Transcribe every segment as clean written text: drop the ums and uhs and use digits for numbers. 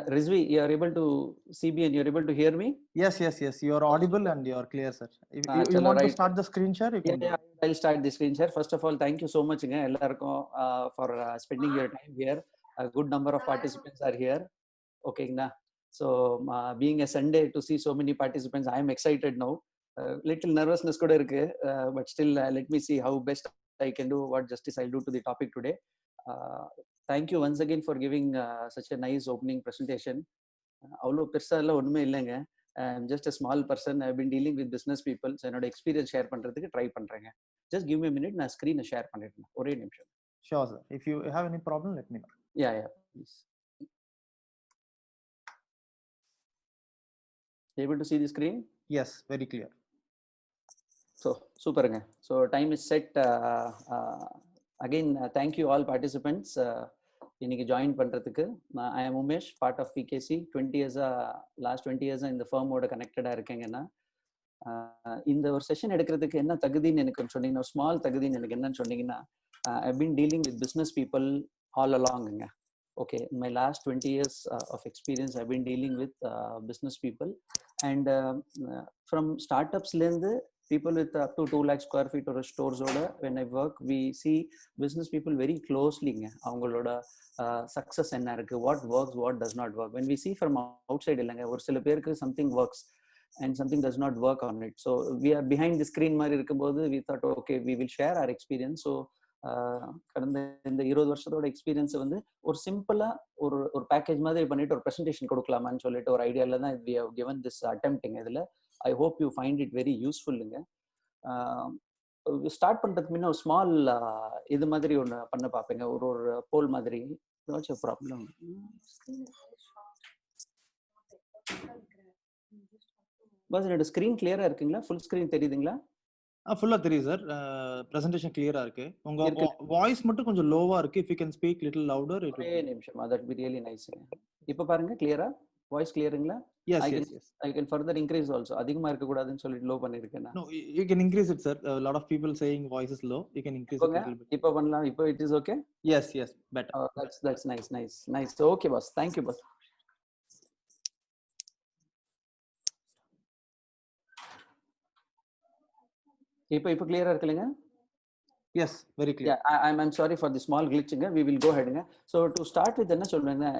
Rizvi, you are able to see me and you are able to hear me? Yes, yes, yes. You are audible and you are clear, sir. If you Chalo, want to right. start the screen share, you can do Yeah, it. I'll start the screen share. First of all, thank you so much for spending your time here. A good number of participants are here. Okay, so being a Sunday to see so many participants, I am excited now. Little nervousness kuda irukku, but still let me see how best I can do, what justice I'll do to the topic today. Thank you once again for giving such a nice opening presentation. அவ்வளோ பெருசாலாம் ஒன்றுமே இல்லைங்க. I'm just a small person. I've been dealing with business people. So என்னோட experience share பண்றதுக்கு try பண்றேங்க. Just give me a minute. நான் ஸ்கிரீனை share பண்ணிடுறேன். ஒரே நிமிஷம். Sure, sir. If you have any problem, let me know. Yeah, please. Able to see the screen? Yes, very clear. So superங்க. So time is set. Again, thank you all participants. இன்னைக்கு join பண்றதுக்கு. I am Umesh, part of PKC. 20 years last 20 years இந்த ஃபர்மோட கனெக்டடா இருக்கேங்கன்னா, இந்த ஒரு session எடுக்கிறதுக்கு என்ன தகுதின்னு எனக்கு சொன்னீங்கன்னா, small தகுதின்னு எனக்கு என்னன்னு சொன்னீங்கன்னா, I've been dealing with business people all along. Okay, in my last 20 years of experience, I've been dealing with business people, and from startups lende people with up to 2 lakh square feet or stores oda, when I work, we see business people very closely avangaloda success enna irukku, what works, what does not work. When we see from outside illanga, or sila perku something works and something does not work on it. So we are behind the screen mari irukumbodhu, we thought okay, we will share our experience. So கடந்த இந்த 20 வருஷத்தோட experience வந்து ஒரு சிம்பிளா ஒரு package மாதிரி பண்ணிட்டு ஒரு ப்ரெசன்டேஷன் கொடுக்கலாமான்னு சொல்லிட்டு ஒரு ஐடியால தான் we have given this attempting. இதுல I hope you find it very usefulங்க. ஸ்டார்ட் பண்றதுக்கு முன்ன ஒரு ஸ்மால் இது மாதிரி ஒன்று பண்ண பார்ப்பேங்க, ஒரு போல் மாதிரி. ஏதாச்சும் ப்ராப்ளம்? பஸ் என்னோட ஸ்கிரீன் கிளியரா இருக்குங்களா? ஃபுல் ஸ்கிரீன் தெரியுதுங்களா? ஃபுல்லா தெரியுது சார். பிரசன்டேஷன் கிளியரா இருக்கு. உங்க வாய்ஸ் மட்டும் கொஞ்சம் லோவா இருக்கு. If you can speak little louder, it will be நிமிஷம். that would be really nice. இப்போ பாருங்க, கிளியரா voice கிளியருங்களா? Yes, yes. I can further increase also. அதிகமா இருக்க கூடாதுன்னு சொல்லி லோ பண்ணிருக்கேன். No, you can increase it, sir. A lot of people saying voice is low. You can increase it a little bit. இப்போ பண்ணலாம். இப்போ it is okay? Yes, better. Oh, that's nice. Okay boss, thank you boss. இப்போ கிளியரா இருக்குங்க? Yes, very clear. Yeah, I'm sorry for the small glitch. We will go ahead. So to start with, என்ன சொல்றேன்னா,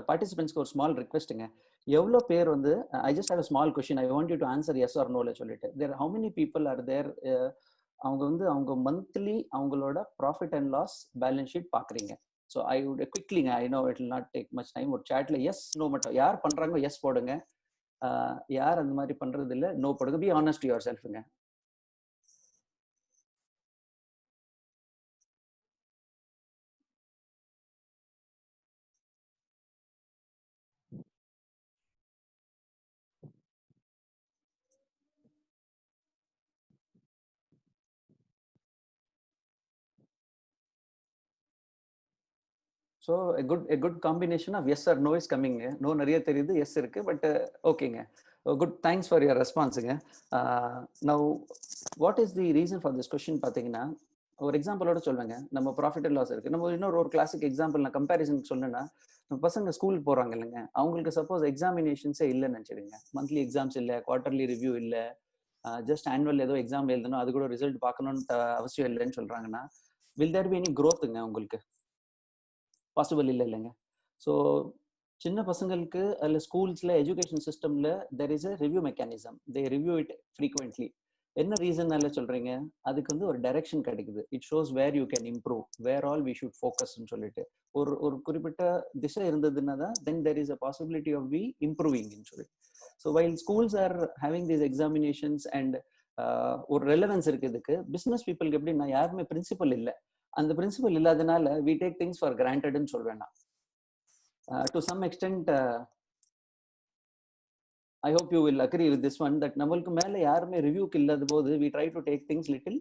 participants-க்கு ஒரு small request-ங்க. எவ்வளவு பேர் வந்து, I just have a small question. I want you to answer yes or no ல சொல்லிட்டு. There, how many people are there? அவங்க வந்து அவங்க monthly அவங்களோட profit and loss balance sheet பாக்குறீங்க. So I would quickly, I know it will not take much time. ஒரு chatல yes no மட்டும் யார் பண்றாங்க yes போடுங்க. யார் அந்த மாதிரி பண்றது இல்ல no போடுங்க. Be honest to yourself-ங்க. So a good combination of yes or no is coming. No நிறைய தெரியுது, yes இருக்கு, but okayங்க. Good, thanks for your response-ங்க. Now what is the reason for this question பாத்தீங்கன்னா, ஒரு எக்ஸாம்பிளோட சொல்லுங்க. நம்ம ப்ராஃபிட் அண்ட் லாஸ் இருக்கு. நம்ம இன்னொரு கிளாசிக் எக்ஸாம்பிள் நான் கம்பேரிசன் சொன்னேன்னா, நம்ம பசங்க ஸ்கூலுக்கு போறாங்க இல்லைங்க, அவங்களுக்கு சப்போஸ் எக்ஸாமினேஷன்ஸே இல்லைன்னு நினைச்சிடுங்க. மந்த்லி எக்ஸாம்ஸ் இல்லை, குவார்டர்லி ரிவ்யூ இல்லை, ஜஸ்ட் ஆனுவல் ஏதோ எக்ஸாம் எழுதணும், அது கூட ரிசல்ட் பார்க்கணும்னு அவசியம் இல்லைன்னு சொல்றாங்கன்னா, will there be any growth-ங்க உங்களுக்கு? பாசிபிள் இல்லைங்க. ஸோ சின்ன பசங்களுக்கு அதில் ஸ்கூல்ஸில் எஜுகேஷன் சிஸ்டமில் there is a review mechanism. They review it frequently. என்ன ரீசன்னால சொல்றீங்க? அதுக்கு வந்து ஒரு டைரக்ஷன் கிடைக்குது. It shows where you can improve, where all we should ஃபோக்கஸ்ன்னு சொல்லிட்டு ஒரு குறிப்பிட்ட திசை இருந்ததுன்னா தான் then there is a possibility of we இம்ப்ரூவிங்னு சொல்லிட்டு. So while schools are having these examinations and ஒரு ரெலவன்ஸ் இருக்கு இதுக்கு. பிஸ்னஸ் பீப்புளுக்கு எப்படின்னா, யாருமே பிரின்சிபல் இல்லை. அந்த பிரின்சிபல் இல்லாதனால we take things for granted ன்னு சொல்வேன் நான். To some extent, I hope you will agree with this one, that நம்மளுக்கு மேல யாருமே ரிவ்யூக்கு இல்லாத போது we try to take things little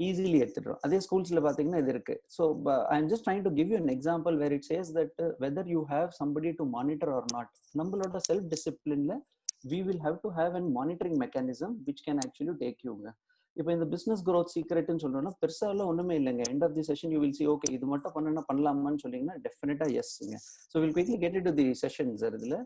easily எடுத்துடுறோம். அதே ஸ்கூல்ஸ்ல பாத்தீங்கன்னா இது இருக்கு. So I am just trying to give you an example where it says that whether you have somebody to monitor or not, நம்மளோட self disciplineல we will have to have a monitoring mechanism which can actually take you. இப்போ இந்த business growth சீக்ரெட்னு சொல்றோம்னா பெருசாலாம் ஒண்ணுமே இல்லைங்க. End of the session you will see okay இது மட்டும் பண்ணனா பண்ணலாமான்னு சொன்னீங்கன்னா டெஃபினட்டா எஸ்ங்க. So will quickly get into the session sir இதுல.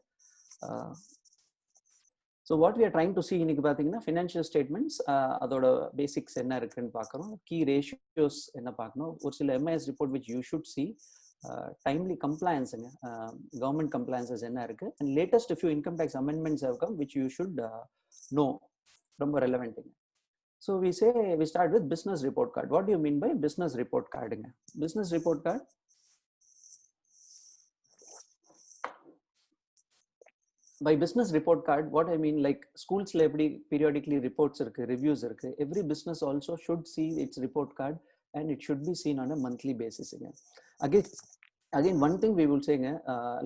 So what we are trying to see இன்னைக்கு பார்த்தீங்கன்னா ஃபினான்ஷியல் ஸ்டேட்மெண்ட்ஸ் அதோட பேசிக்ஸ் என்ன இருக்குன்னு பார்க்குறோம். கீ ரேஷியோஸ் என்ன பார்க்கணும். ஒரு சில MIS report which you should see. Timely கம்ப்ளைன்ஸுங்க, கவர்மெண்ட் கம்ப்ளைன்சஸ் என்ன இருக்கு. And latest few income tax amendments how come which you should know. ரொம்ப ரெலவெண்ட்டுங்க. So we start with business report card. What do you mean by business report cardங்க? Business report card by business report card, what I mean like schools la eppadi periodically reports irukku, reviews irukku. Every business also should see its report card and it should be seen on a monthly basis. Again one thing we will say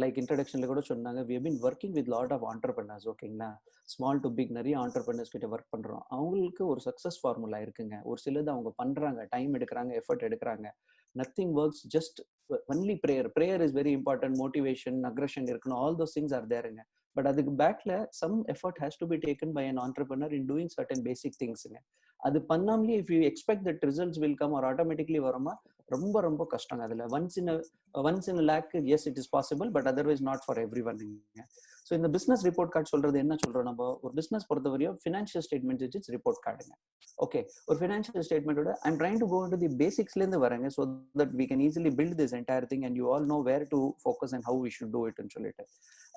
like introduction la kuda sonnanga, we have been working with lot of entrepreneurs. okayங்களா, small to big நிறைய entrepreneurs கிட்ட work பண்றோம். அவங்களுக்கு ஒரு success formula இருக்குங்க. ஒரு சிலது அவங்க பண்றாங்க, டைம் எடுக்கறாங்க, எஃபர்ட் எடுக்கறாங்க. nothing works just only prayer is very important. motivation, aggression இருக்கணும், all those things are there. But அதுக்கு பேக்ல some effort has to be taken by an entrepreneur in doing certain basic things. அது பண்ணாமலே if you expect that results will come or automatically வருமா, ரொம்ப ரொம்ப கஷ்டம். அதுல once in a lakh, yes it is possible, but otherwise not for everyone. So இந்த business report card சொல்றது என்ன சொல்றோம், நம்ம ஒரு பிசினஸ் பொறுத்தவரையும் ஃபினான்ஷியல் ஸ்டேட்மெண்ட் இட்ஸ் ரிப்போர்ட் கார்டுங்க. ஓகே, ஒரு ஃபினான்ஷியல் ஸ்டேட்மெண்டோட I'm trying to go to the பேசிக்ஸ்ல இருந்து வரேங்க, so that we can easily build this entire thing and you all know where to focus and how we should do இட்னு சொல்லிட்டு.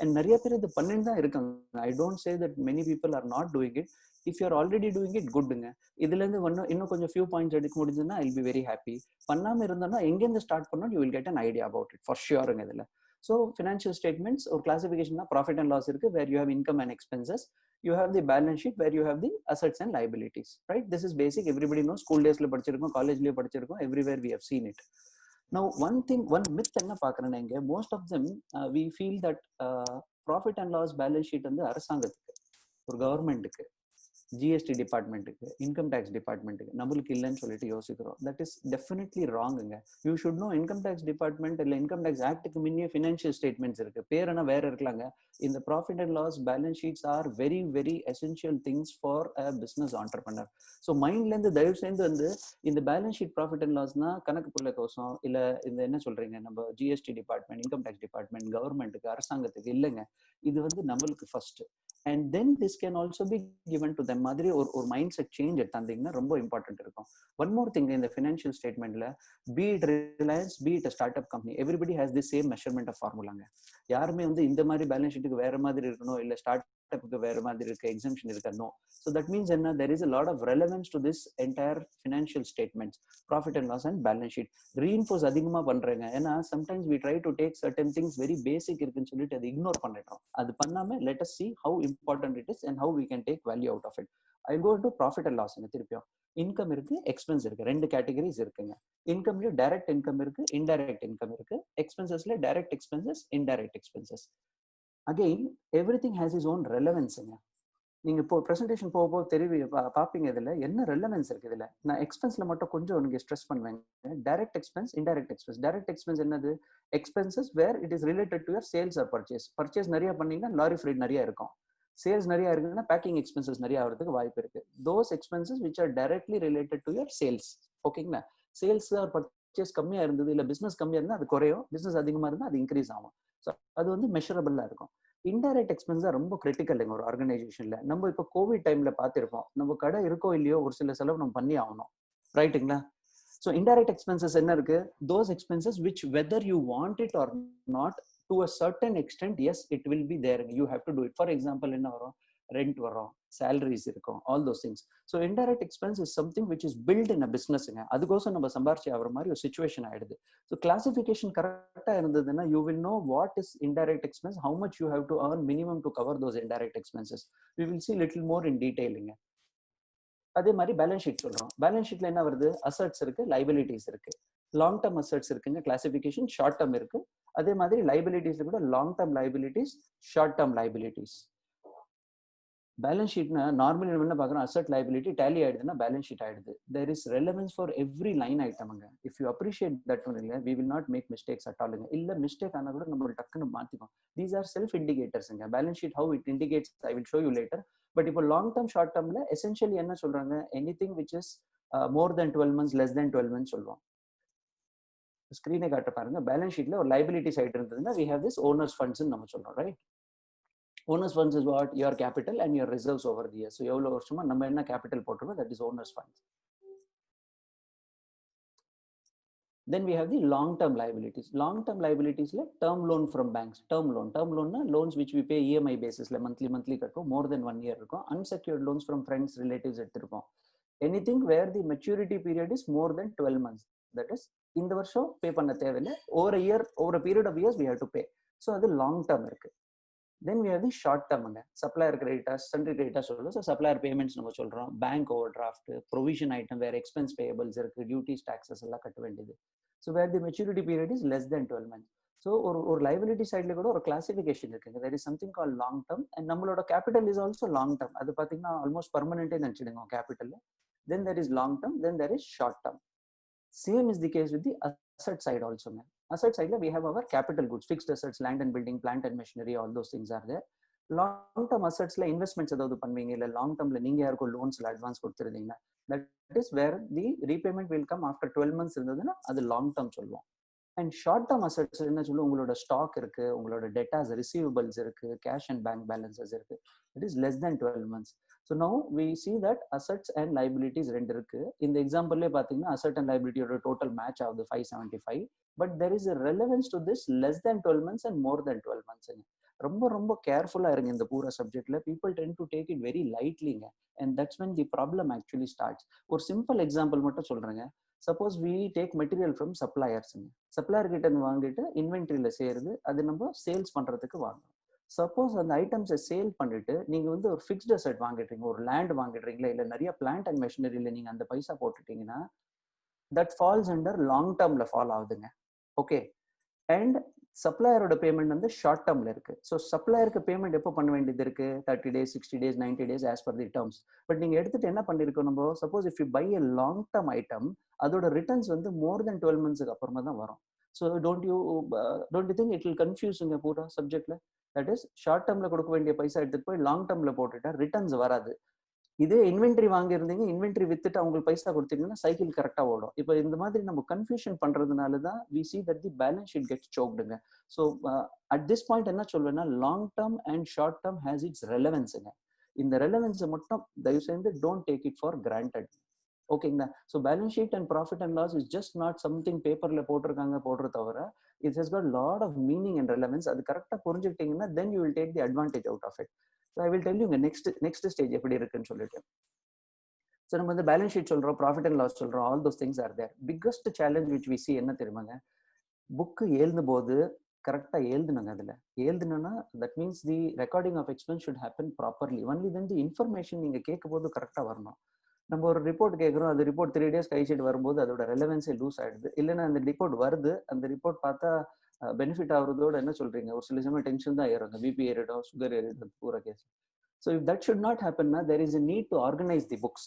And நிறைய பேர் இது பண்ணிட்டு தான் இருக்காங்க. I don't say that many people are not doing it. If you are already doing it குட்ங்க. இதுல இருந்து இன்னும் கொஞ்சம் ஃபியூ பாயிண்ட்ஸ் எடுக்க முடிஞ்சதுன்னா I will be very happy. பண்ணாம இருந்தோம்னா எங்கேருந்து ஸ்டார்ட் பண்ணணும், you will get an idea about it for ஷியோருங்க. இதுல so financial statements or classification na profit and loss irukku, where you have income and expenses. You have the balance sheet where you have the assets and liabilities, right? This is basic, everybody knows. School days la padichirukom, college la padichirukom, everywhere we have seen it. Now one thing, one myth enna paakrana inga, most of them we feel that profit and loss balance sheet வந்து அரசாங்கத்துக்கு, ஒரு கவர்மெண்ட்டுக்கு, GST டிபார்ட்மெண்ட்டுக்கு, income tax டிபார்ட்மெண்ட்டுக்கு, நம்மளுக்கு இல்லைன்னு சொல்லிட்டு யோசிக்கிறோம். தட் இஸ் டெஃபினெட்லி ராங்குங்க. You should know income tax department இல்லை இன்கம் டேக்ஸ் ஆக்டுக்கு முன்னே ஃபினான்ஷியல் ஸ்டேட்மெண்ட்ஸ் இருக்கு. பேர் என்ன வேற இருக்கலாங்க. இந்த profit and loss balance sheets are very very essential things for a business entrepreneur. So மைண்ட்லேருந்து தயவு சேர்ந்து வந்து இந்த பேலன்ஸ் ஷீட் ப்ராஃபிட் அண்ட் லாஸ்னா கணக்கு புள்ள கோசம் இல்லை இந்த என்ன சொல்றீங்க, நம்ம GST department, income tax department, கவர்மெண்ட்டுக்கு, அரசாங்கத்துக்கு இல்லைங்க. இது வந்து நம்மளுக்கு first. and then this can also be given to them. மாதிரி ஒரு மைண்ட் செட் சேஞ்ச் எடுத்தாந்தீங்கன்னா ரொம்ப இம்பார்ட்டன்ட் இருக்கும். ஒன் மோர் திங், இந்த ஃபினான்ஷியல் ஸ்டேட்மெண்ட்ல be it Reliance, be it start up company, everybody has the same measurement of ஃபார்முலாங்க. யாருமே வந்து இந்த மாதிரி பேலன்ஸ் ஷீட்டுக்கு வேற மாதிரி இருக்கணும், இல்ல ஸ்டார்ட் அப்புக்கு வேற மாதிரி இருக்கு, எக்ஸம்ஷன் இருக்கணும். ஸோ தட் மீன்ஸ் என்ன, there is a lot of relevance to this entire financial statements, profit and loss and balance sheet. reinforce அதிகமா பண்றேங்க. ஏன்னா sometimes we try to take certain things very basic இருக்குன்னு சொல்லிட்டு அதை ignore பண்ணிடுறோம். அது பண்ணாம let us see how important it is and how we can take value out of it. I go into profit and loss. திருப்பியும் income இருக்கு, expense இருக்கு, ரெண்டு கேட்டகரிஸ் இருக்குங்க. இன்கம்ல டைரக்ட் இன்கம் இருக்கு, இன்டைரக்ட் இன்கம் இருக்கு. எக்ஸ்பென்சஸ்ல direct expenses, indirect expenses. Again everything has is own ரெலவன்ஸுங்க. நீங்க இப்போ ப்ரெசன்டேஷன் போக பாப்பீங்க இதுல என்ன ரெலவன்ஸ் இருக்கு. இதுல நான் எக்ஸ்பென்ஸ்ல மட்டும் கொஞ்சம் நீங்க ஸ்ட்ரெஸ் பண்ணுவேங்க. Direct expense, indirect expense. Direct expense என்னது, expenses where it is related to your sales or purchase. Purchase நிறைய பண்ணீங்கன்னா லாரி ஃப்ரைட் நிறைய இருக்கும், சேல்ஸ் நிறைய இருக்குன்னா பேக்கிங் எக்ஸ்பென்சஸ் நிறைய ஆகிறதுக்கு வாய்ப்பு இருக்கு. Those expenses which are directly related to your sales. ஓகேங்களா, சேல்ஸ் ஆர் பர்ச்சேஸ் கம்மியா இருந்தது, இல்ல பிசினஸ் கம்மியா இருந்தா அது குறையும், பிசினஸ் அதிகமா இருந்தா அது இன்க்ரீஸ் ஆகும். ஸோ அது வந்து மெஷரபிளா இருக்கும். இன்டைரக்ட் எக்ஸ்பென்ஸ் தான் ரொம்ப கிரிட்டிக்கல் ஒரு ஆர்கனைசேஷன்ல. நம்ம இப்போ கோவிட் டைம்ல பார்த்திருப்போம், நம்ம கடை இருக்கோ இல்லையோ ஒரு சில செலவு நம்ம பண்ணி ஆகணும், ரைட்டுங்களா? ஸோ இன்டைரக்ட் எக்ஸ்பென்சஸ் என்ன இருக்கு, those expenses which whether you want it or not, to a certain extent, yes, it will be there. You have to do it. For example, என்ன வரும், ரெண்ட் வரும், salaries இருக்கும், all those things. So indirect expense is something which is built in a business. அதுக்கோசம் நம்ம சம்பாரிச்சு ஆகிற மாதிரி ஒரு situation ஆயிடுது. ஸோ கிளாசிஃபிகேஷன் கரெக்டா இருந்ததுன்னா you will know what is indirect expense, how much you have to earn minimum to cover those indirect expenses. We will see little more in detailing. அதே மாதிரி பேலன்ஸ் ஷீட் சொல்றோம். Balance ஷீட்ல என்ன வருது, assets இருக்கு, liabilities இருக்கு. Long term assets இருக்குங்க, classification. Short term இருக்கு. அதே மாதிரி லைபிலிட்டிஸ் கூட long term liabilities, short term liabilities. Balance ஷீட்னா நார்மலி என்ன பார்க்குறோம், அசட் லைபிலிட்டி டேலி ஆயிடுதுன்னா பேலன்ஸ் ஷீட் ஆயிடுது. There is relevance for every line ஐட்டமுங்க. If you appreciate that one இல்லை, we will not make mistakes at ஆலுங்க. இல்லை மிஸ்டேக் ஆனால் கூட நம்ம டக்குன்னு மாற்றிக்கும். தீஸ் ஆர் செல்ஃப் இண்டிகேட்டர்ஸுங்க. Balance sheet how it indicates I will show you later. But இப்போ லாங் டேர்ம் ஷார்ட் டேர்ம்ல எசென்ஷியலி என்ன சொல்றாங்க, anything which is more than 12 months less than 12 months சொல்லுவோம். ஸ்கிரீனை காட்ட பாருங்க. பேலன்ஸ் ஷீட்ல ஒரு லைபிலிட்டி சைடு இருந்ததுன்னா we have this owners funds நம்ம சொல்றோம், right? owners funds is what your capital and your reserves over the years. So எவ்வளவு வருஷமா நம்ம என்ன கேபிட்டல் போட்டுருக்கோம், that is owners funds. Then we have the long term liabilities. Long term liabilities like term loan from banks. Term loan na loans which we pay EMI basis la monthly கட்டுறோம், more than 1 year இருக்கும். Unsecured loans from friends relatives எடுத்திருப்போம். Anything where the maturity period is more than 12 months, that is இந்த வருஷம் பே பண்ண தேவையில்லை, over a year, over a period of years we have to pay. So அது long term இருக்கு. Then we have the short term, supplier creditors, sundry creditors சொல்றோம். So supplier payments நம்ம சொல்றோம், bank overdraft, provision item where expense payables இருக்கு, duties, taxes எல்லாம் கட்ட வேண்டியது. So where the maturity period is less than 12 months. So ஒரு liability sideல கூட ஒரு classification இருக்குங்க. There is something called long term and நம்மளோட capital is also long term. அது பாத்தீங்கன்னா almost permanent நினைச்சிடுங்க capital. Then there is long term, then there is short term. Same is the case with the asset side also. Asset side we have our capital goods, fixed assets, land and building, plant and machinery, all those things are there. Long term assets la investments ஏதாவது பண்ணுவீங்க, இல்ல long term ல நீங்க யாருக்கும் லோன்ஸ்ல advance கொடுத்துருந்தீங்கன்னா, that is where the repayment will come after 12 months இருந்ததுன்னா அது long term சொல்லுவோம். And short term assets என்ன சொல்லுவோம், உங்களோட ஸ்டாக் இருக்கு, உங்களோட டெட்டாஸ் ரிசீவபிள்ஸ் இருக்கு, கேஷ் அண்ட் பேங்க் பேலன்சஸ் இருக்கு, it is less than 12 months. So now we see that assets and liabilities ரெண்டு இருக்கு. இந்த எக்ஸாம்பிள்லேயே பார்த்தீங்கன்னா அசெட் அண்ட் லைபிலிட்டியோட டோட்டல் மேட்ச் ஆகுது 575. But there is a relevance to this less than 12 months and more than 12 months. ரொம்ப ரொம்ப கேர்ஃபுல்லா இருங்க இந்த பூரா சப்ஜெக்ட்ல. People tend to take it very லைட்லிங்க, and that's when the problem actually starts. ஒரு சிம்பிள் எக்ஸாம்பிள் மட்டும் சொல்றேங்க. Suppose we take material from suppliers, supplier கிட்ட இருந்து வாங்கிட்டு இன்வென்ட்ரியில சேருது, அது நம்ம சேல்ஸ் பண்றதுக்கு வாங்கணும். சப்போஸ் அந்த ஐட்டம்ஸை சேல் பண்ணிட்டு நீங்க வந்து ஒரு ஃபிக்ஸ்ட் அசெட் வாங்கிடுறீங்க, ஒரு லேண்ட் வாங்கிடுறீங்களா, இல்ல நிறைய பிளான்ட் அண்ட் மெஷினரியில நீங்க அந்த பைசா போட்டுட்டீங்கன்னா தட் ஃபால்ஸ் அண்டர் லாங் டேர்ம்ல ஃபால் ஆகுதுங்க. ஓகே, அண்ட் சப்ளையரோட பேமெண்ட் வந்து ஷார்ட் டேர்ம்ல இருக்கு. ஸோ சப்ளையருக்கு பேமெண்ட் எப்போ பண்ண வேண்டியது இருக்கு, 30 days, 60 days, 90 days as per the terms. But நீங்க எடுத்துட்டு என்ன பண்ணிருக்கோம் நம்ம, suppose if you buy a long term item, அதோட ரிட்டர்ன்ஸ் வந்து மோர் தென் 12 months அப்புறமா தான் வரும். So don't you think it will கன்ஃபியூஸுங்க பூரா சப்ஜெக்ட்ல. தட் இஸ் ஷார்ட் டேர்ம்ல கொடுக்க வேண்டிய பைசா எடுத்துட்டு போய் லாங் டேர்ம்ல போட்டுட்டா ரிட்டர்ன்ஸ் வராது. இதே இன்வென்ட்ரி வாங்கியிருந்தீங்க, இன்வென்ட்ரி வித்துட்டு அவங்களுக்கு பைசா கொடுத்தீங்கன்னா சைக்கிள் கரெக்டா ஓடும். இப்போ இந்த மாதிரி நம்ம கன்ஃபியூஷன் பண்றதுனால தான் we see that the balance sheet gets chokedங்க. ஸோ at this point என்ன சொல்வேன்னா, long term and short term has its ரெலவென்ஸுங்க. இந்த ரெலவென்ஸை மட்டும் தயவு செய்து don't take it for granted. ஓகேங்களா? So balance sheet and profit and loss is just not something பேப்பர்ல போட்டிருக்காங்க போடுறது தவிர, it has got lot of meaning and relevance. அது கரெக்டாக புரிஞ்சுக்கிட்டீங்கன்னா then you will take the advantage out of it. So I will tell you next stage எப்படி இருக்குன்னு சொல்லிட்டு. ஸோ நம்ம வந்து பேலன்ஸ் ஷீட் சொல்றோம், ப்ராஃபிட் அண்ட் லாஸ் சொல்றோம், all those things are there. Biggest challenge which we see என்ன தெரியுமாங்க, book எழுதும் போது கரெக்டாக எழுதுனாங்க. அதில் எழுதுனா that means the recording of expense should happen properly. Only then the information நீங்கள் கேட்கும் போது கரெக்டாக வரணும். நம்ம ஒரு ரிப்போர்ட் கேட்குறோம், அது ரிப்போர்ட் 3 days கழிச்சிட்டு வரும்போது அதோட ரெலவென்ஸே லூஸ் ஆயிடுது. இல்லைன்னா அந்த ரிப்போர்ட் வருது, அந்த ரிப்போர்ட் பார்த்தா பெனிஃபிட் ஆகுறதோட என்ன சொல்றீங்க, ஒரு சில சமயம் டென்ஷன் தான் ஏறுங்க, பிபி ஏறிடும், சுகர் ஏறிடும், பூரா case. So if that should not ஹேப்பன்னா there is a need to organize the books.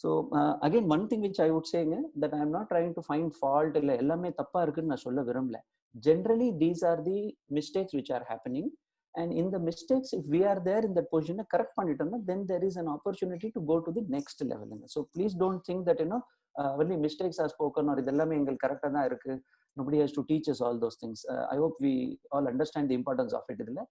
So again one thing which I would சேங்க, that I am not trying to find fault, இல்லை எல்லாமே தப்பா இருக்குன்னு நான் சொல்ல விரும்பல. Generally these are the mistakes which are happening. And in the mistakes, if we are there in that position, correct பண்ணிட்டோம்னா then there is an opportunity to go to the next level. So please don't think that only mistakes are spoken or இதெல்லாமே எங்களுக்கு கரெக்டாக தான் இருக்கு, nobody has to teach us all those things. I hope we all understand the importance of it. இதுல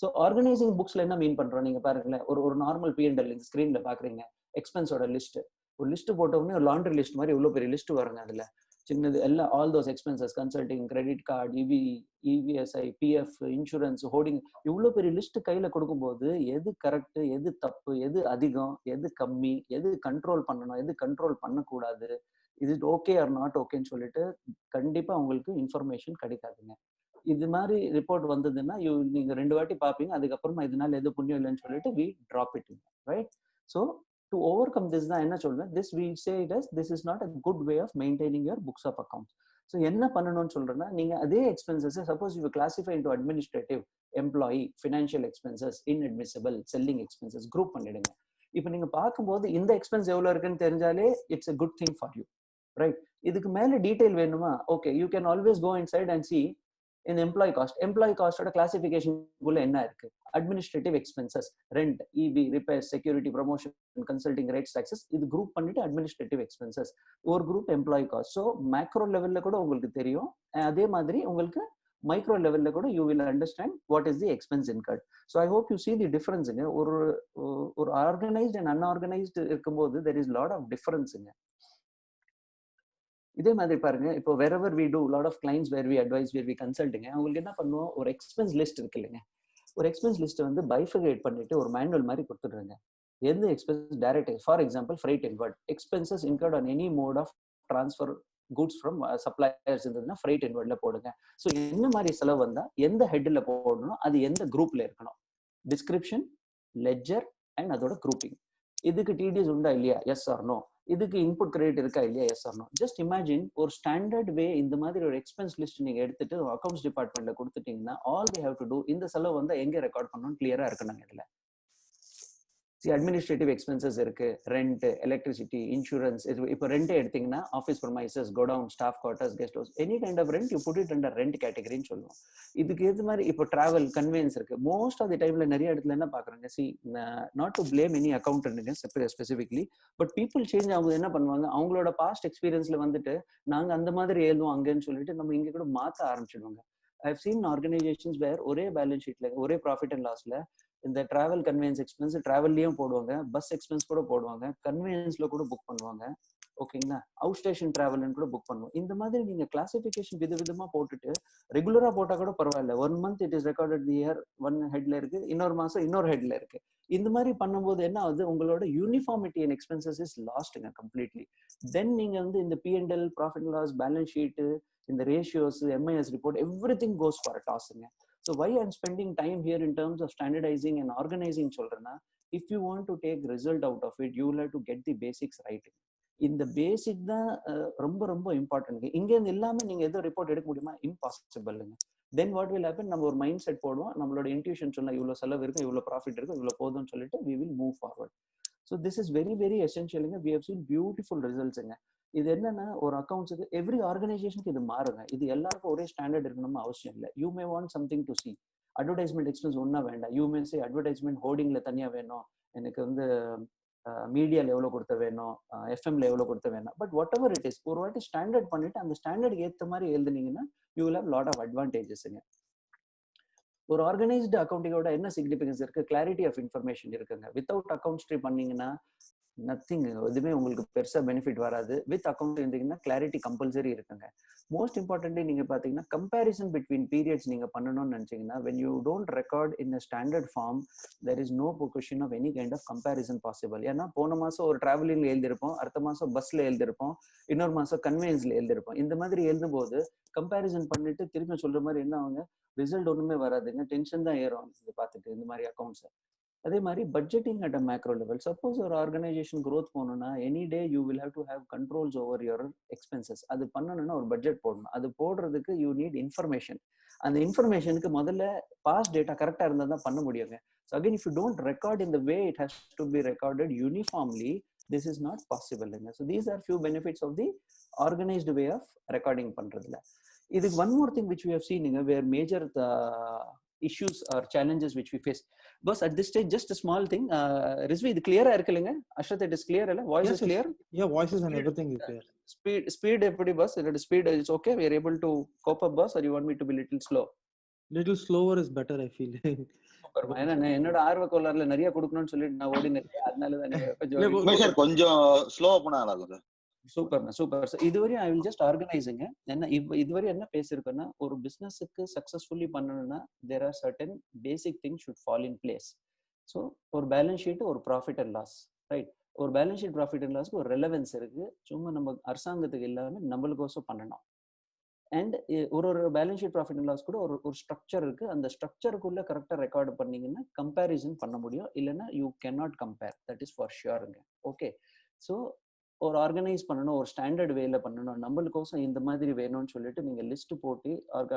so organising புக்ஸ்ல என்ன மீன் பண்றோம், நீங்க பாருங்களேன், ஒரு நார்மல் P&L இந்த ஸ்கிரீன்ல பாக்குறீங்க, எக்ஸ்பென்ஸோட லிஸ்ட், ஒரு லிஸ்ட் போட்டோம்னே ஒரு லாண்ட்ரி லிஸ்ட் மாதிரி இவ்வளவு பெரிய லிஸ்ட் வருங்க. அதுல சின்னது எல்லாம் all those expenses, consulting, credit card, ESI, PF, insurance, hoarding, இவ்வளவு பெரிய லிஸ்ட் கையில கொடுக்கும்போது எது கரெக்ட், எது தப்பு, எது அதிகம், எது கம்மி, எது கண்ட்ரோல் பண்ணணும், எது கண்ட்ரோல் பண்ணக்கூடாது, இது ஓகே ஆர் நாட் ஓகேன்னு சொல்லிட்டு கண்டிப்பா உங்களுக்கு இன்ஃபர்மேஷன் கிடைக்காதுங்க. இது மாதிரி ரிப்போர்ட் வந்ததுன்னா நீங்க 2 வாட்டி பார்ப்பீங்க, அதுக்கப்புறமா இதனால எது புண்ணியம் இல்லைன்னு சொல்லிட்டு we drop it, right? So to overcome this தான் என்ன சொல்றேன், this we say it as this is not a good way of maintaining your books of accounts. So என்ன பண்ணணும்னு சொல்றேன்னா, நீங்க அதே expenses suppose you classify into administrative, employee, financial expenses, inadmissible, selling expenses group பண்ணிடுங்க. இப்போ நீங்க பார்க்கும்போது இந்த எக்ஸ்பென்ஸ் எவ்வளவு இருக்குன்னு தெரிஞ்சாலே it's a good thing for you, right? இதுக்கு மேல டீடைல் வேணுமா, okay, you can always go inside and see இந்த எம்ப்ளாயி காஸ்டோட கிளாசிபிகேஷனுக்குள்ள என்ன இருக்கு? Administrative expenses, rent, EB, repair, security, promotion, consulting, rates, taxes, இது குரூப் பண்ணிட்டு அட்மினிஸ்ட்ரேட்டிவ் எக்ஸ்பென்சஸ். ஒரு group employee cost. So macro லெவல்ல கூட உங்களுக்கு தெரியும். அதே மாதிரி உங்களுக்கு மைக்ரோ லெவல்ல கூட you will understand what is the expense incurred. So I hope you see the டிஃபரன்ஸுங்க. ஒரு ஆர்கனைஸ்ட் அண்ட் அன்ஆர்கனைஸ்டு இருக்கும்போது தெர் இஸ் லாட் ஆஃப் டிஃபரன்ஸுங்க. இதே மாதிரி பாருங்க, இப்போ wherever we do lot of clients where we advise, where we consulting, அவங்களுக்கு என்ன பண்ணுவோம், ஒரு எக்ஸ்பென்ஸ் லிஸ்ட் இருக்கு இல்லைங்க, ஒரு எக்ஸ்பென்ஸ் லிஸ்ட் வந்து பைஃபர்கேட் பண்ணிட்டு ஒரு மேனுவல் மாதிரி கொடுத்துடுறாங்க. எந்த expense direct, for example freight inward, expenses incurred on any mode of transfer goods from suppliers இருந்ததுன்னா ஃப்ரைட் இன்வர்ட்ல போடுங்க. ஸோ என்ன மாதிரி செலவு வந்தா எந்த ஹெட்ல போடணும், அது எந்த குரூப்ல இருக்கணும், டிஸ்கிரிப்ஷன், லெட்ஜர் அண்ட் அதோட குரூப்பிங். இதுக்கு டிடிஎஸ் உண்டா இல்லையா, எஸ் ஆர் நோ, இதுக்கு இன்புட் கிரெடிட் இருக்கா இல்லையா, yes or no. Just imagine ஒரு ஸ்டாண்டர்ட் வே இந்த மாதிரி ஒரு எக்ஸ்பென்ஸ் லிஸ்ட் நீங்க எடுத்துட்டு அக்கௌண்ட்ஸ் டிபார்ட்மெண்ட்ல கொடுத்துட்டீங்கன்னா all we have to do, இந்த செலவு வந்து எங்க ரெக்கார்ட் பண்ணணும் கிளியரா இருக்கணும். இதுல அட்மினிஸ்ட்ரேட்டிவ் எக்ஸ்பென்சஸ் இருக்கு, ரெண்ட், எலக்ட்ரிசிட்டி, இன்சூரன்ஸ். இப்போ ரெண்ட் எடுத்தீங்கன்னா office premises, godown, staff quarters, guest house, any kind of rent you put it under rent கேட்டகரின்னு சொல்லுவோம். இதுக்கு ஏற்ற மாதிரி இப்போ டிராவல், கன்வெயன்ஸ் இருக்கு. மோஸ்ட் ஆஃப் தி டைம்ல நிறைய இடத்துல என்ன பாக்குறாங்க, see not to blame any அக்கௌண்டன்ட்ங்க ஸ்பெசிஃபிக்லி, பட் பீப்புள் சேஞ்ச் ஆகுது. என்ன பண்ணுவாங்க, அவங்களோட பாஸ்ட் எக்ஸ்பீரியன்ஸ்ல வந்துட்டு நாங்க அந்த மாதிரி எழுதுவோம் அங்கன்னு சொல்லிட்டு நம்ம இங்க கூட மாத்த ஆரம்பிச்சிடுவாங்க. ஐ ஹவ் சீன் ஆர்கனைசேஷன்ஸ் வேர் ஒரே பேலன்ஸ் ஷீட்ல ஒரே ப்ராஃபிட் அண்ட் லாஸ்ல இந்த டிராவல் கன்வெயன்ஸ் எக்ஸ்பென்ஸ் டிராவல்லையும் போடுவாங்க, பஸ் எக்ஸ்பென்ஸ் கூட போடுவாங்க, கன்வெயன்ஸ்ல கூட புக் பண்ணுவாங்க. ஓகேங்களா, அவுட் ஸ்டேஷன் டிராவல்னு கூட புக் பண்ணுவோம். இந்த மாதிரி நீங்க கிளாசிபிகேஷன் விதவிதமா போட்டுட்டு ரெகுலரா போட்டா கூட பரவாயில்ல. 1 month it is recorded the year one ஹெட்ல இருக்கு, இன்னொரு மாசம் இன்னொரு ஹெட்ல இருக்கு. இந்த மாதிரி பண்ணும்போது என்ன ஆகுது, உங்களோட யூனிஃபார்மிட்டி அண்ட் எக்ஸ்பென்சஸ் இஸ் லாஸ்ட்ங்க கம்ப்ளீட்லி. தென் நீங்க வந்து இந்த P&L, profit and loss, balance sheet, இந்த ratios, MIS report, everything goes for a toss. So why I'm spending time here in terms of standardizing and organizing சொல்றேன்னா, if you want to take result out of it, you will have to get the basics right. இந்த பேசிக் தான் ரொம்ப ரொம்ப important. இங்க இருந்து எல்லாமே நீங்க ஏதோ ரிப்போர்ட் எடுக்க முடியுமா, இம்பாசிபிள்ங்க. தென் வாட் வில் ஹேப்பன், நம்ம ஒரு மைண்ட் செட் போடுவோம், நம்மளோட இன்ட்யூஷன் சொன்னா இவ்வளவு செலவு இருக்கு, இவ்வளவு ப்ராஃபிட் இருக்கு, இவ்வளவு போதும்னு சொல்லிட்டு we will move forward. So this is very very essential. We have seen beautiful results. இது என்னன்னா, ஒரு அக்கௌண்ட்ஸுக்கு எவ்ரி ஆர்கனைசேஷனுக்கு இது மாறுங்க. இது எல்லாருக்கும் ஒரே ஸ்டாண்டர்ட் இருக்கணும்னு அவசியம் இல்லை. You may want something to C. Advertisement expense ஒன்னா வேண்டாம். யூ மே சே அட்வர்டைஸ்மெண்ட் ஹோர்டிங்ல தனியா வேணும், எனக்கு வந்து மீடியால எவ்வளவு கொடுத்த வேணும், எஃப்எம்ல எவ்வளவு கொடுத்த வேணும். But whatever it is, ஒரு வாட்டி ஸ்டாண்டர்ட் பண்ணிட்டு அந்த ஸ்டாண்டர்டுக்கு ஏற்ற மாதிரி எழுதுனீங்கன்னா you will have lot of அட்வான்டேஜஸ்ங்க. ஒரு ஆர்கனைஸ்டு அக்கௌண்டிங்கோட என்ன சிக்னிஃபிகன்ஸ் இருக்கு, கிளாரிட்டி ஆஃப் இன்ஃபர்மேஷன் இருக்குங்க. வித்தவுட் அக்கௌண்ட் ஸ்ட்ரீம் பண்ணீங்கன்னா நத்திங், எதுவுமே உங்களுக்கு பெருசா பெனிஃபிட் வராது. வித் அக்கௌண்ட் இருந்தீங்கன்னா கிளாரிட்டி கம்பல்சரி இருக்குங்க. மோஸ்ட் இம்பார்ட்டன்ட்லி நீங்க பாத்தீங்கன்னா கம்பேரிசன் பிட்வீன் பீரியட்ஸ் நீங்க பண்ணணும்னு நினைச்சீங்கன்னா, when you don't record in a standard form, there is no question of any kind of comparison possible. ஏன்னா போன மாசம் ஒரு டிராவலிங்ல எழுதிருப்போம், அடுத்த மாசம் பஸ்ல எழுதிருப்போம், இன்னொரு மாசம் கன்வெயன்ஸ்ல எழுதிருப்போம். இந்த மாதிரி எழுதும் போது கம்பேரிசன் பண்ணிட்டு திரும்ப சொல்ற மாதிரி என்ன ஆகுங்க, ரிசல்ட் ஒண்ணுமே வராதுங்க, டென்ஷன் தான் ஏறும் இது பார்த்துட்டு இந்த மாதிரி அக்கௌண்ட்ஸ். அதே மாதிரி budgeting at a macro level. Suppose ஒரு ஆர்கனைசேஷன் க்ரோத் போகணும்னா any day you will have to have controls over your expenses. அது பண்ணணும்னா ஒரு பட்ஜெட் போடணும். அது போடுறதுக்கு யூ நீட் இன்ஃபர்மேஷன். அந்த இன்ஃபர்மேஷனுக்கு முதல்ல பாஸ்ட் டேட்டா கரெக்டா இருந்தா தான் பண்ண முடியுங்க. So again if you don't record in the way it has to B recorded uniformly, this is not possible. So these are few benefits of the organized way of recording பண்றதுல. இதுக்கு one more thing which we have seen where major issues or challenges which we face. Boss, at this stage just a small thing, Rizvi, இது clear-ஆ இருக்கு இல்லைங்க? Ashrat, it is clear இல்ல? Voice is clear? Yeah, voices and everything is clear. Speed எப்படி boss? Speed is okay, we are able to cope up boss, or you want me to be little slow? Little slower is better, I feel. ஏன்னா என்னோட ஆர்வ கோளாறுல நிறைய கொடுக்கணும்னு சொல்லிட்டு நான் ஓடி நிற்கிறேன். அதனாலதான் கொஞ்சம் ஸ்லோ பண்ணா நல்லா. சூப்பர். இதுவரையும் ஐ வில் ஜஸ்ட் ஆர்கனைஸிங்க. என்ன இதுவரை என்ன பேசியிருக்கோன்னா, ஒரு பிசினஸுக்கு சக்சஸ்ஃபுல்லி பண்ணணும்னா there are certain basic things should fall in place. So ஒரு பேலன்ஸ் ஷீட், ஒரு ப்ராஃபிட் அண்ட் லாஸ், ரைட்? ஒரு பேலன்ஸ் ஷீட், ப்ராஃபிட் அண்ட் லாஸ்க்கு ஒரு ரெலவென்ஸ் இருக்கு. சும்மா நம்ம அரசாங்கத்துக்கு எல்லாமே நம்மளுக்கோசம் பண்ணணும். அண்ட் ஒரு balance sheet, profit and loss கூட ஒரு ஸ்ட்ரக்சர் இருக்கு. அந்த ஸ்ட்ரக்சருக்குள்ள கரெக்டா ரெக்கார்டு பண்ணீங்கன்னா கம்பேரிசன் பண்ண முடியும். இல்லைன்னா you can not compare, that is for ஷியோருங்க. ஓகே, ஸோ ஒரு ஆர்கனைஸ் பண்ணணும், ஒரு ஸ்டாண்டர்ட் வேல பண்ணணும், நம்மளுக்கோசம் இந்த மாதிரி வேணும்னு சொல்லிட்டு நீங்க லிஸ்ட் போட்டு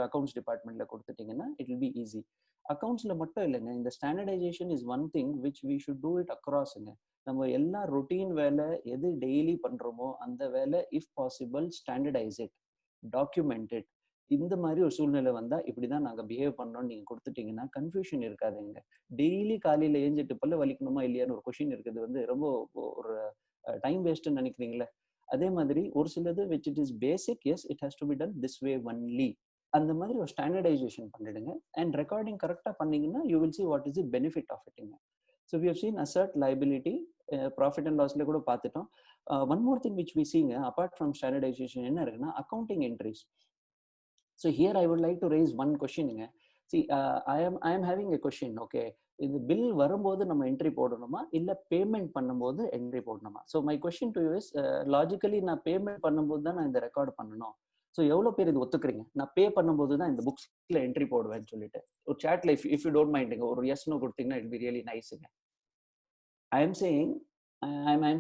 அக்கௌண்ட்ஸ் டிபார்ட்மெண்ட்ல கொடுத்துட்டீங்கன்னா இட் வில் பி ஈஸி. அக்கௌண்ட்ஸ்ல மட்டும் இல்லைங்க, இந்த standardisation is one thing which we should do it அக்ராஸ்ங்க. நம்ம எல்லா ரொட்டீன் வேலை எது டெய்லி பண்றோமோ அந்த வேலை if possible standardise it, document it. இந்த மாதிரி ஒரு சூழ்நிலை வந்தா இப்படிதான் நாங்க பிஹேவ் பண்ணோம்னு நீங்க கொடுத்துட்டீங்கன்னா கன்ஃபியூஷன் இருக்காதுங்க. டெய்லி காலையில ஏஞ்சிட்டு பல்ல வலிக்கணுமா இல்லையான்னு ஒரு கொஸ்டின் இருக்குது வந்து ரொம்ப ஒரு டைம் வேஸ்ட்னு நினைக்கிறீங்களா? அதே மாதிரி ஒரு சிலது which it is basic, yes it has to be done this way only. அந்த மாதிரி ஒரு ஸ்டாண்டர்டைசேஷன் பண்ணிடுங்க. அண்ட் ரெக்கார்டிங் கரெக்டா பண்ணீங்கன்னா you will see what is the benefit of இட்ங்க. So we have seen asset liability, profit and லாஸ்ல கூட பார்த்துட்டோம். One more thing which we சீங்க அப்பார்ட் ஃப்ரம் ஸ்டாண்டர்டைசேஷன் என்ன இருக்குன்னா accounting entries. So here I would like to raise one question. See, I am having a question. Okay, இந்த bill வரும்போது நம்ம entry போடணுமா இல்ல பேமெண்ட் பண்ணும்போது என்ட்ரி போடணுமா? So my question to you is, logically நான் பேமெண்ட் பண்ணும்போது தான் நான் இந்த ரெக்கார்ட் பண்ணணும். ஸோ எவ்வளோ பேர் இது ஒத்துக்கிறீங்க? நான் பே பண்ணும்போது தான் இந்த புக்ஸ்ல என்ட்ரி போடுவேன்னு சொல்லிட்டு ஒரு சாட்ல இஃப் யூ டோன்ட் மைண்டுங்க ஒரு எஸ் நோ கொடுத்தீங்கன்னா இட் பி ரியலி நைஸுங்க. ஐ எம்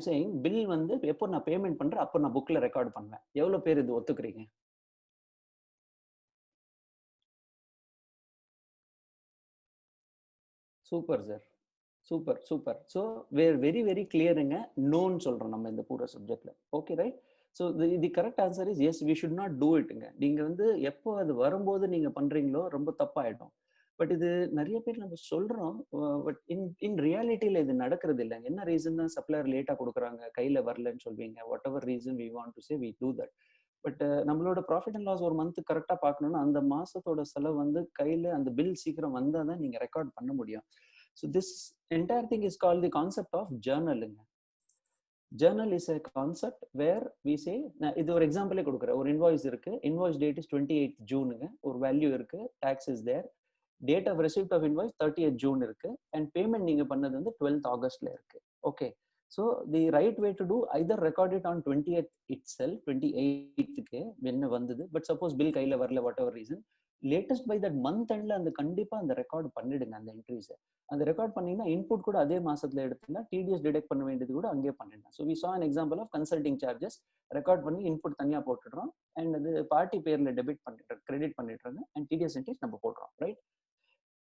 சேயிங் பில் வந்து எப்போ நான் பேமெண்ட் பண்றேன் அப்போ நான் புக்ல ரெக்கார்ட் பண்ணுவேன். எவ்வளோ பேர் இது ஒத்துக்கிறீங்க? Super sir, super. So we're very very கிளியருங்க. நோன்னு சொல்றோம் நம்ம இந்த பூரா சப்ஜெக்ட்ல. Okay right. So the correct answer is yes, we should not do இட்டுங்க. நீங்க வந்து எப்போ அது வரும்போது நீங்க பண்றீங்களோ ரொம்ப தப்பாயிடும். பட் இது நிறைய பேர் நம்ம சொல்றோம், பட் இன் ரியாலிட்டியில இது நடக்கிறது இல்லைங்க. என்ன ரீசன் தான் சப்ளையர் லேட்டா கொடுக்குறாங்க, கையில வரலன்னு சொல்வீங்க. Whatever reason we want to say we do that. But நம்மளோட ப்ராஃபிட் அண்ட் லாஸ் ஒரு மந்த் கரெக்டாக பார்க்கணும்னா அந்த மாசத்தோட செலவு வந்து கையில் அந்த பில் சீக்கிரம் வந்தால் தான் நீங்கள் ரெக்கார்ட் பண்ண முடியும். So this entire thing is called the concept of ஜேர்னலுங்க. Journal is a concept where we say, இது ஒரு எக்ஸாம்பிளே கொடுக்குறேன். ஒரு இன்வாய்ஸ் இருக்கு, இன்வாய்ஸ் டேட் இஸ் 28th ஜூனுங்க. ஒரு வேல்யூ இருக்கு, tax is there, date of receipt of invoice 30th June இருக்கு, and payment நீங்க பண்ணது வந்து 12th ஆகஸ்ட்ல இருக்கு. Okay, so the right way to do either record it on 20th itself, 28th என்ன வந்தது, பட் சப்போஸ் பில் கையில வரல whatever reason, latest by that month endல அந்த கண்டிப்பா அந்த ரெக்கார்ட் பண்ணிடுங்க. அந்த என்ட்ரிஸ் அந்த ரெக்கார்ட் பண்ணீங்கன்னா இன்புட் கூட அதே மாசத்துல எடுத்துனா டிடிஎஸ் டிடெக்ட் பண்ண வேண்டியது கூட அங்கேயே பண்ணிடலாம். So we saw an example of consulting charges. Record பண்ணி இன்புட் தனியா போட்டுடுறோம், அண்ட் அது பார்ட்டி பேர்ல டெபிட் பண்ணிட்டு கிரெடிட் பண்ணிடுறாங்க, அண்ட் டிடிஎஸ் என்ட்ரிஸ் நம்ம போடுறோம். ரைட்.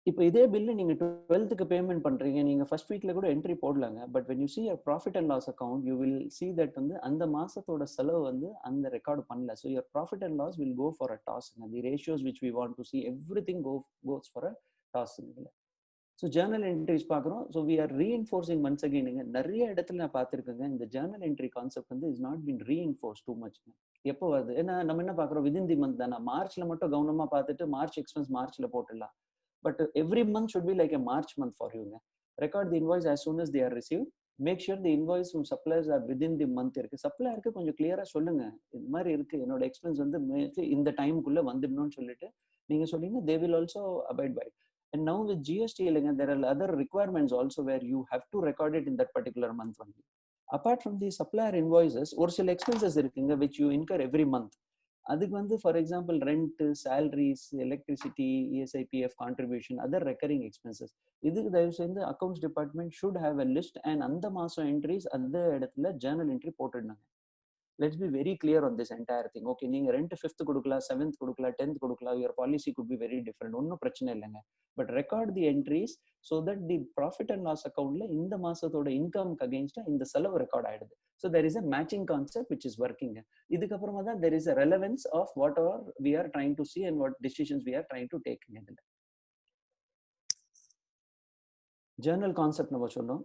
இப்போ இதே பில்லு நீங்க 12th பேமெண்ட் பண்றீங்க, நீங்க ஃபர்ஸ்ட் வீக்ல கூட என்ட்ரி போடலாங்க. But when you see your profit and loss account, you will see that வந்து அந்த மாசத்தோட செலவு வந்து அந்த ரெக்கார்ட் பண்ணல. So your profit and loss will go for a toss. The ratios which we want to see, everything goes for a toss. So journal entries பார்க்குறோம். So we are reinforcing once அகெயினுங்க. நிறைய இடத்துல நான் பார்த்துருக்கேங்க இந்த journal entry concept வந்து is not been reinforced too much. எப்போ வருது? ஏன்னா நம்ம என்ன பார்க்குறோம், விதின் தி மந்த் தானே, மார்ச்ல மட்டும் கவனமாக பார்த்துட்டு மார்ச் எக்ஸ்பென்ஸ் மார்ச்ல போட்டுடலாம். But every month should be like a March month for you. Record the invoice as soon as they are received. Make sure the invoice from suppliers are within the month. சப்ளையருக்கு கொஞ்சம் கிளியரா சொல்லுங்க, இந்த மாதிரி இருக்கு, என்னோட எக்ஸ்பென்ஸ் வந்து இந்த டைமுக்குள்ள வந்துடணும்னு சொல்லிட்டு நீங்க சொல்லிங்க, they will also abide by it. And now with GST, there are other requirements also where you have to record it in that particular month only. Apart from the supplier invoices, ஒரு சில expenses இருக்குங்க which you incur every month. அதுக்கு வந்து for example rent, salaries, electricity, ESIPF contribution, other recurring expenses. இதுக்கு தயவு செய்து accounts department should have a list, and அந்த மாதம் என்ட்ரிஸ் அந்த இடத்துல ஜேர்னல் என்ட்ரி போட்டுடுனாங்க. Let's be very clear on this entire thing. Okay, நீங்க ரெண்ட் 5th கொடுக்கலாம், 7th கொடுக்கலாம், 10th கொடுக்கலாம், your policy could be very different, ஒன்றும் பிரச்சனை இல்லைங்க. But record the entries so that the profit and loss அக்கௌண்ட்ல இந்த மாசத்தோட இன்கம்க்கு அகேன்ஸ்டா இந்த செலவு ரெக்கார்ட் ஆயிடுது. So there is a matching concept which is working. இதுக்கப்புறமா தான் there is a relevance of whatever we are trying to see and what decisions we are trying to take. இதில் ஜேர்னல் கான்செப்ட் நம்ம சொன்னோம்.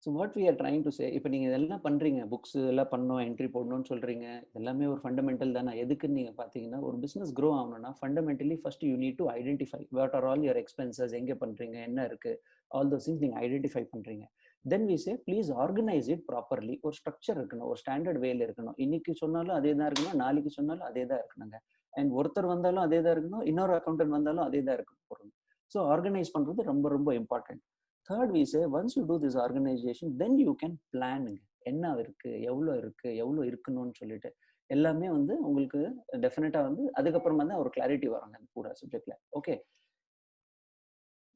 So what we are trying to say, இப்போ நீங்கள் இதெல்லாம் பண்ணுறீங்க, books எல்லாம் பண்ணணும், என்ட்ரி போடணும்னு சொல்கிறீங்க, எல்லாமே ஒரு ஃபண்டமெண்டல் தானே. எதுக்குன்னு நீங்கள் பார்த்தீங்கன்னா, ஒரு பிஸ்னஸ் க்ரோ ஆகணும்னா fundamentally first you need to identify what are all your expenses, எங்கே பண்ணுறீங்க, என்ன இருக்குது, ஆல் தோஸ் திங்ஸ் நீங்கள் ஐடென்டிஃபை பண்ணுறீங்க. Then we say please organise it properly. ஒரு ஸ்ட்ரக்சர் இருக்கணும், ஒரு ஸ்டாண்டர்ட் வேல இருக்கணும். இன்னைக்கு சொன்னாலும் அதே தான் இருக்கணும், நாளைக்கு சொன்னாலும் அதே தான் இருக்கணுங்க. அண்ட் ஒருத்தர் வந்தாலும் அதே தான் இருக்கணும், இன்னொரு அக்கௌண்டன்ட் வந்தாலும் அதே தான் இருக்க போகிறோம். ஸோ ஆர்கனைஸ் பண்ணுறது ரொம்ப ரொம்ப important. Third, we say once you do this organization, then you can plan. என்ன இருக்கு, எவ்வளோ இருக்கணும்னு சொல்லிட்டு எல்லாமே வந்து உங்களுக்கு டெஃபினட்டா வந்து அதுக்கப்புறமா தான் ஒரு கிளாரிட்டி வராங்க அந்த பூரா சப்ஜெக்ட்ல. Okay,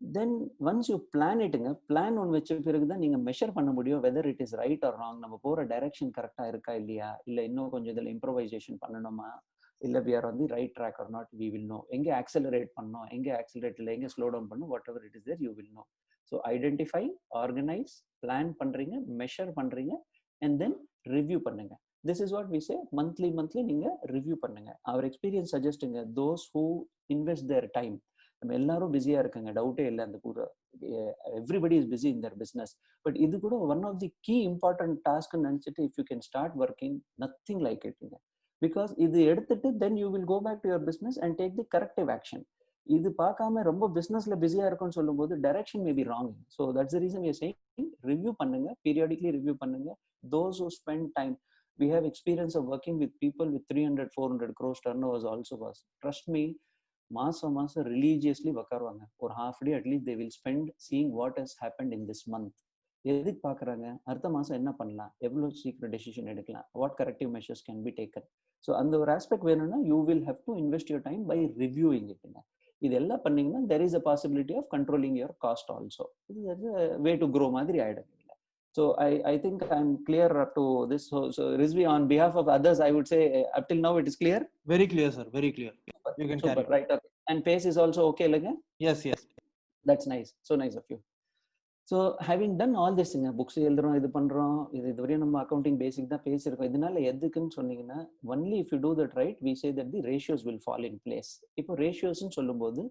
then once you plan இட்டுங்க, பிளான் ஒன்று வச்ச பிறகு தான் நீங்க மெஷர் பண்ண முடியும் whether it is right or wrong, நம்ம போற டைரக்ஷன் கரெக்டா இருக்கா இல்லையா, இல்ல இன்னும் கொஞ்சம் இதில் இம்ப்ரோவைசேஷன் பண்ணணுமா, இல்ல we are on the right track or not, we will know. எங்க ஆக்சலரேட் பண்ணணும், எங்க ஆக்சலரேட் இல்லை, எங்க ஸ்லோ டவுன் பண்ணணும், whatever it is there you will know. So identify, organise, plan பண்றீங்க, மெஷர் பண்றீங்க, அண்ட் தென் ரிவ்யூ பண்ணுங்க. this is what we say, monthly நீங்க ரிவ்யூ பண்ணுங்க. அவர் எக்ஸ்பீரியன்ஸ் சஜஸ்டுங்க, those who invest their time. நம்ம எல்லாரும் பிஸியா இருக்காங்க, டவுட்டே இல்லை. அந்த பூரா everybody is busy in their business. But இது கூட one of the key important டாஸ்க்னு நினைச்சிட்டு if you can start working, nothing like இட்ங்க. பிகாஸ் இது எடுத்துட்டு then you will go back to your business and take the corrective action. இது பார்க்காம ரொம்ப பிசினஸ்ல பிஸியா இருக்கும்னு சொல்லும் போது direction may be wrong. So that's the reason you saying review பண்ணுங்க, பீரியாடிக்லி ரிவ்யூ பண்ணுங்க. those who spend time, we have experience of working with people with 300-400 crores turnovers also was. Trust me, மாசம் religiously உட்காருவாங்க. ஒரு half day at least they will spend seeing what has happened in this month. எதுக்கு பார்க்குறாங்க, அடுத்த மாதம் என்ன பண்ணலாம், எவ்வளோ சீக்கிரம் டெசிஷன் எடுக்கலாம், what corrective measures can be taken. So அந்த ஒரு ஆஸ்பெக்ட் வேணும்னா you will have to invest your time by reviewing இட்டுங்க. இதெல்லாம் பண்ணீங்கன்னா there is a possibility of controlling your cost also. இது வே டு க்ரோ மாதிரி ஆயிடும். So I think I'm clear up to this. So Rizvi, on behalf of others, I would say up till now it is clear. Very clear, sir. Very clear. You can carry. Right. Okay. And pace is also okay, like? Yes. That's nice. So nice of you. So having done all this, books எழுதுறோம், இது பண்றோம், இதுவரையும் நம்ம accounting பேசிக் தான் பேசியிருக்கோம். இதனால எதுக்குன்னு சொன்னீங்கன்னா, only if you do that right, we say that the ratios will fall in place. இப்போ ரேஷியோஸ்ன்னு சொல்லும்போது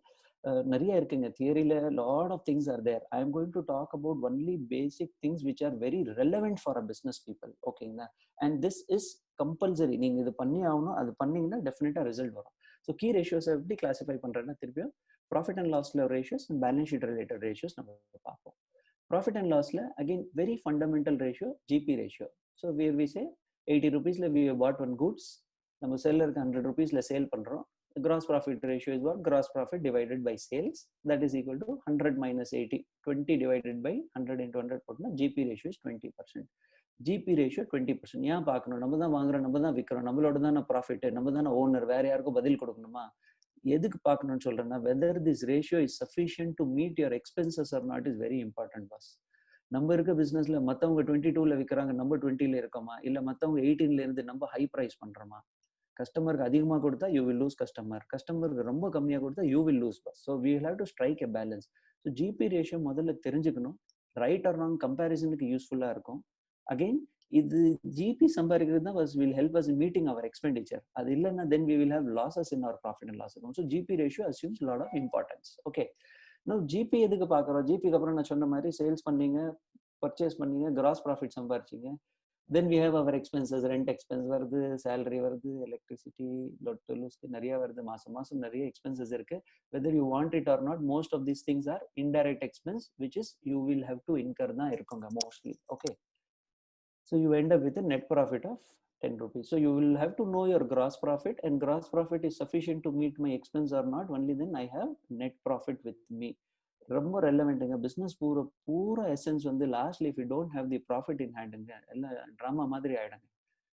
நிறைய இருக்குங்க. தியரியில lot of things are there. I am going to talk about only basic things which are very relevant for a business people. ஓகேங்களா? And this is compulsory. நீங்க இது பண்ணி ஆகணும். அது பண்ணீங்கன்னா டெஃபினட்டா ரிசல்ட் வரும். ஸோ கீ ரேஷியோஸ் எப்படி கிளாசிஃபை பண்றேன்னா, திருப்பியும் ப்ராஃபிட் அண்ட் லாஸ்ல ratios and balance sheet related ratios நம்ம பார்ப்போம். ப்ராஃபிட் அண்ட் லாஸ்ல again very fundamental ratio GP ratio. So where we say 80 rupeesல we bought one goods, நம்ம செல்லருக்கு 100 rupeesல சேல் பண்றோம். Gross profit ratio is what? Gross profit divided by sales, that is equal to 100 minus 80. 20 divided by 100 into 100 போட்டோம்னா GP ratio is 20%. GP ratio 20%. ஏன் பார்க்கணும்? நம்ம தான் வாங்குறோம், நம்ம தான் விற்கிறோம், நம்மளோட தானே ப்ராஃபிட், நம்ம தானே ஓனர், வேற யாருக்கும் பதில் கொடுக்கணுமா? எதுக்கு பார்க்கணும்னு சொல்றேன்னா, whether this ratio is sufficient to meet your expenses or not is very important boss. நம்ம இருக்க பிசினஸ்ல மத்தவங்க 22ல விற்கிறாங்க, நம்ம 20ல இருக்கோமா, இல்ல மத்தவங்க 18ல இருந்து நம்ம ஹை பிரைஸ் பண்றோமா? கஸ்டமருக்கு அதிகமாக கொடுத்தா யூ வில் லூஸ் கஸ்டமர், கஸ்டமருக்கு ரொம்ப கம்மியாக கொடுத்தா you will lose business. So we will have to strike a balance. So GP ratio முதல்ல தெரிஞ்சுக்கணும். ரைட் ஆர் ராங் கம்பேரிசனுக்கு யூஸ்ஃபுல்லாக இருக்கும். அகெயின் இது ஜிபி சம்பாதிக்கிறது தான் will help us in meeting our expenditure. அது இல்லைன்னா then we will have losses in our profit and loss இருக்கும். So GP ratio assumes lot of importance. Okay, நான் ஜிபி எதுக்கு பார்க்குறோம்? ஜிபிக்கு அப்புறம் நான் சொன்ன மாதிரி சேல்ஸ் பண்ணீங்க, பர்ச்சேஸ் பண்ணீங்க, கிராஸ் ப்ராஃபிட் சம்பாரிச்சிங்க. Then we have our expenses, rent expense வருது, salary வருது, electricity, லொட்டு நிறைய வருது, மாசம் நிறைய expenses இருக்கு. Whether you want it or not, most of these things are indirect expense, which is you will have to incur தான் இருக்குங்க mostly. Okay, so you end up with a net profit of 10 rupees. So you will have to know your gross profit, and gross profit is sufficient to meet my expense or not. Only then I have net profit with me. ரொம்ப ரெலவெண்ட்டுங்க. Business பூரா essence வந்து lastly if you don't have the profit in ஹேண்டுங்க, எல்லாம் drama மாதிரி ஆயிடுங்க.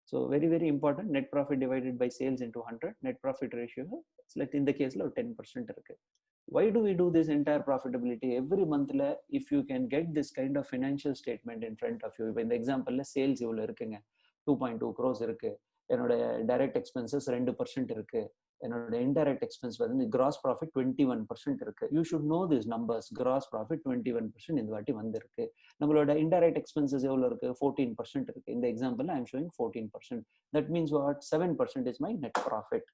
So very very important. Net profit divided by sales into 100. Net profit ratio இந்த கேஸ்ல ஒரு 10% இருக்கு. Why do we do this entire profitability? Every monthல if you can get this kind of financial statement in front of you. இப்போ இந்த எக்ஸாம்பிள்ல sales இவ்வளோ இருக்குங்க, 2.2 crores இருக்கு, என்னோட டைரக்ட் எக்ஸ்பென்சஸ் 2% இருக்கு, என்னோட இன்டைரக்ட் எக்ஸ்பென்ஸ் வந்து கிராஸ் ப்ராஃபிட் 21% இருக்கு. You should know this numbers. Gross profit 21% இந்த வாட்டி வந்திருக்கு. நம்மளோட இன்டைரக்ட் எக்ஸ்பென்சஸ் எவ்வளோ இருக்கு? 14% இருக்கு. இந்த example I am showing 14%. That means what? 7% is my net profit.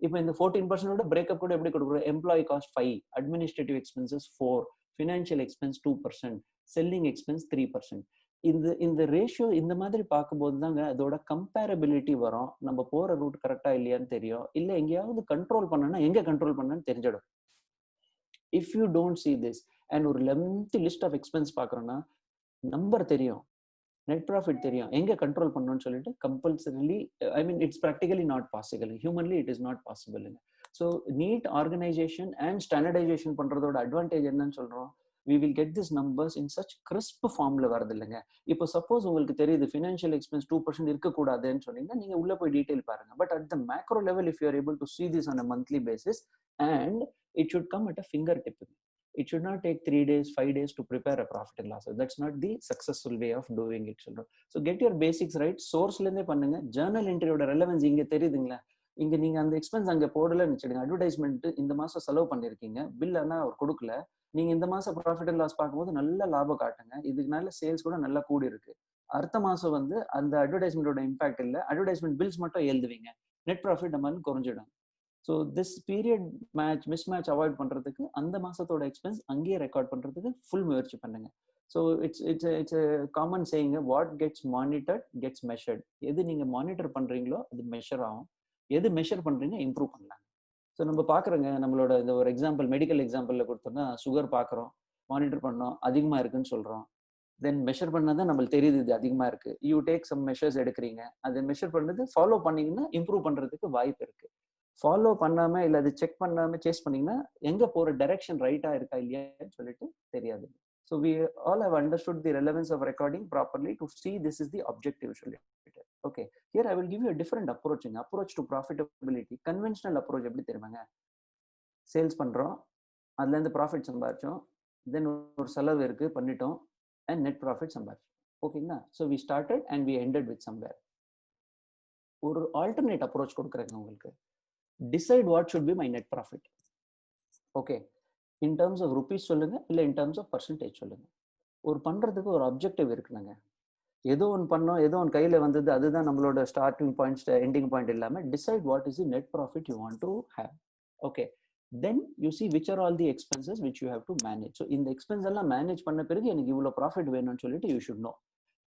இப்போ இந்த 14% பிரேக்கப் கூட எப்படி கொடுக்குறோம்? Employee cost 5, administrative expenses 4, financial expense 2%, selling expense 3%. இந்த ரேஷியோ இந்த மாதிரி பார்க்கும்போது தாங்க அதோட கம்பேரபிலிட்டி வரும். நம்ம போற ரூட் கரெக்டா இல்லையான்னு தெரியும். இல்ல எங்கேயாவது கண்ட்ரோல் பண்ணனா எங்க கண்ட்ரோல் பண்ணனு தெரிஞ்சிடும். If you don't see this and ஒரு லென்த்தி லிஸ்ட் ஆஃப் எக்ஸ்பென்ஸ் பார்க்குறோன்னா நம்பர் தெரியும், நெட் ப்ராஃபிட் தெரியும், எங்க கண்ட்ரோல் பண்ணணும்னு சொல்லிட்டு compulsorily I mean it's practically not possible. Humanly it is not possible. So need organisation and standardisation பண்றதோட advantage என்னன்னு சொல்றோம்? we will get these numbers in such crisp formல வருது இல்லைங்க. இப்போ சப்போஸ் உங்களுக்கு தெரியுது ஃபினான்ஷியல் எக்ஸ்பென்ஸ் 2% இருக்கக்கூடாதுன்னு சொன்னீங்கன்னா நீங்க உள்ள போய் டீடைல் பாருங்க. But at the macro level if you are able to see this on a monthly basis and it should come at a fingertip. It should not take 3 days, 5 days to prepare a profit and loss. That's not the successful way of doing it, children. So get your basics right. Sourceல இருந்தே பண்ணுங்க. Journal என்ட்ரியோட relevance இங்க தெரியுதுங்களா? இங்க நீங்க அந்த expense அங்க போடலன்னு வச்சுடுங்க. Advertisement இந்த மாசம் செலவு பண்ணிருக்கீங்க, பில் ஆனா அவர் கொடுக்கல, நீங்க இந்த மாசம் ப்ராஃபிட் அண்ட் லாஸ் பார்க்கும்போது நல்ல லாபம் காட்டுங்க. இதுக்கு நல்ல சேல்ஸ் கூட நல்லா கூடி இருக்கு. அடுத்த மாசம் வந்து அந்த அட்வர்டைஸ்மெண்டோட இம்பாக்ட் இல்லை, அட்வர்டைஸ்மெண்ட் பில்ஸ் மட்டும் எழுதுவீங்க, நெட் ப்ராஃபிட் நம்மளுக்கு குறைஞ்சிடும். So this period mismatch avoid பண்றதுக்கு அந்த மாசத்தோட எக்ஸ்பென்ஸ் அங்கேயே ரெக்கார்ட் பண்றதுக்கு ஃபுல் முயற்சி பண்ணுங்க. So it's common saying, what gets monitored gets measured. எது நீங்க மானிட்டர் பண்றீங்களோ அது மெஷர் ஆகும், எது மெஷர் பண்றீங்க இம்ப்ரூவ் பண்ணலாம். ஸோ நம்ம பார்க்குறோங்க, நம்மளோட இந்த ஒரு எக்ஸாம்பிள் மெடிக்கல் எக்ஸாம்பிளில் கொடுத்தோம்னா, சுகர் பார்க்குறோம், மானிட்டர் பண்ணோம், அதிகமாக இருக்குன்னு சொல்கிறோம். தென் மெஷர் பண்ணாதான் நம்மளுக்கு தெரியுது இது அதிகமாக இருக்கு. யூ டேக் சம் மெஷர்ஸ் எடுக்கிறீங்க, அதை மெஷர் பண்ணுறது ஃபாலோ பண்ணீங்கன்னா இம்ப்ரூவ் பண்ணுறதுக்கு வாய்ப்பு இருக்கு. ஃபாலோ பண்ணாமல் இல்லை அது செக் பண்ணாமல் சேஸ் பண்ணீங்கன்னா எங்கே போகிற டைரக்ஷன் ரைட்டாக இருக்கா இல்லையான்னு சொல்லிட்டு தெரியாது. So we all have understood the relevance of recording properly to see this is the objective சொல்லிட்டு. Okay, here I will give you a different approach to profitability. Conventional approach எப்படி தெரியுமாங்க? சேல்ஸ் பண்றோம், அதுல இருந்து ப்ராஃபிட் சம்பாதிச்சோம், தென் ஒரு செலவு இருக்கு பண்ணிட்டோம், அண்ட் நெட் ப்ராஃபிட் சம்பாதிச்சோம். ஓகேங்களா? So we started and we ended with somewhere. ஒரு ஆல்டர்னேட் அப்ரோச் கொடுக்குறேங்க உங்களுக்கு. Decide what should be my net profit. Okay, in terms of rupees சொல்லுங்க, இல்லை இன் டர்ம்ஸ் ஆஃப் பர்சன்டேஜ் சொல்லுங்க. ஒரு பண்றதுக்கு ஒரு அப்ஜெக்டிவ் இருக்குங்க. ஏதோ ஒன்று பண்ணோம், ஏதோ ஒன்று கையில் வந்தது, அதுதான் நம்மளோட ஸ்டார்டிங் பாயிண்ட் எண்டிங் பாயிண்ட் இல்லாமல் decide what is the net profit you want to have. Okay, then you see which are all the expenses which you have to manage. So இந்த எக்ஸ்பென்ஸ் எல்லாம் மேனேஜ் பண்ண பிறகு எனக்கு இவ்வளோ profit வேணும்னு சொல்லிட்டு you should no.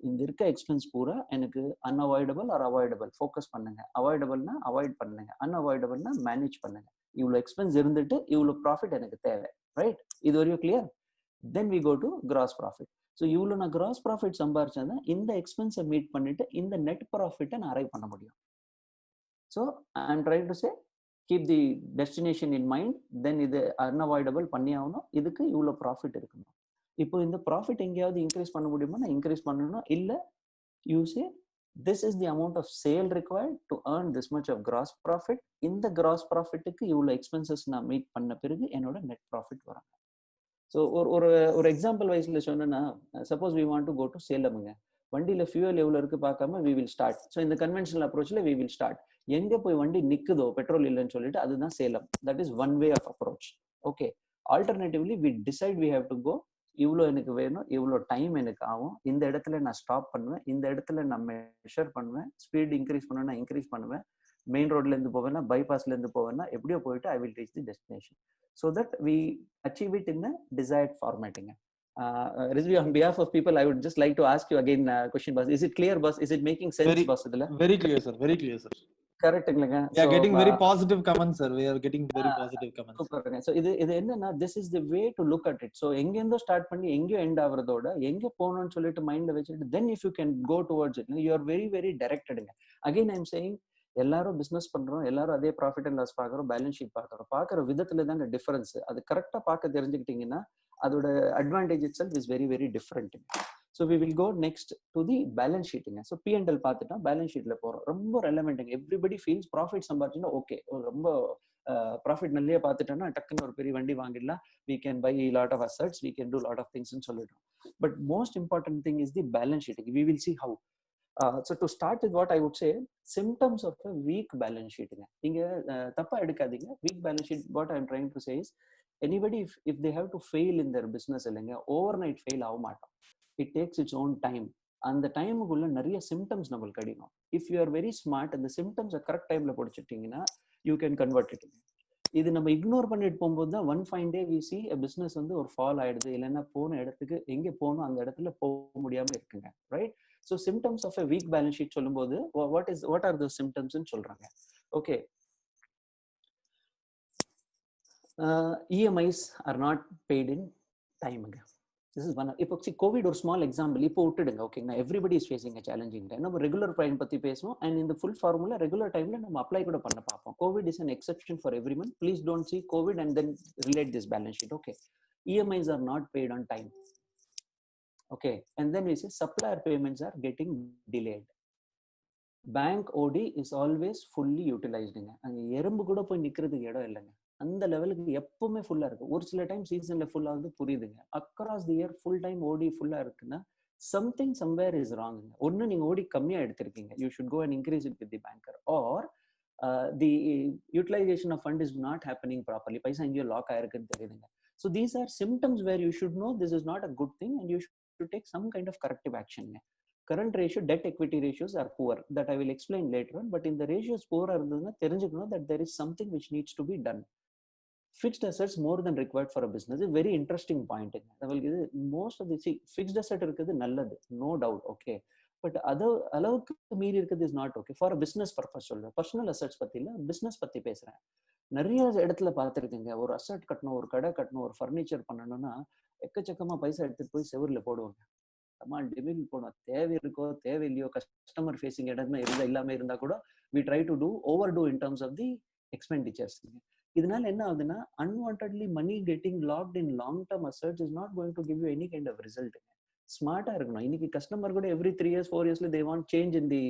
இந்த இருக்க எக்ஸ்பென்ஸ் பூரா எனக்கு அன்அவாய்டபிள் ஆர் அவாய்டபிள் ஃபோக்கஸ் பண்ணுங்க. அவாய்டபிள்னா அவாய்ட் பண்ணுங்க, அன்அவாய்டபிள்னா மேனேஜ் பண்ணுங்க. இவ்வளோ எக்ஸ்பென்ஸ் இருந்துட்டு இவ்வளோ ப்ராஃபிட் எனக்கு தேவை, ரைட்? இது வரையும் clear? Then we go to gross profit. So இவ்வளோ நான் கிராஸ் ப்ராஃபிட் சம்பாரிச்சா இந்த எக்ஸ்பென்ஸை மீட் பண்ணிட்டு இந்த நெட் ப்ராஃபிட்டை நான் அரைவ் பண்ண முடியும். So I am trying to say keep the destination in mind, then இது அன்அவாய்டபிள் பண்ணி ஆகணும், இதுக்கு இவ்வளோ ப்ராஃபிட் இருக்கணும். இப்போ இந்த ப்ராஃபிட் எங்கேயாவது இன்க்ரீஸ் பண்ண முடியுமா? நான் இன்க்ரீஸ் பண்ணணும். இல்லை you say this is the amount of sale required to earn this much of gross profit. இந்த கிராஸ் ப்ராஃபிட்டுக்கு இவ்வளோ எக்ஸ்பென்சஸ் நான் மீட் பண்ண பிறகு என்னோட நெட் ப்ராஃபிட் வரும். ஸோ ஒரு எக்ஸாம்பிள் வைஸ்ல சொன்னா, suppose we want to go to சேலமுங்க, வண்டியில ஃபியூவல் எவ்வளோ இருக்கு பார்க்காம வி வில் ஸ்டார்ட். ஸோ இந்த கன்வென்ஷனல் அப்ரோச்ல வி வில் ஸ்டார்ட். எங்க போய் வண்டி நிக்குதோ பெட்ரோல் இல்லைன்னு சொல்லிட்டு அதுதான் Salem. That is one way of approach. Okay, alternatively we decide we have to go, இவ்வளோ எனக்கு வேணும், இவ்வளோ டைம் எனக்கு ஆகும், இந்த இடத்துல நான் ஸ்டாப் பண்ணுவேன், இந்த இடத்துல நான் மெஷர் பண்ணுவேன், ஸ்பீட் இன்க்ரீஸ் பண்ணணும்னா இன்க்ரீஸ் பண்ணுவேன், மெயின் ரோட்ல இருந்து போவேன்னா பைபாஸ்ல இருந்து போவேன்னா எப்படியோ போயிட்டு I will reach the destination. So that we achieve it in a desired formatting. Rizvi, on behalf of people, I would just like to ask you again question, boss. Is it clear, boss? Is it making sense, boss? Very clear, sir. Very clear, sir. Correct. We are getting very positive comments, sir. We are getting very positive comments. Super. So இது என்னன்னா, this is the way to look at it. So எங்கேருந்தோ start பண்ணி எங்கேயோ end ஆகுறதோட எங்கே போகணும்னு சொல்லிட்டு மைண்ட்ல வச்சுட்டு then if you can go towards it, you are very very directed. Again I am saying, எல்லாரும் பிசினஸ் பண்றோம், எல்லாரும் அதே ப்ராஃபிட் அண்ட் லாஸ் பார்க்குறோம், பேலன்ஸ் ஷீட் பார்க்குறோம், பார்க்குற விதத்துல தாங்க டிஃபரன்ஸ். அது கரெக்டாக பார்க்க தெரிஞ்சுக்கிட்டீங்கன்னா அதோட advantage itself is very very different. So we will go next to the balance ஷீட்டுங்க. ஸோ P&L பார்த்துட்டோம், பேலன்ஸ் ஷீட்ல போறோம். ரொம்ப ரெலவெண்ட்டுங்க. எவ்ரிபடி ஃபீல்ஸ் ப்ராஃபிட் சம்பாதிச்சுன்னா ஓகே, ரொம்ப ப்ராஃபிட் நல்லே பார்த்துட்டோம்னா டக்குன்னு ஒரு பெரிய வண்டி வாங்கிடலாம், we can buy a lot of assets, we can do a lot of things ன்னு சொல்லிடுறோம். But most important thing is the balance sheeting. we will see how. So to start with, what I would say, symptoms of a weak balance sheet. Inga thappa edukadinga. Weak balance sheet, what I am trying to say is, anybody if they have to fail in their business illenga, overnight fail avamaata. It takes its own time. And the time kulla nariya symptoms namalku adinum. If you are very smart and the symptoms are correct time la podichittingina, you can convert it. இது நம்ம ignore பண்ணிட்டு போகும்போது தான் one fine day we see business வந்து ஒரு fall ஆயிடுது, இல்லைன்னா போன இடத்துக்கு எங்கே போகணும் அந்த இடத்துல போக முடியாம இருக்குங்க, right? So symptoms of a weak balance sheet சொல்லும்போது வாட் ஆர் தோஸ் சிம்டம்ஸ்ன்னு சொல்றாங்க. Okay, EMIs are not paid in டைமுங்க. This is one. இப்போ கோவிட் ஒரு ஸ்மால் எக்ஸாம்பிள் இப்போ விட்டுடுங்க, ஓகேங்களா? Everybody is facing a challenging time. நம்ம ரெகுலர் டைம் பத்தி பேசுவோம், அண்ட் இந்த ஃபுல் ஃபார்முலா ரெகுலர் டைம்ல நம்ம அப்ளை கூட பண்ண பார்ப்போம். Covid is an exception for everyone. Please don't see Covid and then relate this balance sheet. Okay, EMIs are not paid on time. Okay, and then we say supplier payments are getting delayed. Bank OD is always fully utilized. அங்க எறும்பு கூட போய் நிக்கிறதுக்கு இடம் இல்லைங்க, அந்த லெவலுக்கு எப்பவுமே ஃபுல்லா இருக்கு. ஒரு சில டைம் சீசன்ல ஃபுல் ஆகுது, புரியுதுங்க. Across the year full time ஓடி ஃபுல்லா இருக்குன்னா சம்திங் சம்வேர் இஸ் ராங். ஒன்னு நீங்க ஓடி கம்மியா எடுத்திருக்கீங்க, you should go and increase it with the banker, or the utilisation of fund is not happening properly. பைசா எங்கேயோ லாக் ஆயிருக்குன்னு தெரியுதுங்க. So these are symptoms where you should know this is not a good thing and you to take some kind of corrective action. current ratio, debt equity ratios are poor. That I will explain later on. But in the ratios poor இருந்ததுன்னா தெரிஞ்சுக்கணும் that there is something which needs to be done. Fixed assets more than required for a business. A very interesting point. Most of the fixed asset இருக்குது நல்லது, no doubt, okay. But அளவுக்கு மீறி இருக்குது is not okay. For a business purpose சொல்றேன். Personal assets பத்தி இல்ல, business பத்தி பேசுறேன். நிறைய இடத்துல பார்த்துருக்கீங்க, ஒரு அசட் கட்டணும், ஒரு கடை கட்டணும், ஒரு ஃபர்னிச்சர் பண்ணணும்னா எக்கச்சக்கமா பைசா எடுத்துட்டு போய் செவரில் போடுவாங்க. டிமில் போனோம், தேவை இருக்கோ தேவை இல்லையோ, கஸ்டமர் ஃபேஸிங் இடமே இருந்தா இல்லாம இருந்தா கூட we try to do overdo in terms of the expenditures. இதனால என்ன ஆகுதுன்னா, unwantedly money getting locked in long term assets is not going to give you any kind of result. ஸ்மார்ட்டா இருக்கணும். இன்னைக்கு கஸ்டமர் கூட every 3 years 4 yearsல they want change in the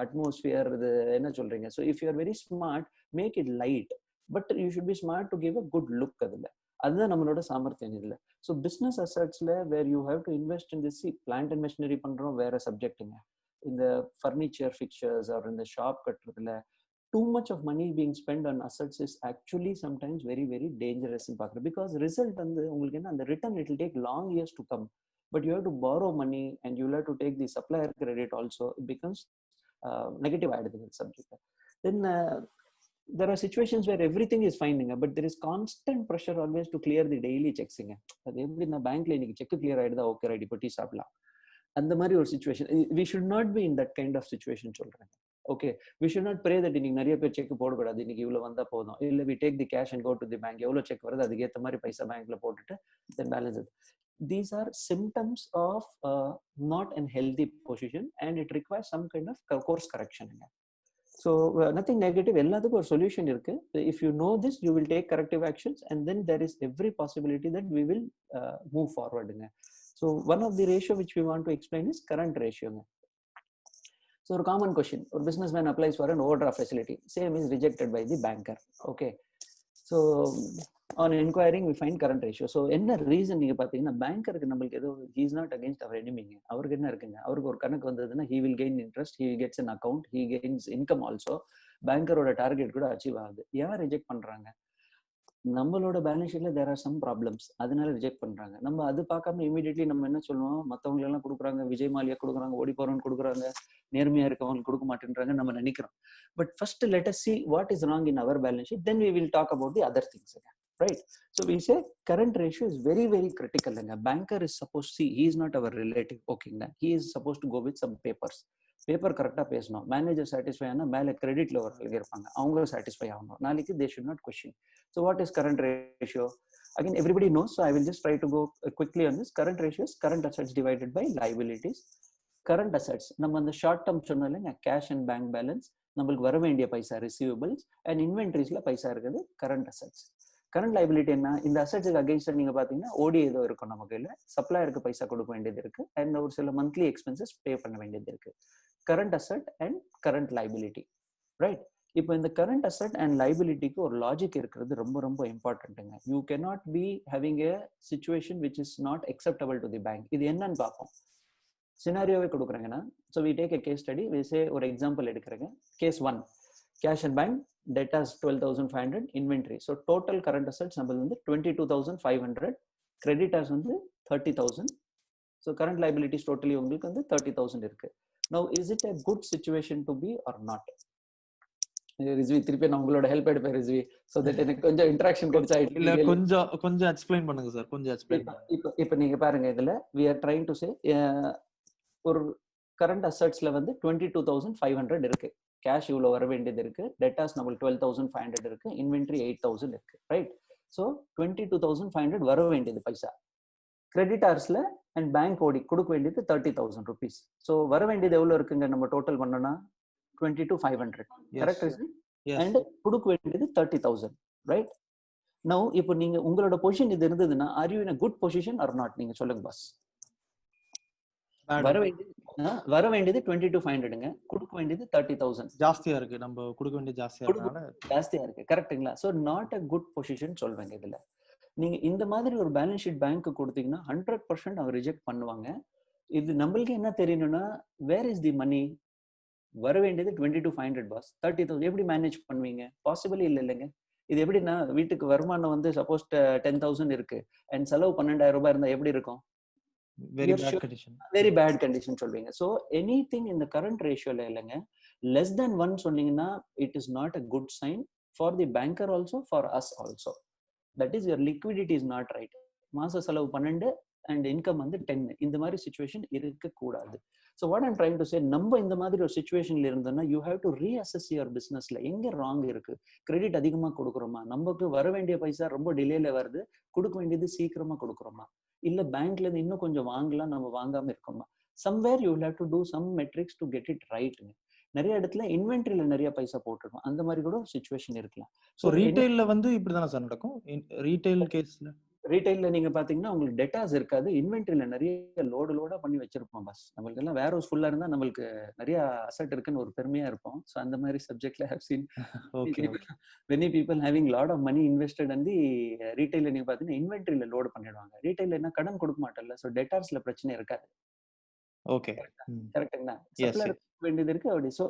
atmosphere. இது என்ன சொல்றீங்க? So if you are very smart, make it light, but you should be smart to give a good look. அதுதான் நம்மளோட சாமர்த்தியம் இதுல. ஸோ பிஸ்னஸ் அசட்ஸ்ல where you have to invest in this plant and machinery பண்றோம் வேற சப்ஜெக்ட்டுங்க. இந்த furniture fixtures or இந்த ஷாப் கட்டுறதுல too much of money being spent on assets is actually sometimes very very dangerous in பார்க்குறேன். Because result வந்து உங்களுக்கு என்ன, அந்த return it will take long years to come, but you have to borrow money and you will have to take the supplier credit also. It becomes negative ஆயிடுது இந்த subject. Then there are situations where everything is fine, but there is constant pressure always to clear the daily checks. அது எப்படி நான் பேங்க்ல இன்னைக்கு check clear ஆயிடுதா, okay right இப்போ tea சாப்பிடலாம், அந்த மாதிரி ஒரு situation. we should not be in that kind of situation சொல்றேன். Okay, we should not pray that இன்னைக்கு நிறைய பேர் செக் போடக்கூடாது, இன்னைக்கு இவ்வளவு வந்தா போதும், இல்ல we take the cash and go to the bank, எவ்வளவு செக் வருது அதுக்கு ஏத்த மாதிரி பைசா பேங்க்ல போட்டுட்டு then balance it. These are symptoms of not an healthy position and it requires some kind of course correction. So nothing negative, எல்லாத்துக்கும் ஒரு solution இருக்கு. If you know this, you will take corrective actions and then there is every possibility that we will move forward. So one of the ratio which we want to explain is current ratio. So a common question, or businessman applies for an overdraft facility, same is rejected by the banker. Okay, so on inquiring we find current ratio. So என்ன reason நீங்க பாத்தீங்கன்னா, பேங்கருக்கு நம்மளுக்கு ஏதோ he is not against our enemy. அவருக்கு என்ன இருக்குங்க, அவருக்கு ஒரு கணக்கு வந்ததுன்னா he will gain interest, he gets an account, he gains income also. பேங்கரோட டார்கெட் கூட அச்சீவ் ஆகுது. ஏன் ரிஜெக்ட் பண்றாங்க? நம்மளோட பேலன்ஸ் ஷீட்ல there are some problems, அதனால ரிஜெக்ட் பண்றாங்க. நம்ம அது பார்க்காம இமீடியட்லி நம்ம என்ன சொல்லுவோம், மத்தவங்க எல்லாம் கொடுக்குறாங்க, விஜய் மாலியா கொடுக்குறாங்க, ஓடி போறவங்க கொடுக்குறாங்க, நேர்மையா இருக்கவங்க கொடுக்க மாட்டேன்றாங்க நம்ம நினைக்கிறோம். But first let us see what is wrong in our balance sheet, then we will talk about the other things again. Right? So we say current ratio is very very critical. Banker is supposed to see, he is not our relative. Okay, he is supposed to go with some papers. Paper கரெக்டா பேசணும், manager satisfy ஆனா மேல கிரெடிட்ல ஒரு ஆளுங்க இருப்பாங்க, அவங்களும் satisfy ஆகணும். நாளைக்கு they should not question. So what is current ratio? Again, everybody knows, so I will just try to go quickly on this. Current ratio is current assets divided by liabilities. Current assets நம்ம அந்த short term சொன்னாலே cash and bank balance, நம்மளுக்கு வர வேண்டிய பைசா receivables and இன்வென்ட்ரிஸ்ல பைசா இருக்குது current assets. Current liability என்ன, இந்த அசெட்ஸுக்கு அகைன்ஸ்டா நீங்க பாத்தீங்கன்னா ஓடி ஏதோ இருக்கும், நமக்கு இல்ல சப்ளையருக்கு பைசா கொடுக்க வேண்டியது இருக்கு அண்ட் ஒரு சில மந்த்லி எக்ஸ்பென்சஸ் பே பண்ண வேண்டியது இருக்கு. Current asset and current liability, right? இப்போ இந்த கரண்ட் அசெட் அண்ட் லைபிலிட்டிக்கு ஒரு லாஜிக் இருக்கிறது ரொம்ப ரொம்ப இம்பார்ட்டன்ட்டுங்க. You cannot be having a situation which is not acceptable to the bank. இது என்னன்னு பார்ப்போம். சினாரியோவே கொடுக்குறேங்கன்னா, so we take a case study. We say ஒரு எக்ஸாம்பிள் எடுக்கிறேங்க. Case 1, cash and bank, debtors 12,500, inventory. So total current assets நம்மளது வந்து 22,500, creditors வந்து 30,000. So current liabilities totally உங்களுக்கு வந்து 30,000 இருக்கு. Now is it a good situation to be or not? Rizvi திருப்பி நான் உங்களோட ஹெல்ப் எடுப்பேன் ரிஸ்வி, so that எனக்கு கொஞ்சம் இன்டராக்ஷன் கிடைச்சா. இல்ல கொஞ்சம் எக்ஸ்பிளைன் பண்ணுங்க சார், கொஞ்சம் எக்ஸ்பிளைன். இப்போ நீங்க பாருங்க, இதுல we are trying to say ஒரு கரண்ட் அசெட்ஸ்ல வந்து 22,500 இருக்கு, கேஷ் இவ்வளவு வர வேண்டியது இருக்கு, டெட்டாஸ் நம்மளுக்கு 12,500 இருக்கு, இன்வென்ட்ரி 8,000 இருக்கு, ரைட்? ஸோ 22,500 வர வேண்டியது பைசா. கிரெடிட்டார்ஸ்ல அண்ட் பேங்க் ஓடி கொடுக்க வேண்டியது 30,000 rupees. ஸோ வர வேண்டியது எவ்வளவு இருக்குங்க, நம்ம டோட்டல் பண்ணோம்னா 22,500, கரெக்ட்? அண்ட் கொடுக்க வேண்டியது 30,000, ரைட்? நவ் இப்போ நீங்க உங்களோட பொசிஷன் இது இருந்ததுன்னா, are you in a good position or not? நீங்க சொல்லுங்க பாஸ். வர வேண்டியது 22,500ங்க, கொடுக்க வேண்டியது 30,000. ஜாஸ்தியா இருக்கு, நம்ம கொடுக்க வேண்டியது ஜாஸ்தியா இருக்கு, கரெக்ட்டுங்களா? So not a good position சொல்வேங்க. இதுல நீங்க இந்த மாதிரி ஒரு பேலன்ஸ் ஷீட் பேங்க்கு கொடுத்தீங்கன்னா 100% அவங்க ரிஜெக்ட் பண்ணுவாங்க. இது நம்மளுக்கு என்ன தெரியணும்னா, வேர் இஸ் தி மணி? வர வேண்டியது 22,500 பாஸ், 30,000 எப்படி மேனேஜ் பண்ணுவீங்க? பாசிபிள் இல்லைங்க. இது எப்படின்னா, வீட்டுக்கு வருமானம் வந்து சப்போஸ் 10,000 இருக்கு அண்ட் செலவு 12,000 ரூபாய் இருந்தா எப்படி இருக்கும்? Very bad condition. Very bad condition சொல்வீங்க. ஸோ எனிதிங் இந்த கரண்ட் ரேஷியோல இல்லைங்க, less than 1 சொன்னீங்கன்னா it is not a good sign for the banker also, for us also. That is, your liquidity is not right. மாச செலவு 12 and income வந்து 10. இந்த மாதிரி சிச்சுவேஷன் இருக்கக்கூடாது. So what I'm trying to சே, நம்ம இந்த மாதிரி ஒரு சிச்சுவேஷன்ல இருந்தோம்னா you have to reassess your பிசினஸ்ல எங்க ராங் இருக்கு. கிரெடிட் அதிகமா கொடுக்குறோமா, நமக்கு வர வேண்டிய பைசா ரொம்ப டிலேல வருது, கொடுக்க வேண்டியது சீக்கிரமா கொடுக்குறோமா, இல்ல பேங்க்ல இருந்து இன்னும் கொஞ்சம் வாங்கலாம் நம்ம வாங்காம இருக்கோமா. Somewhere you will have to do some metrics to get it right. நிறைய இடத்துல இன்வென்ட்ரியில நிறைய பைசா போட்டுருக்கோம், அந்த மாதிரி கூட ஒரு சிச்சுவேஷன் இருக்கலாம். ஸோ ரீட்டைல்ல வந்து இப்படிதானே சார் நடக்கும்? ரீட்டைல் கேஸ்ல ரீட்டைல்ல நீங்க பாத்தீங்கன்னா உங்களுக்கு டேட்டாஸ் இருக்காது, இன்வென்ட்ரியில நிறைய லோடா பண்ணி வச்சிருப்போம் பாஸ். நம்மளுக்கு எல்லாம் வேர் ஹவுஸ் ஃபுல்லா இருந்தா நம்மளுக்கு நிறைய அசெட் இருக்குன்னு ஒரு பெருமையா இருப்போம். ஸோ அந்த மாதிரி சப்ஜெக்ட்ல have scene many people having lot of money invested and the ரீட்டைல்ல நீங்க பாத்தீங்கன்னா இன்வென்ட்ரியில லோட் பண்ணிடுவாங்க. ரீட்டைல்ல என்ன கடன் கொடுக்க மாட்டோம்ல, ஸோ டேட்டாஸ்ல பிரச்சனை இருக்காது. ஓகே கரெக்ட்டுங்களா? சப்ளையர் வேண்டியது இருக்கு அப்படி. ஸோ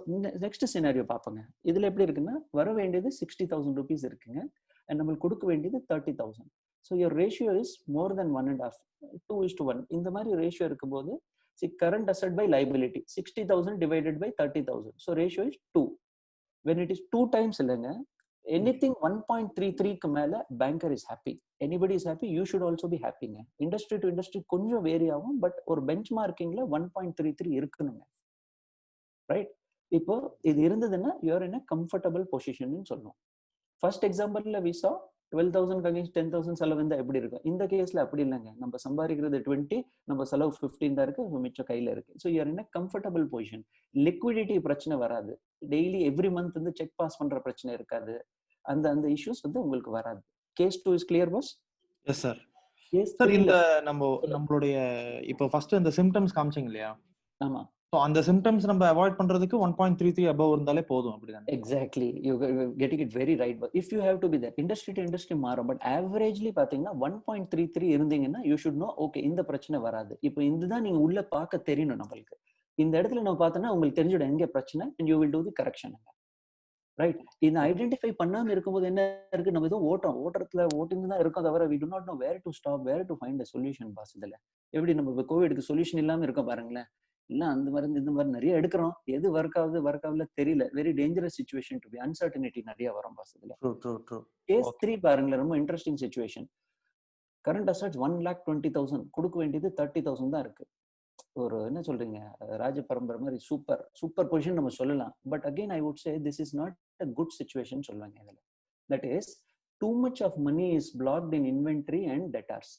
நெக்ஸ்ட் சினாரியோ பார்ப்போங்க. இதுல எப்படி இருக்குன்னா, வர வேண்டியது 60,000 rupees இருக்குங்க, அண்ட் நம்மளுக்கு கொடுக்க வேண்டியது 30,000. So your ratio is more than 1.5, 2:1. இந்த மாதிரி ரேஷியோ இருக்கும்போது current asset by liability 60,000 divided by 30,000. So ratio is 2. when it is 2 times இல்லைங்க, anything 1.33க்கு மேல banker is happy, anybody is happy, you should also be ஹாப்பிங்க. இண்டஸ்ட்ரி டு இண்டஸ்ட்ரி கொஞ்சம் vary ஆகும், பட் ஒரு பெஞ்ச் மார்க்கிங்ல 1.33 இருக்கணுங்க. ரைட்? இப்போ இது இருந்ததுன்னா you're in a comfortable position சொல்லுவோம். ஃபர்ஸ்ட் எக்ஸாம்பிள்ல வி சா 12,000 against 10,000 செலவு இருந்தா எப்படி இருக்கும். இந்த கேஸ்ல அப்படி இல்லைங்க, நம்ம சம்பாதிக்கிறது 20, நம்ம செலவு 15 தான் இருக்கு, மிச்சம் கையில இருக்கு. So you are in a comfortable position. Liquidity பிரச்சனை வராது, டெய்லி எவ்ரி மந்த் வந்து செக் பாஸ் பண்ற பிரச்சனை இருக்காது, அந்த அந்த இஷ்யூஸ் வந்து உங்களுக்கு வராது. Case 2 is clear boss? Yes sir. Sir இந்த நம்மளுடைய இப்போ ஃபர்ஸ்ட் இந்த சிம்டம்ஸ் காமிச்சிங்க இல்லையா? ஆமா. சோ அந்த சிம்டம்ஸ் நம்ம அவாய்ட் பண்றதுக்கு 1.33 above இருந்தாலே போதும், அப்படிதானே? Exactly, you getting it very right. But if you have to be there, industry to industry மாறும், பட் ஆவரேஜ்லி பாத்தீங்கன்னா 1.33 இருந்தீங்கன்னா யூ ஷுட் நோ ஓகே இந்த பிரச்சனை வராது. இப்போ இதுதான் நீங்க உள்ள பார்க்க தெரியணும் நம்மளுக்கு. இந்த இடத்துல நம்ம பார்த்தோம்னா உங்களுக்கு தெரிஞ்சிடும் எங்க பிரச்சனை, and you will do the correction. Right? இந்த ஐடென்டிஃபை பண்ணாம இருக்கும்போது என்ன இருக்கு, நம்ம ஏதோ ஓட்டத்துல ஓட்டிங் தான் இருக்கும், தவிர we do not know where to stop, where to find a solution boss. இதுல எப்படி நம்ம இப்போ கோவிட்க்கு சொல்யூஷன் இல்லாம இருக்கோம் பாருங்களேன். இல்ல அந்த மருந்து இந்த மாதிரி நிறைய எடுக்கிறோம், எது ஒர்க் ஆகுது தெரியல. Very dangerous situation to be, uncertainty நிறைய வரும் பாஸ் இதுல. கேஸ் 3 பாருங்களேன், ரொம்ப இன்ட்ரெஸ்டிங் சிச்சுவேஷன். கரண்ட் அசெட்ஸ் 1,20,000, கொடுக்க வேண்டியது 30,000 தான் இருக்கு. ஒரு என்ன சொல்றீங்க, ராஜ பரம்பரை மாதிரி சூப்பர் பொசிஷன் நம்ம சொல்லலாம். But again I would say this is not a good situation சொல்லுவாங்க இதுல. That is, too much of money is blocked in inventory and debtors.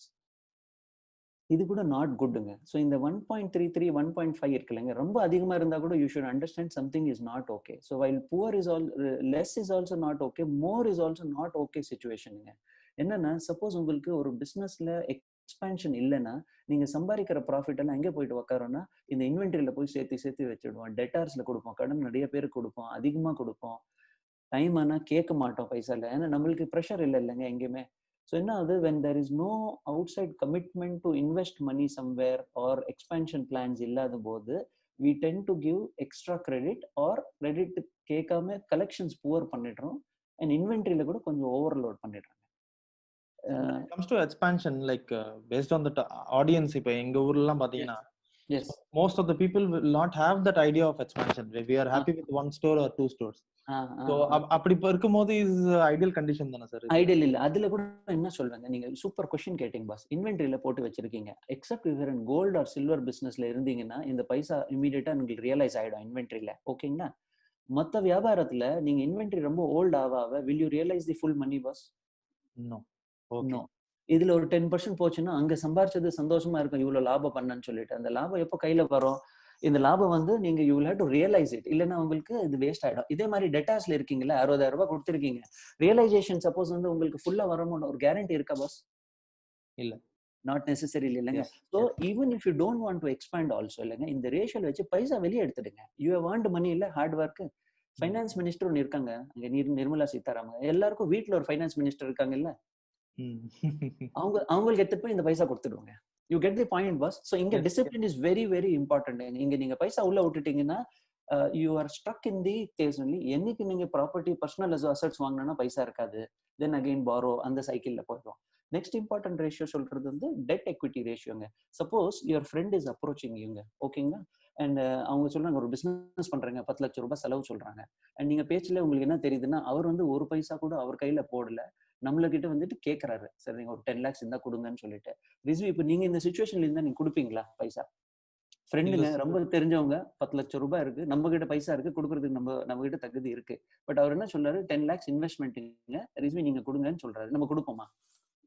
இது கூட நாட் குட்ங்க. ஸோ இந்த 1.33, 1.5 இருக்குல்லங்க, ரொம்ப அதிகமா இருந்தா கூட you should understand something is not okay. So while poor is all less is also not okay, more is also not okay சிச்சுவேஷனுங்க. என்னன்னா, சப்போஸ் உங்களுக்கு ஒரு பிசினஸ்ல எக்ஸ்பான்ஷன் இல்லைன்னா நீங்க சம்பாதிக்கிற ப்ராஃபிட் எல்லாம் எங்கே போயிட்டு உட்காரோம்னா இந்த இன்வென்ட்ரியில போய் சேர்த்து வச்சிடுவோம், டெட்டார்ஸ்ல கொடுப்போம், கடன் நிறைய பேருக்கு கொடுப்போம், அதிகமா கொடுப்போம், டைம் ஆனா கேட்க மாட்டோம் பைசால, ஏன்னா நம்மளுக்கு ப்ரெஷர் இல்லைங்க எங்கேயுமே. ஸோ என்ன ஆகுது, when there is no outside commitment to invest money somewhere or expansion plans இல்லாத போது we tend to give extra credit or credit கேட்காம collections poor பண்ணிடுறோம், and inventoryல கூட கொஞ்சம் overload பண்ணிடுறாங்க. comes to expansion, like based on the audience, இப்போ எங்க ஊர்ல எல்லாம் பாத்தீங்கன்னா most of the people will not have that idea of expansion. We are happy with 1 store or 2 stores. So அப்படி இருக்கும்போது இஸ் ஐடியல் கண்டிஷன் தானே sir? Ideal இல்ல. அதுல கூட என்ன சொல்றாங்க, நீங்க சூப்பர் क्वेश्चन கேட்டிங்க பாஸ். இன்வென்டரியில போட்டு வச்சிருக்கீங்க, except you are in gold or silver பிசினஸ்ல இருந்தீங்கன்னா இந்த பைசா இமிடியேட்டா உங்களுக்கு ரியலைஸ் ஆயிடும் இன்வென்டரியில. ஓகேங்களா? மத்த வியாபாரத்துல நீங்க இன்வென்டரி ரொம்ப ஓல்ட் ஆக will you realize the full money boss? No. Okay. No. இதுல ஒரு 10% போச்சுன்னா அங்க சம்பாரிச்சது சந்தோஷமா இருக்கும், இவ்வளவு லாபம் பண்ணன்னு சொல்லிட்டு. அந்த லாபம் எப்போ கையில வரும், இந்த லாபம் வந்து நீங்க you will have to realise it, இல்லைன்னா உங்களுக்கு இது வேஸ்ட் ஆயிடும். இதே மாதிரி டெட்டாஸ்ல இருக்கீங்களா, 60,000 ரூபாய் கொடுத்துருக்கீங்க, ரியலைசேஷன் சப்போஸ் வந்து உங்களுக்கு ஃபுல்லா வரணும்னு ஒரு கேரண்டி இருக்கா பாஸ்? இல்ல, நாட் நெசசரி இல்லைங்க. So even if you don't want to expand also இல்லைங்க, இந்த ரேஷியோல வச்சு பைசா வெளியே எடுத்துடுங்க. யூ ஹேவ் வாண்ட் மணி இல்ல, ஹார்ட் ஒர்க். ஃபைனான்ஸ் மினிஸ்டர் ஒன்று இருக்காங்க அங்க, நிர்மலா சீதாராமன். எல்லாருக்கும் வீட்டுல ஒரு ஃபைனான்ஸ் மினிஸ்டர் இருக்காங்க இல்ல, அவங்களுக்கு எடுத்து போய் இந்த பைசா கொடுத்துடுவாங்க. You get the point boss. So இங்க discipline is very very important. நீங்க பைசா உள்ள விட்டுட்டீங்கன்னா you are struck in the case only. என்னைக்கு நீங்க ப்ராப்பர்ட்டி பர்சனல் அசெட்ஸ் வாங்கினா பைசா இருக்காது, தென் அகைன் பாரோ, அந்த சைக்கிள்ல போயிடும். நெக்ஸ்ட் இம்பார்ட்டன்ட் ரேஷியோ சொல்றது வந்து டெட் எக்விட்டி ரேஷியோங்க. Suppose your friend is approaching யூங்க, ஓகேங்களா, அண்ட் அவங்க சொல்றாங்க ஒரு பிசினஸ் பண்றாங்க, 10 லட்சம் ரூபாய் செலவு சொல்றாங்க. அண்ட் நீங்க பேச்சுல உங்களுக்கு என்ன தெரியுதுன்னா, அவர் வந்து ஒரு பைசா கூட அவர் கையில போடல, நம்மளகிட்ட வந்துட்டு கேட்கறாரு, சரி நீங்க ஒரு 10 lakhs இருந்தா கொடுங்கன்னு சொல்லிட்டு. ரிஸ்வி, இப்போ நீங்க இந்த சிச்சுவேஷன்ல இருந்தா நீங்க கொடுப்பீங்களா பைசா? ஃப்ரெண்டுங்க, ரொம்ப தெரிஞ்சவங்க, 10 லட்சம் ரூபாய் இருக்கு, நம்ம கிட்ட பைசா இருக்கு, கொடுக்கறதுக்கு நம்ம கிட்ட தகுதி இருக்கு. பட் அவர் என்ன சொல்றாரு, 10 lakhs இன்வெஸ்ட்மெண்ட்டுங்க ரிஸ்வி நீங்க கொடுங்கன்னு சொல்றாரு. நம்ம கொடுப்போமா?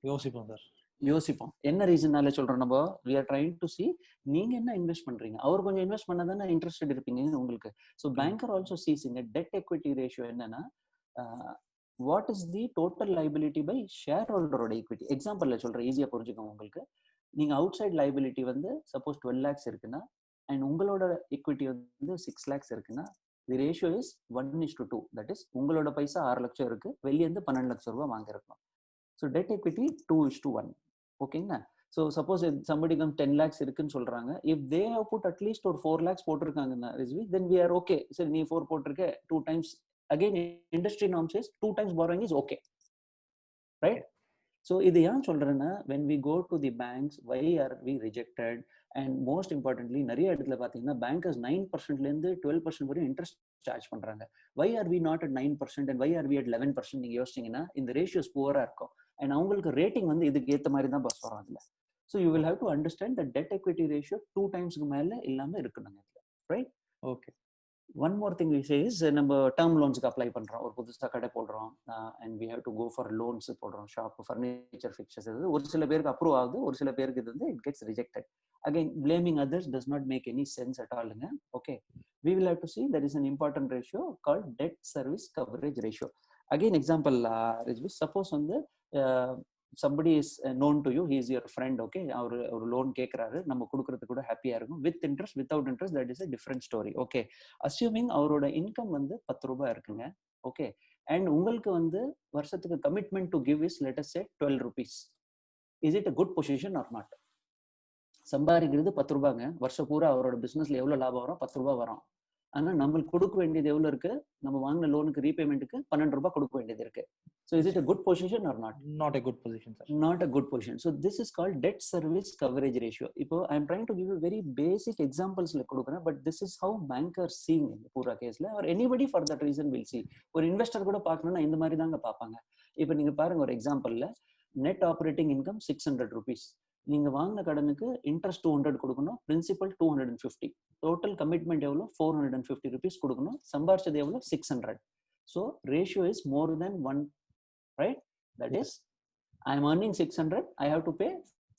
யோசிப்போம் சார். யோசிப்போம். என்ன ரீசன்னால சொல்றோம் நம்ம? we are trying to see நீங்க என்ன இன்வெஸ்ட் பண்றீங்க, அவர் கொஞ்சம் இன்வெஸ்ட் பண்ணாதானே இன்ட்ரெஸ்டட் இருப்பீங்க உங்களுக்கு. ஸோ பேங்கர் ஆல்சோ சீஸிங்க டெட் எக்விட்டி ரேஷியோ என்னன்னா, what is the total liability by share ஹோல்டரோட ஈக்விட்டி. எக்ஸாம்பிள்ல சொல்றேன், ஈஸியா புரிஞ்சுக்கோங்க உங்களுக்கு. நீங்க அவுட் சைட் லைபிலிட்டி வந்து சப்போஸ் 12 lakhs இருக்குன்னா, அண்ட் உங்களோட ஈக்விட்டி வந்து 6 lakhs இருக்குன்னா, the ratio is 1:2. That is உங்களோட பைசா 6 லட்சம் இருக்கு, வெளியே இருந்து 12 லட்சம் ரூபாய் வாங்கிருக்கணும். So dead equity 2:1. ஓகேங்களா? So suppose somebody come 10 lakhs இருக்குன்னு சொல்றாங்க, if they have put at least ஒரு 4 lakhs போட்டிருக்காங்கன்னா ரிஸ்வி, தென் வி ஆர் ஓகே. சரி நீ 4 போட்டிருக்க, 2 times, again industry norm says 2 times borrowing is okay, right? So இது ஏன் சொல்றேன்னா, when we go to the banks, why are we rejected? And most importantly, நிறைய இடத்துல பாத்தீங்கன்னா bankers 9% இருந்து 12% வரையும் இன்ட்ரெஸ்ட் சார்ஜ் பண்றாங்க. why are we not at 9% and why are we at 11%? நீங்க யோசிச்சீங்கன்னா இந்த ரேஷியோஸ் புவரா இருக்கும். அண்ட் அவங்களுக்கு ரேட்டிங் வந்து இதுக்கு ஏத்த மாதிரி தான் பஸ் வரும் அதுல. So you will have to understand the debt equity ratio 2 times மேல இல்லாம இருக்கணுங்க, right? Okay. One more thing we say is, நம்ம டேர்ம் லோன்ஸ்க்கு அப்ளை பண்றோம், ஒரு புதுசா கடை போடுறோம், and we have to go for loans போடுறோம், ஷாப், ஃபர்னிச்சர், ஃபிக்சர்ஸ். ஒரு சில பேருக்கு அப்ரூவ் ஆகுது, ஒரு சில பேருக்கு இது வந்து it gets rejected. Again blaming others does not make any sense at ஆல்ங்க. Okay, we will have to see there is an important ratio called debt service coverage ratio. Again example, suppose வந்து somebody is known to you, he is your friend, okay, அவர் loan கேட்கறாரு, நம்ம கொடுக்கறதுக்கு கூட ஹாப்பியா இருக்கும். With interest, without interest, that is a different story. Okay, assuming அவரோட income வந்து 10 ரூபாய் இருக்குங்க. ஓகே, அண்ட் உங்களுக்கு வந்து வருஷத்துக்கு commitment to give is let us say 12 rupees. இஸ் இட் a good position or not? சம்பாதிக்கிறது 10 ரூபாய்ங்க, வருஷம் பூரா அவரோட பிசினஸ்ல எவ்வளவு லாபம் வரும்? 10 ரூபாய் வரும். ஆனா நம்மளுக்கு கொடுக்க வேண்டியது எவ்வளவு இருக்கு? நம்ம வாங்கின லோனுக்கு ரீபேமெண்ட்டுக்கு 12 ரூபாய் கொடுக்க வேண்டியது இருக்கு. So is it a good position or not? Not a good position, sir. Not a good position. So this is called debt service coverage ratio. இப்போ I am trying to give you very basic examples ல கொடுக்கிறேன், but this is how bankers seeing in the பூரா கேஸ்ல, or anybody for that reason will see. ஒரு investor கூட பார்க்கணும்னா இந்த மாதிரி தாங்க பார்ப்பாங்க. இப்போ நீங்க பாருங்க, ஒரு எக்ஸாம்பிள்ல நெட் ஆப்பரேட்டிங் இன்கம் 600 rupees, நீங்க வாங்கின கடனுக்கு இன்ட்ரெஸ்ட் 200 கொடுக்கணும், பிரின்சிபல் 250, டோட்டல் கமிட்மெண்ட் எவ்வளோ 450 rupees கொடுக்கணும், சம்பாரிச்சது எவ்வளோ 600. So ratio is more then 1, right? That is I am earning 600, I have to pay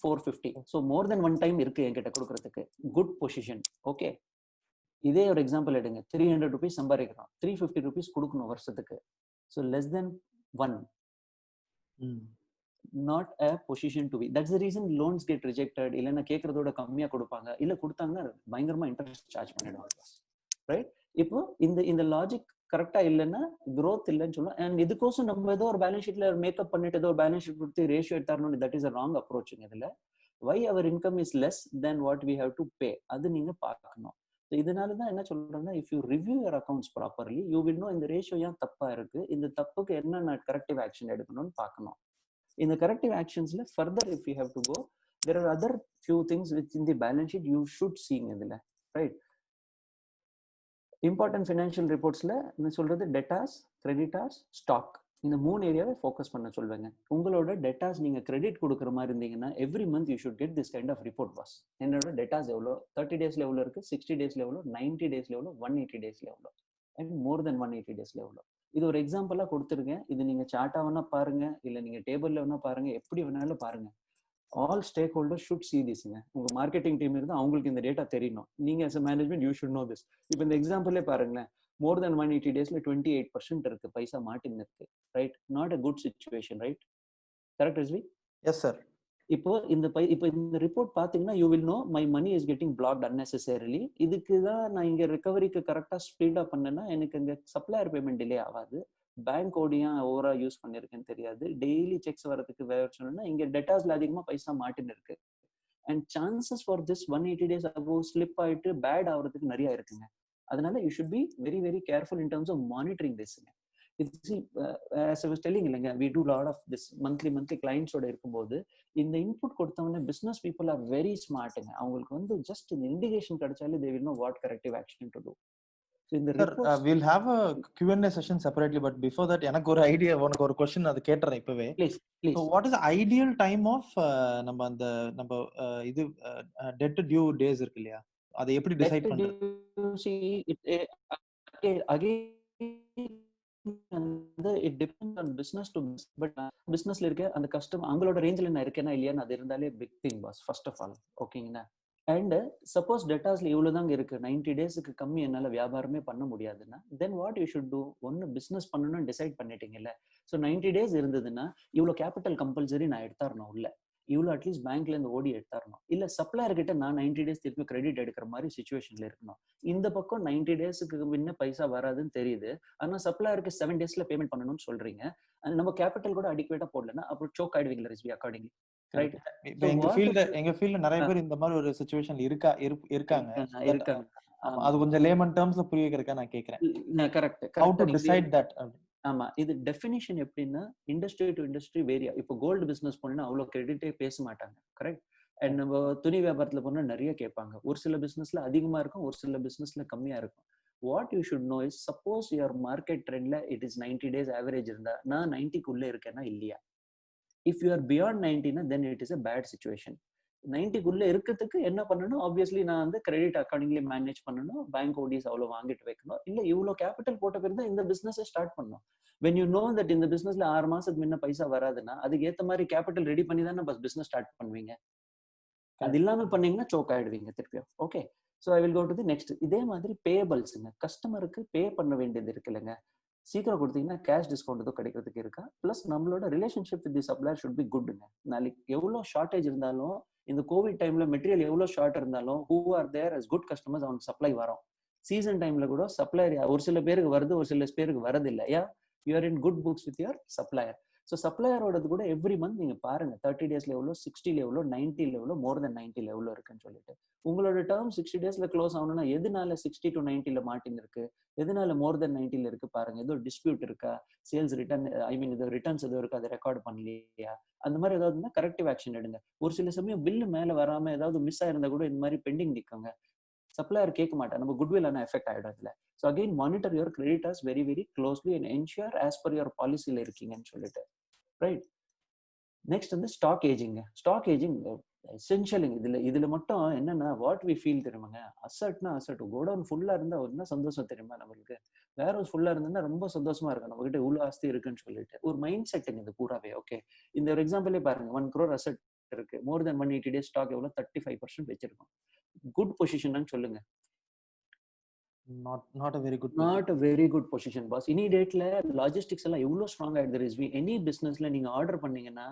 450. So more then 1 time இருக்கு என்கிட்ட கொடுக்கறதுக்கு. Good position. ஓகே, இதே ஒரு எக்ஸாம்பிள் எடுங்க, 300 rupees சம்பாதிக்கிறோம், 350 rupees கொடுக்கணும் வருஷத்துக்கு. So less than 1. not a position to be. That's the reason loans get rejected. இல்லைன்னா கேட்கறதோட கம்மியா கொடுப்பாங்க, இல்ல கொடுத்தாங்கன்னா பயங்கரமா இன்ட்ரெஸ்ட் சார்ஜ் பண்ணிடுவாங்க, ரைட்? இப்போ இந்த லாஜிக் கரெக்டா இல்லைன்னா growth இல்லைன்னு சொல்லலாம். அண்ட் இதுக்கோசம் நம்ம ஏதோ ஒரு பேலன்ஸ் ஷீட்ல மேக்கப் பண்ணிட்டு ஏதோ பேலன்ஸ் ஷீட் கொடுத்து ரேஷியோ எடுத்தாரணும், that is a wrong approach. இதுல why our income is less than what we have to pay, அது நீங்க பார்க்கணும். இதனால தான் என்ன சொல்றேன்னா, if you review your accounts properly, you will know இந்த ரேஷியோ ஏன் தப்பா இருக்கு, இந்த தப்புக்கு என்ன கரெக்டிவ் ஆக்ஷன் எடுக்கணும்னு பார்க்கணும். In the corrective actions, further if you have to go, there are other few things within the balance sheet you should see in the, right? Important financial reports la என்ன சொல்றது, debtors, creditors, stock, இந்த மூணு ஏரியாவை focus பண்ண சொல்லுவாங்க. உங்களோட debtors நீங்க credit கொடுக்குற மாதிரி இருந்தீங்கன்னா every month you should get this kind of report. Boss என்னோட டெட்டாஸ் எவ்வளோ, 30 daysல எவ்வளோ இருக்கு, 60 daysல எவ்வளோ, 90 daysல எவ்வளோ, 180 daysல எவ்வளோ, அண்ட் மோர் தென் 180 daysல எவ்வளோ. இது ஒரு எக்ஸாம்பிளா கொடுத்துருக்கேன். இது நீங்க சார்ட்டா வேணா பாருங்க, இல்ல நீங்க டேபிள்ல வேணா பாருங்க, எப்படி வேணாலும் பாருங்க. All stack holders should see this-ங்க. உங்க மார்க்கெட்டிங் டீம் இருந்தா அவங்களுக்கு இந்த டேட்டா தெரியணும். நீங்க as a management you should know this. இப்போ இந்த எக்ஸாம்பிளே பாருங்களேன், மோர் தென் 180 daysல 28% இருக்கு, பைசா மாட்டின்னு இருக்கு, right? Not a good situation, right? Correct Rizvi? Yes sir. இப்போ இந்த ரிப்போர்ட் பாத்தீங்கன்னா you will know my money is getting blocked unnecessarily. இதுக்கு தான் நான் இங்க ரெக்கவரிக்கு கரெக்டா ஸ்பீடா பண்ணேன்னா எனக்கு இங்க சப்ளையர் பேமெண்ட் டிலே ஆகாது, பேங்க் ஓடியா ஓவரா யூஸ் பண்ணிருக்கேன்னு தெரியாது, டெய்லி செக்ஸ் வரதுக்கு வேற சொன்னா இங்க டெட்டாஸ்ல அதிகமா பைசா மாட்டின்னு இருக்கு. And chances for this 180 days அபோ ஸ்லிப் ஆயிட்டு பேட் ஆகிறதுக்கு நிறைய இருக்குங்க. அதனால you should be very very careful in terms of monitoring திஸ்ங்க. as I was telling இல்லைங்க, we do lot of this monthly clients ஓட இருக்கும்போது இந்த இன்புட் கொடுத்தவொடனே business people are very smartங்க. அவங்களுக்கு வந்து ஜஸ்ட் இந்த இண்டிகேஷன் கிடைச்சாலே they will know what corrective action to do. So in the reports, we'll have a Q&A session separately, but before that எனக்கு ஒரு ஐடியா, உனக்கு ஒரு क्वेश्चன் அது கேட்றேன் இப்பவே. please. So what is the ideal time of நம்ம இது debt due days இருக்கு இல்லையா, அதை எப்படி டிசைட் பண்றது? it depends on business to business, but businessல இருக்க அந்த கஸ்டமர் அவங்களோட ரேஞ்சில் நான் இருக்கேனா இல்லையான்னு அது இருந்தாலே big thing boss first of all. ஓகேங்கண்ணா. அண்ட் சப்போஸ் டெட்டாஸ்ல இவ்வளவுதாங்க இருக்கு, 90 டேஸ்க்கு கம்மி என்னால வியாபாரமே பண்ண முடியாதுன்னா then what you should do? ஒன்னு பிசினஸ் பண்ணணும்னு டிசைட் பண்ணிட்டீங்கல்ல, ஸோ 90 டேஸ் இருந்ததுன்னா இவ்வளோ கேபிட்டல் கம்பல்சரி நான் எடுத்தாரணும், உள்ள இவ்வளோ அட்லீஸ்ட் பேங்க்ல இருந்து ஓடி எடுத்தாரணும், இல்ல சப்ளையர் கிட்ட நான் 90 டேஸ் திருப்பி கிரெடிட் எடுக்கிற மாதிரி சுச்சுவேஷன்ல இருக்கணும். இந்த பக்கம் 90 டேஸ்க்கு முன்ன பைசா வராதுன்னு தெரியுது, ஆனா சப்ளையருக்கு 7 டேஸ்ல பேமெண்ட் பண்ணணும்னு சொல்றீங்க, நம்ம கேபிட்டல் கூட அடிக்குவேட்டா போடலன்னா அப்புறம் சோக் ஆயிடுவீங்களா ரிஸ்வி அக்கார்டிங்லி, ரைட்? எங்க ஃபீல்ட்ல நிறைய பேர் இந்த மாதிரி ஒரு சிச்சுவேஷன் இருக்காங்க. அது கொஞ்சம் லேமன் டர்ம்ஸ்ல புரிய வைக்கிறதுக்கு நான் கேக்குறேன். Correct. How to decide that? ஆமா, இது டெஃபினிஷன் எப்படின்னா இண்டஸ்ட்ரி டு இண்டஸ்ட்ரி வேரியா. இப்போ கோல்டு பிசினஸ் போனா அவ்வளவு கிரெடிட்டே பேச மாட்டாங்க, கரெக்ட்? அண்ட் நம்ம துணி வியாபாரத்துல போனா நிறைய கேட்பாங்க. ஒரு சில பிசினஸ்ல அதிகமா இருக்கும், ஒரு சில பிசினஸ்ல கம்மியா இருக்கும். What you should know is, suppose your market ட்ரெண்ட்ல இட் இஸ் 90 டேஸ் ஆவரேஜ் இருந்தா நான் 90க்குள்ள இருக்கேன்னா இல்லையா? இஃப் யூ ஆர் பியாண்ட் 90னா then it is a bad situation. 90க்குள்ள இருக்கிறதுக்கு என்ன பண்ணணும்? ஆப்வியஸ்லி நான் வந்து கிரெடிட் அக்கார்டிங்லி மேனேஜ் பண்ணணும், பேங்க் ஓடிஸ் அவ்வளோ வாங்கிட்டு வைக்கணும், இல்ல இவ்வளோ கேபிட்டல் போட்ட பிறகு தான் இந்த பிசினஸ் ஸ்டார்ட் பண்ணணும். when you know that இந்த பிசினஸ்ல 6 மாசத்துக்கு முன்ன பைசா வராதுன்னா அதுக்கு ஏத்த மாதிரி கேபிட்டல் ரெடி பண்ணி தான் நம்ம பிசினஸ் ஸ்டார்ட் பண்ணுவீங்க. அது இல்லாம பண்ணீங்கன்னா சோக் ஆயிடுவீங்க திருப்பியும். Okay, so I will go to the next. இதே மாதிரி பேயபிள்ஸுங்க, கஸ்டமருக்கு பே பண்ண வேண்டியது இருக்கு இல்லைங்க, சீக்கிரம் கொடுத்தீங்கன்னா கேஷ் டிஸ்கவுண்ட் எதுவும் கிடைக்கிறதுக்கு இருக்கா? பிளஸ் நம்மளோட relationship with the supplier should be குட்ங்க. நாளைக்கு எவ்வளோ ஷார்டேஜ் இருந்தாலும், இந்த கோவிட் டைம்ல மெட்டீரியல் எவ்வளோ ஷார்ட் இருந்தாலும் who are there as good customers அவங்க சப்ளை வரும். சீசன் டைம்ல கூட சப்ளையர் ஒரு சில பேருக்கு வருது, ஒரு சில பேருக்கு வரது இல்லை. Yeah you are in good books with your supplier. So சப்ளையரோடது கூட எவ்ரி மந்த் நீங்க பாருங்க 30 டேஸ்ல எவ்வளோ, 60ல எவ்வளோ, 90ல எவ்வளோ, மோர் தென் 90ல எவ்வளோ இருக்குன்னு சொல்லிட்டு உங்களோட டேர்ம் 60 டேஸ்ல க்ளோஸ் ஆகணும்னா எதனால 60 to 90ல மாட்டின் இருக்கு, எதனால மோர் தென் 90ல இருக்கு பாருங்க. ஏதோ டிஸ்பியூட் இருக்கா, சேல்ஸ் ரிட்டர்ன் இது ரிட்டர்ன்ஸ் எதுவும் இருக்கா, அதை ரெக்கார்ட் பண்ணலையா, அந்த மாதிரி ஏதாவது இருந்தால் கரெக்டிவ் ஆக்ஷன் எடுங்க. ஒரு சில சமயம் பில்லு மேல வராம ஏதாவது மிஸ் ஆயிருந்தா கூட இந்த மாதிரி பெண்டிங் நிற்குங்க, சப்ளையர் கேட்க மாட்டேன், நம்ம குட்வில் ஆனால் எஃபெக்ட் ஆகிடும் இதுல. So again monitor your creditors very very closely and ensure as per your பாலிசியில் இருக்கீங்கன்னு சொல்லிட்டு, ரைட்? நெக்ஸ்ட் வந்து ஸ்டாக் ஏஜிங்க. ஸ்டாக் ஏஜிங் எசென்ஷியலுங்க. இதுல மட்டும் என்னன்னா வாட் வி ஃபீல் தெரியுமாங்க, அசட்னா அசட், கோடவுன் ஃபுல்லா இருந்தா என்ன சந்தோஷம் தெரியுமா நம்மளுக்கு, வேற ஹவுஸ் ஃபுல்லா இருந்தா ரொம்ப சந்தோஷமா இருக்கும், நம்ம கிட்ட இவ்வளவு ஆஸ்தி இருக்குன்னு சொல்லிட்டு ஒரு மைண்ட் செட்டுங்க இது பூராவே. ஓகே, இந்த ஒரு எக்ஸாம்பிளே பாருங்க, 1 crore அசட் இருக்கு, மோர் தென் 180 டேஸ் ஸ்டாக் எவ்வளவு 35% வச்சிருக்கோம். குட் பொசிஷன் சொல்லுங்க. not a very good position boss. இனி டேட்ல லாஜிஸ்டிக்ஸ் எல்லாம் எவ்வளவு ஸ்ட்ராங் ஆயிடுது ரிஸ்வி. எனி பிசினஸ்ல நீங்க ஆர்டர் பண்ணீங்கன்னா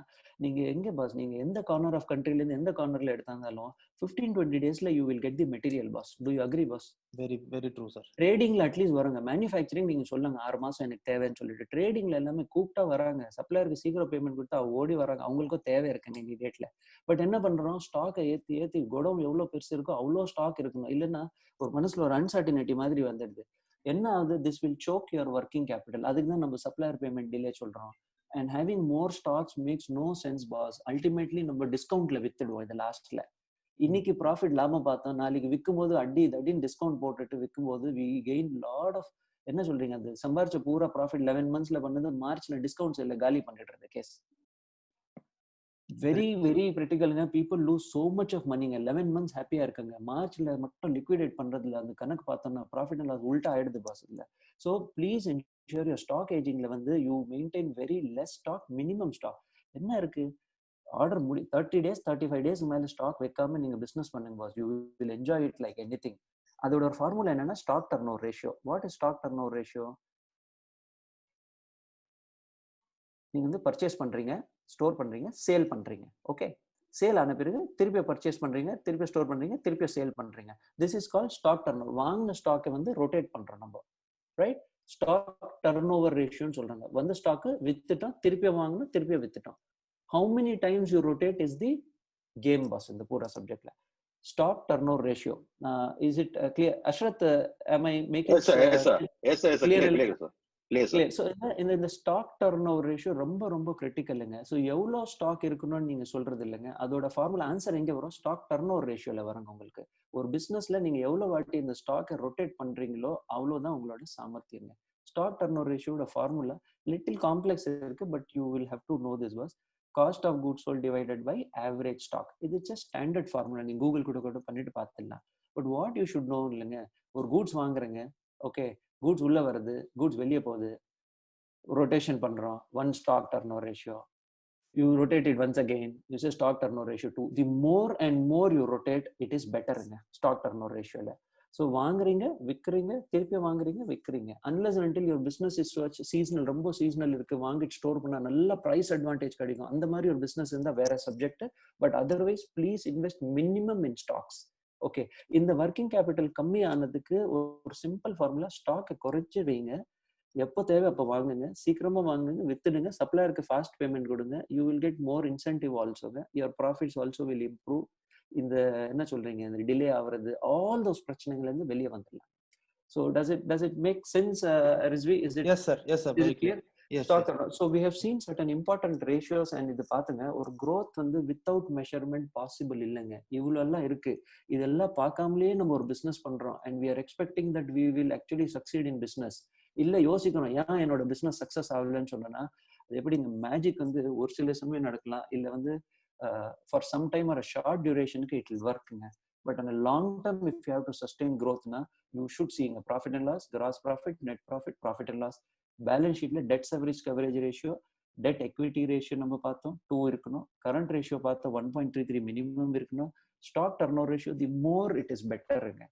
நீங்க எங்க பாஸ், நீங்க எந்த கார்னர் ஆஃப் கண்ட்ரில இருந்து எந்த கார்னர்ல எடுத்தாலும் 15-20 டேஸ்ல you will get the material boss. Do you agree boss? very true sir. ட்ரேடிங்ல அட்லீஸ்ட் வருங்க, மேனுஃபேக்சரிங் நீங்க சொல்லுங்க 6 மாசம் எனக்கு தேவைன்னு சொல்லிட்டு, ட்ரேடிங்ல எல்லாமே கூப்பிட்டா வராங்க, சப்ளையருக்கு சீக்கிரம் பேமெண்ட் கொடுத்தா ஓடி வராங்க, அவங்களுக்கும் தேவை இருக்குங்க இனி டேட்ல. பட் என்ன பண்றோம், ஸ்டாக்கை ஏத்தி கோடவுன் எவ்வளவு பெருசு இருக்கோ அவ்வளோ ஸ்டாக் இருக்கணும், இல்லைன்னா ஒரு மனசுல ஒரு அன்சர்டினிட்டி மாதிரி வந்துடுது. என்ன ஆகுது, this will choke your working capital. அதுக்கு தான் நம்ம சப்ளையர் பேமெண்ட் டிலே சொல்றோம். And having more stocks makes no sense boss. Ultimately நம்ம டிஸ்கவுண்ட்ல வித்துடுவோம் இது லாஸ்ட்ல. இன்னைக்கு ப்ராஃபிட் லாபம் பார்த்தோம், நாளைக்கு விற்கும் போது அடின்னு டிஸ்கவுண்ட் போட்டுட்டு விற்கும் போது வி கெயின் லாட் ஆஃப், என்ன சொல்றீங்க, அது சம்பாரிச்ச பூரா ப்ராஃபிட் 11 monthsல பண்ணது மார்ச்ல டிஸ்கவுண்ட்ஸ் இல்லை காலி பண்ணிட்டு இருந்த கேஸ். வெரி வெரி கிரிட்டிக்கலுங்க. People lose so much of மணிங்க. 11 months ஹாப்பியா இருக்காங்க, மார்ச்ல மட்டும் லிக்விடேட் பண்றதுல அந்த கணக்கு பார்த்தோம்னா ப்ராஃபிட் எல்லாம் உல்ட்டா ஆயிடுது பாஸ் இல்ல. So please ensure your stock ஏஜிங்ல வந்து you maintain very less stock, minimum stock. என்ன இருக்கு, ஆர்டர் 30 days 35 days மேல ஸ்டாக் வைக்காம நீங்க பிசினஸ் பண்ணுங்க boss. You will enjoy it like anything. அதோட ஒரு ஃபார்முலா என்னன்னா stock turnover ratio. What is stock turnover ratio? நீங்க வந்து பர்ச்சேஸ் பண்றீங்க, ஸ்டோர் பண்றீங்க, சேல் பண்றீங்க. ஓகே, சேல் ஆன பிறகு திருப்பி பர்ச்சேஸ் பண்றீங்க, திருப்பி ஸ்டோர் பண்றீங்க, திருப்பி சேல் பண்றீங்க. This is called stock turnover. வாங்கின ஸ்டாக்கை வந்து ரொட்டேட் பண்றோம் நம்ம, ரைட்? ஸ்டாக் டர்ன்ஓவர் ரேஷியோன்னு சொல்றாங்க. வந்து ஸ்டாக்கு வித்துட்டோம், திருப்பி வாங்கணும், திருப்பி வித்துட்டோம். How many times you rotate is the game boss in the pura subject la. Stock turnover ratio. Is it clear? Ashrath, am I making yes sir, clear sir. So இந்த stock turn over ratio ரொம்ப ரொம்ப கிரிட்டிக்கலுங்க. So எவ்வளோ stock இருக்கணும்னு நீங்க சொல்றது இல்லைங்க, அதோட formula answer எங்க வரும்? ஸ்டாக் டர்ன் ஓவர் ரேஷியோல வருங்க உங்களுக்கு. ஒரு பிசினஸ்ல நீங்க எவ்வளவு வாட்டி இந்த ஸ்டாக்கை ரொட்டேட் பண்றீங்களோ அவ்வளவுதான் உங்களோட சாமர்த்தியங்க. ஸ்டாக் டர்ன் ஓவர் ரேஷியோட ஃபார்முலா லிட்டில் காம்ப்ளெக்ஸ் இருக்கு, but you will have to know this was cost of goods sold divided by average stock. இது ஜஸ்ட் ஸ்டாண்டர்ட் ஃபார்முலா, நீங்க கூகுள் கூட பண்ணிட்டு பார்த்துடலாம். But what you should know இல்லைங்க, ஒரு goods வாங்குறேங்க, okay, goods உள்ள வருது, கூட்ஸ் வெளியே போகுது, ரொட்டேஷன் பண்றோம், one stock turnover ratio, you rotate it once again, you say stock turnover ratio 2. The more and more you rotate, it is better in stock turnover ratio la. So வாங்குறீங்க விக்கிறீங்க திருப்பி வாங்குறீங்க விக்கிறீங்க, unless and until your business is seasonal, ரொம்ப seasonal இருக்கு, வாங்கிட்டு store பண்ணா நல்ல price advantage கிடைக்கும், அந்த மாதிரி ஒரு பிசினஸ் இருந்தா வேற subject. But otherwise please invest minimum in stocks. Okay, இந்த ஒர்க்கிங் கேபிட்டல் கம்மி ஆனதுக்கு ஒரு சிம்பிள் ஃபார்முலா, ஸ்டாக்கை குறைச்சு வைங்க, எப்போ தேவை அப்போ வாங்குங்க, சீக்கிரமா வாங்குங்க, வித்துடுங்க, சப்ளையருக்கு ஃபாஸ்ட் பேமெண்ட் கொடுங்க, you will get more incentive ஆல்சோங்க, your profits also will improve. இந்த என்ன சொல்றீங்க, இந்த டிலே ஆகுறது, ஆல் தோஸ் பிரச்சனைகள்ல இருந்து வெளியே வந்துடலாம். So does it make sense, Rizvi? Is it? Yes sir, yes sir, very clear. Yes, stock yes. So we have seen certain important ratios, and இது பாத்துங்க, ஒரு growth வந்து without measurement possible இல்லைங்க. இவ்வளவு எல்லாம் இருக்கு, இதெல்லாம் பார்க்காமலே நம்ம ஒரு பிசினஸ் பண்றோம், and we are expecting that we will actually succeed in business. இல்ல யோசிக்கணும், ஏன் என்னோட பிசினஸ் சக்சஸ் ஆகலன்னு சொன்னா, அது எப்படிங்க, மேஜிக் வந்து ஒரு சில சமயம் நடக்கலாம், இல்ல வந்து ஃபார் சம் டைம் ஒரு ஷார்ட் டியூரேஷனுக்கு இட் வில் ஒர்க்குங்க. பட் அந்த long term if you have to sustain growthனா you should see a profit and loss, gross profit, net profit, profit and loss. Balance ஷீட்ல debt service coverage ratio, debt equity ratio நம்ம பார்த்தோம் 2 இருக்கணும், current ratio பார்த்தோம் 1.33 minimum இருக்கணும், stock turn over ratio, the more it is பெட்டருங்க,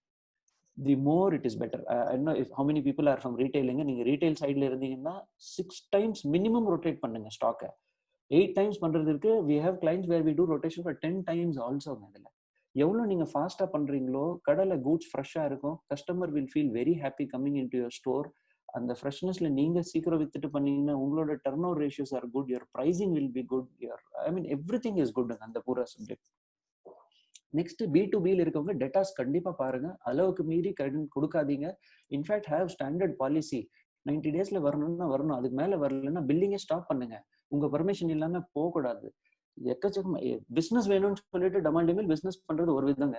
the more it is better. என்ன how many people are from retailing? நீங்க retail சைட்ல இருந்தீங்கன்னா 6 times மினிமம் ரொட்டேட் பண்ணுங்க ஸ்டாக்கை. 8 times பண்றது இருக்கு, we have clients where we do rotation for 10 times also. இதுல எவ்வளோ நீங்க ஃபாஸ்டா பண்றீங்களோ கடையில கூட்ஸ் ஃப்ரெஷ்ஷா இருக்கும், customer will feel very happy coming in to your store. அந்த ஃப்ரெஷ்னஸ்ல நீங்க சீக்கிரம் வித்துட்டு பண்ணீங்கன்னா உங்களோட turn over ratios are good, your pricing will be good, your everything is good அந்த பூரா சப்ஜெக்ட். நெக்ஸ்ட் B2Bல இருக்கவங்க டேட்டாஸ் கண்டிப்பா பாருங்க, அளவுக்கு மீறி கடன் கொடுக்காதீங்க. இன்ஃபேக்ட் ஹேவ் ஸ்டாண்டர்ட் பாலிசி, 90 daysல வரணும்னா வரணும், அதுக்கு மேல வரலன்னா பில்லிங்கே ஸ்டாப் பண்ணுங்க, உங்க பர்மிஷன் இல்லாம போக கூடாது. எக்கச்சக்கமா பிசினஸ் வேணும்னு சொல்லிட்டு டமாண்டிமில் பிசினஸ் பண்றது ஒரு விதங்க,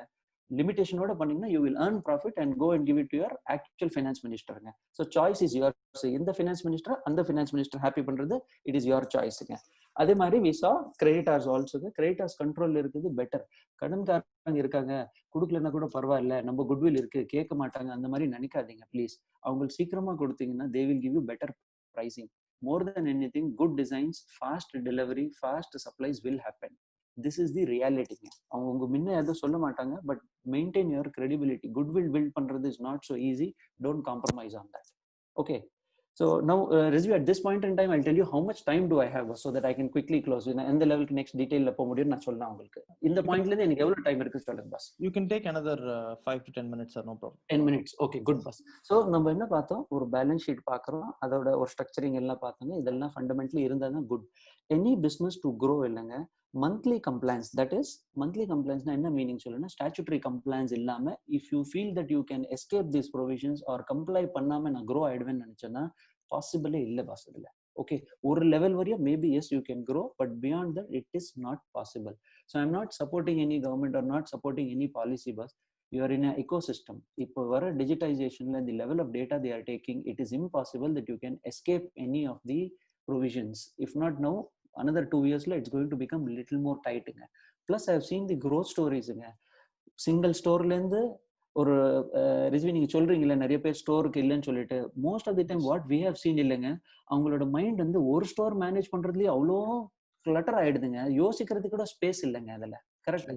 லிமிடேஷனோட பண்ணீங்கன்னா you will earn profit and go and give it to your actual finance ministerங்க. So choice is yours. இந்த finance minister அந்த finance minister happy பண்றது, it is your choiceங்க. அதே மாதிரி we saw creditors also. creditors control இருக்குது better. கடன்காரங்க இருக்காங்க, கொடுக்கலன்னா கூட பரவாயில்ல, நம்ம குட்வில் இருக்கு, கேட்க மாட்டாங்க, அந்த மாதிரி நினைக்காதீங்க ப்ளீஸ். அவங்களுக்கு சீக்கிரமா கொடுத்தீங்கன்னா they will give you better pricing. More than anything, good designs, fast delivery, fast supplies will happen. This is the reality. அவங்க முன்ன எதுவும் சொல்ல மாட்டாங்க, but maintain your credibility. Goodwill build பண்றது is not so easy. Don't compromise on that. Okay. So now, Rizvi, at this point in time, I'll tell you how much time do I have so that I can quickly close. எந்த லெவலுக்கு next detailல போக முடியும் நான் சொல்லலாம் உங்களுக்கு. இந்த பாயிண்ட்ல இருந்து எனக்கு எவ்வளவு டைம் இருக்கு சொல்லுங்க pass. You can take another 5 to 10 minutes sir, no problem. 10 minutes. Okay, good boss. So நம்ம என்ன பார்த்தோம், ஒரு பேலன்ஸ் ஷீட் பார்க்குறோம், அதோட ஒரு ஸ்ட்ரக்சரிங் எல்லாம் பார்த்தோங்க, இதெல்லாம் ஃபண்டமெண்டலி இருந்தால் தான் good. Any business to grow இல்லைங்க, monthly compliance, that is monthly கம்ப்ளைன்ஸ்னா என்ன மீனிங் சொல்லுன்னா, ஸ்டாச்சுட்டரி கம்ப்ளைன்ஸ் இல்லாம if you feel that you can escape these provisions or comply பண்ணாம நான் க்ரோ ஆயிடுவேன்னு நினைச்சேன்னா பாசிபிளே இல்லை பாஸ் இதுல. ஓகே, ஒரு லெவல் வரையும் maybe yes you can grow, but beyond that it is not possible. So I am not supporting any government or not supporting any policy boss. You are in an ecosystem. இப்போ வர digitization, the level of data they are taking, it is impossible that you can escape any of the provisions. If not now, another 2 years it's going to become a little more tight. Plus I have seen the growth stories. Single store இருந்து ஒரு ரிஸ்வி நீங்க சொல்றீங்கல்ல நிறைய பேர் ஸ்டோருக்கு இல்லைன்னு சொல்லிட்டு, most of the time what we have seen இல்லைங்க, அவங்களோட மைண்ட் வந்து ஒரு ஸ்டோர் மேனேஜ் பண்றதுலயே அவ்வளோ கிளட்டர் ஆயிடுதுங்க, யோசிக்கிறதுக்கு கூட ஸ்பேஸ் இல்லைங்க அதுல. Correct.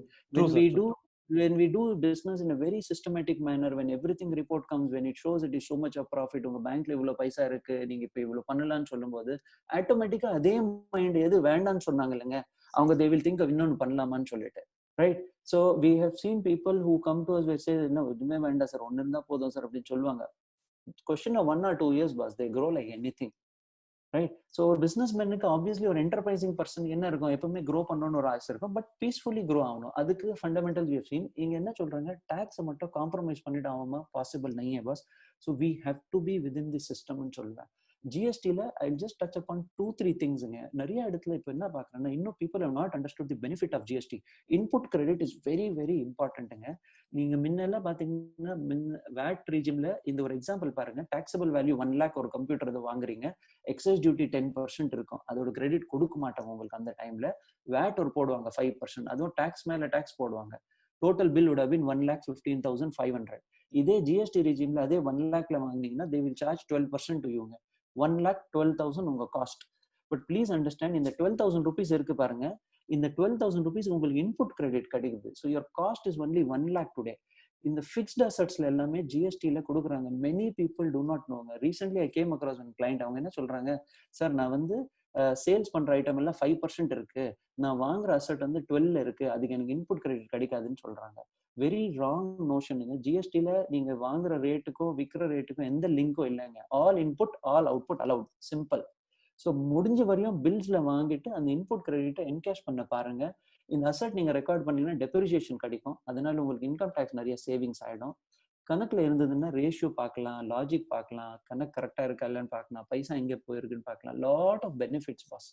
When we do business in a very systematic manner, when everything report comes, when it shows it is so much of profit, உங்க பேங்க்ல இவ்வளவு பைசா இருக்கு, நீங்க இப்ப இவ்வளவு பண்ணலாம்னு சொல்லும் போது ஆட்டோமேட்டிக்கா அதே மைண்ட் எது வேண்டாம்னு சொன்னாங்க இல்லைங்க, அவங்க they will think of இன்னொன்னு பண்ணலாமான்னு சொல்லிட்டு, right? So we have seen people who come to us and say no, எதுவுமே வேண்டாம் சார், ஒன்னு இருந்தா போதும் சார் அப்படின்னு சொல்லுவாங்க. Question of 1 or 2 years boss, they grow like anything. Right. So ஒரு பிஸ்னஸ் மேனுக்கு ஆப்வியஸ்லி ஒரு என்டர்பிரைசிங் பர்சன் என்ன இருக்கும், எப்பவுமே க்ரோ பண்ணணும்னு ஒரு ஆசை இருக்கும், பட் பீஸ்ஃபுல்லி க்ரோ ஆகணும். அதுக்கு ஃபண்டமெண்டல் வி ஹவ் சீன். இங்க என்ன சொல்றாங்க, டாக்ஸை மட்டும் காம்ப்ரமைஸ் பண்ணிட்டு ஆகாம பாசிபிள் நையே boss. So we have to be within the சிஸ்டம்னு சொல்லுவேன். ஜிஎஸ்டில ஐ ஜஸ்ட் டச் அப்பான் 2-3 திங்ஸுங்க. நிறைய இடத்துல இப்போ என்ன பார்க்குறேன்னா, இன்னும் people have not understood the benefit of GST. Input credit is very very இம்பார்ட்டன்ட்டுங்க. நீங்க முன்னெல்லாம் பார்த்தீங்கன்னா வேட் ரீஜியம்ல இந்த ஒரு எக்ஸாம்பிள் பாருங்க. டாக்ஸபிள் வேல்யூ 1 lakh ஒரு கம்ப்யூட்டர் இது வாங்குறீங்க, எக்ஸைஸ் டியூட்டி 10% இருக்கும். அதோட கிரெடிட் கொடுக்க மாட்டாங்க உங்களுக்கு அந்த டைம்ல. வேட் ஒரு போடுவாங்க 5%, அதுவும் டாக்ஸ் மேல டாக்ஸ் போடுவாங்க. Total bill would have been 1,15,500. இதே ஜிஎஸ்டி ரெஜிம்ல அதே 1 lakhல வாங்கினீங்கன்னா they will charge 12% to you. 1,12,000 உங்க காஸ்ட். பட் ப்ளீஸ் அண்டர்ஸ்டாண்ட், இந்த 12,000 rupees இருக்கு பாருங்க, இந்த 12,000 rupees உங்களுக்கு இன்புட் கிரெடிட் கிடைக்குது. So your cost is only 1 lakh today. இந்த ஃபிக்ஸ்ட் அசட்ஸ்ல எல்லாமே ஜிஎஸ்டில கொடுக்குறாங்க. மெனி பீப்புள் டூ நாட் நோங்க. Recently I came across one client. அவங்க என்ன சொல்றாங்க, சார் நான் வந்து சேல்ஸ் பண்ற ஐட்டம் எல்லாம் 5% இருக்கு, நான் வாங்குற அசட் வந்து 12 இருக்கு, அதுக்கு எனக்கு இன்புட் கிரெடிட் கிடைக்காதுன்னு சொல்றாங்க. Very wrong நோஷனுங்க. ஜிஎஸ்டில நீங்க வாங்குற ரேட்டுக்கும் விற்கிற ரேட்டுக்கும் எந்த லிங்க்கும் இல்லைங்க. All input all output allowed, simple. So முடிஞ்ச வரையும் பில்ஸ்ல வாங்கிட்டு அந்த இன்புட் கிரெடிட்டை என்கேஷ் பண்ண பாருங்க. இந்த அசட் நீங்க ரெக்கார்ட் பண்ணீங்கன்னா டெப்ரிசியேஷன் கிடைக்கும். அதனால உங்களுக்கு இன்கம் டேக்ஸ் நிறைய சேவிங்ஸ் ஆயிடும். கணக்குல இருந்ததுன்னா ரேஷியோ பார்க்கலாம், லாஜிக் பார்க்கலாம், கணக்கு கரெக்டா இருக்கா இல்லைன்னு பார்க்கலாம், பைசா எங்கே போயிருக்குன்னு பார்க்கலாம். Lot of benefits boss.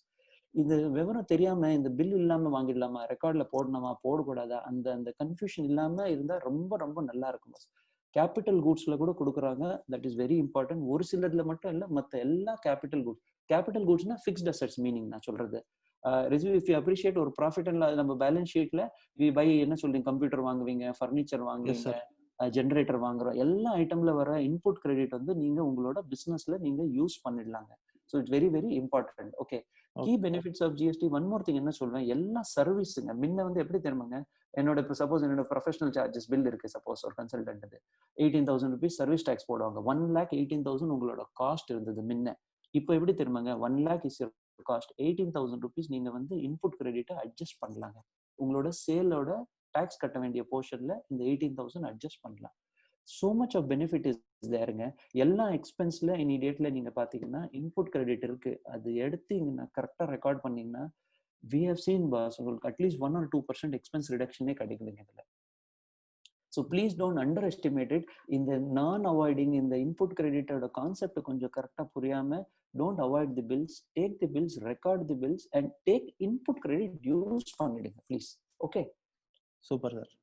இது விவரம் தெரியாம இந்த பில் இல்லாம வாங்கிடலாமா, ரெக்கார்ட்ல போடணுமா போடக்கூடாதா, அந்த அந்த கன்ஃபியூஷன் இல்லாம இருந்தா ரொம்ப ரொம்ப நல்லா இருக்கும் பாஸ். கேபிட்டல் கூட்ஸ்ல கூட கொடுக்குறாங்க, தட் இஸ் வெரி இம்பார்ட்டன்ட். ஒரு சிலதுல மட்டும் இல்லை, மற்ற எல்லா கேபிட்டல் கூட்ஸ். கேபிட்டல் கூட்ஸ்னா ஃபிக்ஸ்ட் அசட்ஸ் மீனிங் நான் சொல்றது. ரிசீவ் இஃப் யூ அப்ரிஷியேட் ஒரு ப்ராஃபிட் அண்ட் நம்ம பேலன்ஸ் ஷீட்ல வி பை என்ன சொல்றீங்க, கம்ப்யூட்டர் வாங்குவீங்க, ஃபர்னிச்சர் வாங்குவீங்க, ஜென்ரேட்டர் வாங்குறோம், எல்லா ஐட்டம்ல வர இன்புட் கிரெடிட் வந்து நீங்க உங்களோட பிசினஸ்ல நீங்க யூஸ் பண்ணிடலாங்க. So it's very very important. Okay, key benefits of GST one more thing என்ன சொல்வேன், எல்லா சர்வீஸுங்க முன்ன வந்து எப்படி தெரியுமாங்க, என்னோட இப்போ சப்போஸ் என்னோட ப்ரொஃபஷனல் சார்ஜஸ் பில் இருக்கு, சப்போஸ் ஒரு கன்சல்டன்ட் 18,000 rupees சர்வீஸ் டேக்ஸ் போடுவாங்க. 1,18,000 உங்களோட காஸ்ட் இருந்தது முன்ன. இப்போ எப்படி தெரியுமாங்க, 1 lakh இஸ் காஸ்ட், 18,000 rupees நீங்க வந்து இன்புட் கிரெடிட்டை அட்ஜஸ்ட் பண்ணலாங்க. உங்களோட சேலோட டாக்ஸ் கட்ட வேண்டிய போர்ஷன்ல இந்த 18,000 அட்ஜஸ்ட் பண்ணலாம். So much of benefit is தேருங்க. எல்லா எக்ஸ்பென்ஸ்ல இனிடேட்ல நீங்க பாத்தீங்கன்னா இன்புட் கிரெடிட் இருக்கு. அது எடுத்து இங்க கரெக்டா ரெக்கார்ட் பண்ணீங்கன்னா we have seen boss உங்களுக்கு அட்லீஸ்ட் 1 or 2% எக்ஸ்பென்ஸ் ரிடக்ஷனே கிடைக்குதுங்க இதுல. So please don't under estimate it. இந்த நான் அவாய்டிங் இந்த இன்புட் கிரெடிட்டோட கான்செப்ட் கொஞ்சம் கரெக்டாக புரியாம, don't avoid the bills, take the bills, record the bills and take input credit use பண்ணிடுங்க please. Okay, super sir.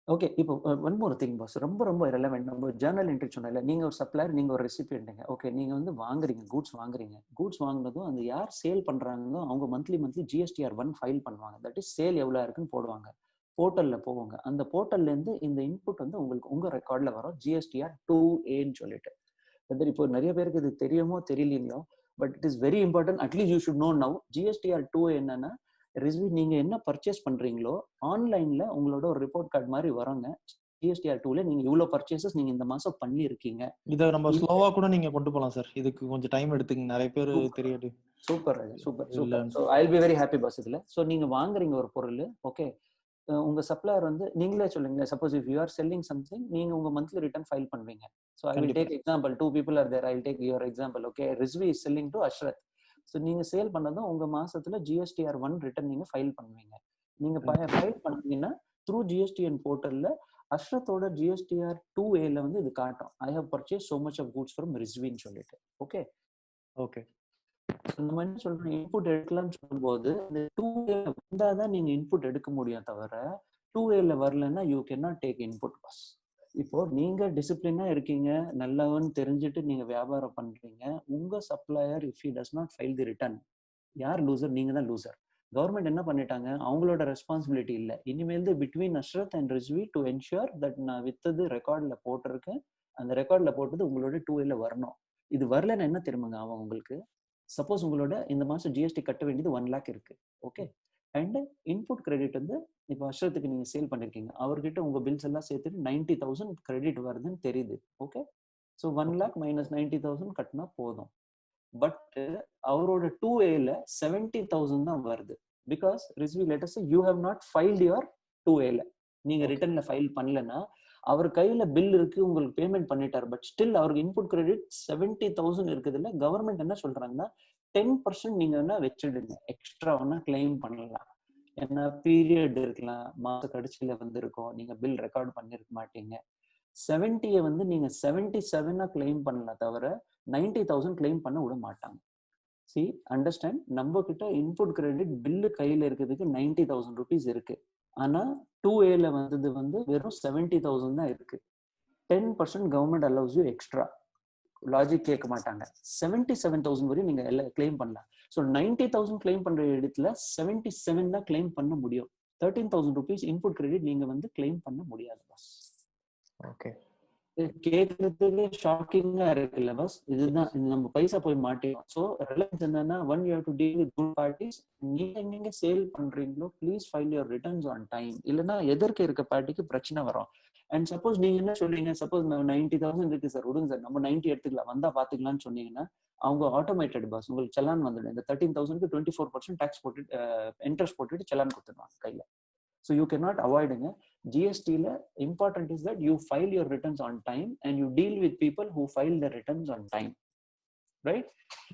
Okay, இப்போ ஒன் மோர் திங் பாஸ், ரொம்ப ரொம்ப ரெலவெண்ட். நம்ம ஜேர்னல் என்ட்ரி சொன்னல, நீங்க ஒரு சப்ளையர், நீங்க ஒரு ரெசிபியன்ட்டுங்க. ஓகே, நீங்க வந்து வாங்குறீங்க, கூட்ஸ் வாங்குறீங்க. கூட்ஸ் வாங்கினதும் அந்த யார் சேல் பண்றாங்களோ அவங்க மந்த்லி GSTR 1 ஃபைல் பண்ணுவாங்க. தட் இஸ் சேல் எவ்வளோ இருக்குன்னு போடுவாங்க, போர்ட்டல்ல போவாங்க. அந்த போர்ட்டல்ல இருந்து இந்த இன்புட் வந்து உங்களுக்கு உங்க ரெக்கார்ட்ல வரும், GSTR 2Aன்னு சொல்லிட்டு. இப்போ நிறைய பேருக்கு இது தெரியுமோ தெரியலீங்களோ, but it is very important. At least you should know now. GSTR 2A என்னன்னா, ரிஸ்வி நீங்க என்ன பர்ச்சேஸ் பண்றீங்களோ ஆன்லைன்ல உங்களோட ஒரு ரிப்போர்ட் கார்டு மாதிரி வருங்க. GSTR 2ல நீங்க இவ்வளவு பர்ச்சேசஸ் நீங்க இந்த மாசம் பண்ணி இருக்கீங்க. இத நம்ம ஸ்லோவா கூட நீங்க கொண்டு போலாம் சார், இதுக்கு கொஞ்சம் டைம் எடுத்துங்க, நிறைய பேர் தெரியாது. Super super super. So I will be very happy pass இதுல. சோ நீங்க வாங்குறீங்க ஒரு பொருள், ஓகே, உங்க சப்ளையர் வந்து நீங்களே சொல்லுங்க, suppose if you are selling something, நீங்க உங்க மந்த்லி ரிட்டர்ன் ஃபைல் பண்ணுவீங்க. So I will take example, 2 people are there, I will take your example. Okay, Rizvi is selling to Ashrat. ஸோ நீங்க சேல் பண்ணதும் உங்க மாசத்துல GSTR 1 ரிட்டர்ன் நீங்க ஃபைல் பண்ணுவீங்க. நீங்க ஃபைல் பண்ணீங்கன்னா த்ரூ GSTN போர்ட்டல்ல அஷ்ரத்தோட GSTR 2Aல வந்து இது காட்டும், I have purchase so much of goods from ரிஸ்வின்னு சொல்லிட்டு. ஓகே ஓகே, நம்ம என்ன சொல்றோம், இன்புட் எடுக்கலாம்னு சொல்லும்போது இந்த 2A வந்தாதான் நீங்க இன்புட் எடுக்க முடியும், தவிர 2Aல வரலன்னா you can not take input boss. இப்போ நீங்க டிசிப்ளினா இருக்கீங்க, நல்லவன்னு தெரிஞ்சுட்டு நீங்க வியாபாரம் பண்றீங்க, உங்க supplier if he does not file the return, யார் லூசர்? நீங்க தான் லூசர். கவர்மெண்ட் என்ன பண்ணிட்டாங்க, அவங்களோட ரெஸ்பான்சிபிலிட்டி இல்லை, இனிமேல் between Ashrat and Rizvi to ensure that நான் வித்தது ரெக்கார்ட்ல போட்டிருக்கேன், அந்த ரெக்கார்ட்ல போட்டது உங்களோட 2Aல வரணும். இது வரலன்னு என்ன தெரியுமாங்க அவன் உங்களுக்கு, சப்போஸ் உங்களோட இந்த மாசம் GST கட்ட வேண்டியது 1 lakh இருக்கு, ஓகே, அண்ட் இன்புட் கிரெடிட் வந்து இப்போ அஷ்ரத்துக்கு நீங்க சேல் பண்ணிருக்கீங்க, அவர்கிட்ட உங்க பில்ஸ் எல்லாம் சேர்த்துட்டு 90,000 கிரெடிட் வருதுன்னு தெரியுது, ஓகே. ஸோ 1 lakh minus 90,000 கட்டினா போதும். பட் அவரோட 2Aல 70,000 தான் வருது. Because Rizvi let us say you have not filed your 2Aல, நீங்க ரிட்டர்ன்ல ஃபைல் பண்ணலன்னா அவர் கையில பில் இருக்கு, உங்களுக்கு பேமெண்ட் பண்ணிட்டார், பட் ஸ்டில் அவருக்கு இன்புட் கிரெடிட் 70,000 இருக்குதுல்ல. கவர்மெண்ட் என்ன சொல்றாங்கன்னா 10% நீங்க வேணா வச்சிடுங்க, எக்ஸ்ட்ரா வேணா கிளைம் பண்ணலாம். ஏன்னா பீரியட் இருக்கலாம், மாச கடைசியில வந்து இருக்கும், நீங்க பில் ரெக்கார்ட் பண்ணிருக்க மாட்டீங்க. 70 வந்து நீங்க 77 கிளைம் பண்ணலாம், தவிர 90,000 கிளைம் பண்ண விட மாட்டாங்க. சி அண்டர்ஸ்டாண்ட், நம்ம கிட்ட இன்புட் கிரெடிட் பில்லு கையில இருக்கிறதுக்கு 90,000 rupees இருக்கு. ஆனா 2A வந்தது வந்து வெறும் 70,000 தான் இருக்கு. 10% government allows you extra. Logic கேட்க மாட்டாங்க. 77,000 வரையும் நீங்க கிளைம் பண்ணலாம். ஸோ 90,000 கிளைம் பண்ற இடத்துல 77 தான் கிளைம் பண்ண முடியும். 13,000 rupees இன்புட் கிரெடிட் நீங்க வந்து கிளைம் பண்ண முடியாது பாஸ். ஓகே, கேட்கறதுக்கு ஷாக்கிங்கா இருக்குல்ல பாஸ். இதுதான் நம்ம பைசா போய் மாட்டோம். ஸோ ரிலையன்ஸ் என்னன்னா, one you have to deal with good parties. நீங்க சேல் பண்றீங்களோ please file your returns on time. இல்லைன்னா எதற்கு இருக்க பார்ட்டிக்கு பிரச்சனை வரும். அண்ட் சப்போஸ் நீங்க என்ன சொல்றீங்க, சப்போஸ் 90,000 இருக்கு சார், விடுங்க சார் நம்ம 90 எடுத்துக்கலாம், வந்தா பாத்துக்கலாம்னு சொன்னீங்கன்னா அவங்க ஆட்டோமேட்டட் பாஸ் உங்களுக்கு செலான் வந்துடும். இந்த 13,000க்கு 24% டாக்ஸ் போட்டு இன்ட்ரெஸ்ட் போட்டுட்டு செலான் கொடுத்துருவாங்க கையில. So you cannot avoid it. GST important is that you file your returns on time and you deal with people who file their returns on time, right?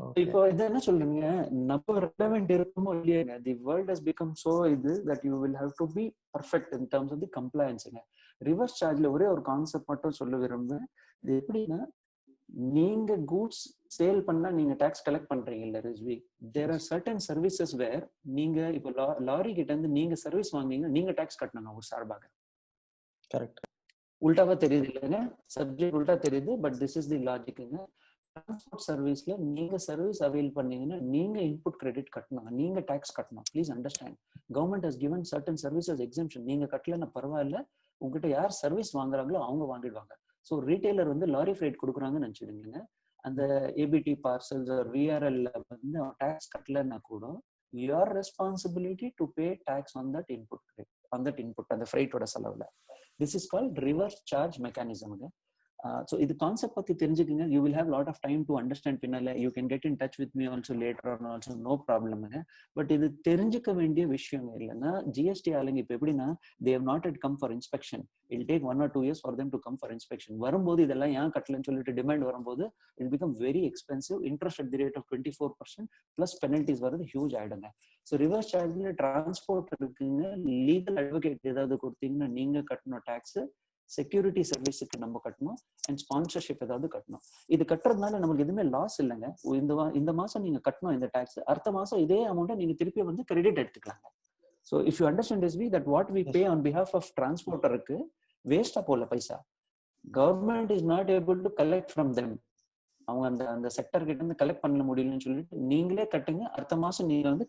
okay. இப்போ இது என்ன சொல்றீங்க, நம்ம ரெலவெண்ட் இருக்குமோ இல்லையா, the world has become so that you will have to be perfect in terms of the compliance. Reverse சார்ஜ்ல ஒரே ஒரு கான்செப்ட் மட்டும் சொல்ல விரும்புறேன். இது எப்படின்னா, நீங்க கூட்ஸ் சேல் பண்ணா நீங்க டாக்ஸ் கலெக்ட் பண்றீங்க இல்ல Rizvi, there are certain services where நீங்க இப்போ லாரி கிட்ட இருந்து நீங்க சர்வீஸ் வாங்குனீங்கன்னா நீங்க டாக்ஸ் கட்டணும் ஒரு சார்பாக. கரெக்ட். உல்டாவா தெரியுது இல்லைங்க, சப்ஜெக்ட் உல்டா தெரியுது, பட் திஸ் இஸ் தி லாஜிக்குங்க. டிரான்ஸ்போர்ட் சர்வீஸ்ல நீங்க சர்வீஸ் அவைல் பண்ணீங்கன்னா நீங்க இன்புட் கிரெடிட் கட்டணும், நீங்க டாக்ஸ் கட்டணும். Please understand, government has given certain services exemption. நீங்க கட்டலன்னா பரவாயில்ல, உங்ககிட்ட யார் சர்வீஸ் வாங்குறாங்களோ அவங்க வாங்கிடுவாங்க. ஸோ ரீட்டைலர் வந்து லாரி ஃப்ரைட் கொடுக்குறாங்கன்னு நினச்சிடுங்க, அந்த ஏபிடி பார்சல்ஸ் ஒரு விஆர்எல்ல வந்து டாக்ஸ் கட்டலன்னா கூட your responsibility to pay tax on that input, அந்த ஃப்ரைட்டோட செலவுல. This is called reverse charge mechanism. So இது கான்செப்ட் பத்தி தெரிஞ்சுக்குங்க. You will have lot of time to understand. பின்னால you can get in touch with me also later on also, no ப்ராப்ளம்ங்க. But இது தெரிஞ்சுக்க வேண்டிய விஷயம் இல்லைன்னா, ஜிஎஸ்டி ஆளுங்க இப்போ எப்படின்னா, they have not yet come for inspection. I'll take 1 or 2 years for them to come for inspection. வரும்போது இதெல்லாம் ஏன் கட்டலன்னு சொல்லிட்டு டிமாண்ட் வரும்போது it become very expensive. Interest at the rate of 24% plus penalties வருது, ஹியூஜ் ஆயிடுங்க. ஸோ ரிவர்ஸ் சார்ஜ்ல transport இருக்குங்க, லீகல் அட்வொகேட் ஏதாவது கொடுத்தீங்கன்னா நீங்க கட்டணும் டாக்ஸ், செக்யூரிட்டி சர்வீஸுக்கு நம்ம கட்டணும், அண்ட் ஸ்பான்சர்ஷிப் ஏதாவது கட்டணும். இது கட்டுறதுனால நமக்கு எதுவுமே லாஸ் இல்லைங்க. இந்த மாசம் நீங்க கட்டணும் இந்த டாக்ஸ், அடுத்த மாசம் இதே அமௌண்ட்டை நீங்க திருப்பி வந்து கிரெடிட் எடுத்துக்கலாங்க. So if you understand this we, that what we pay on behalf of டிரான்ஸ்போர்ட்டருக்கு வேஸ்டா போல பைசா. Government is not able to collect from them. அவங்க அந்த செக்டர் கிட்ட இருந்து கலெக்ட் பண்ண முடியலன்னு சொல்லிட்டு நீங்களே கட்டுங்க, அடுத்த மாசம் நீங்க வந்து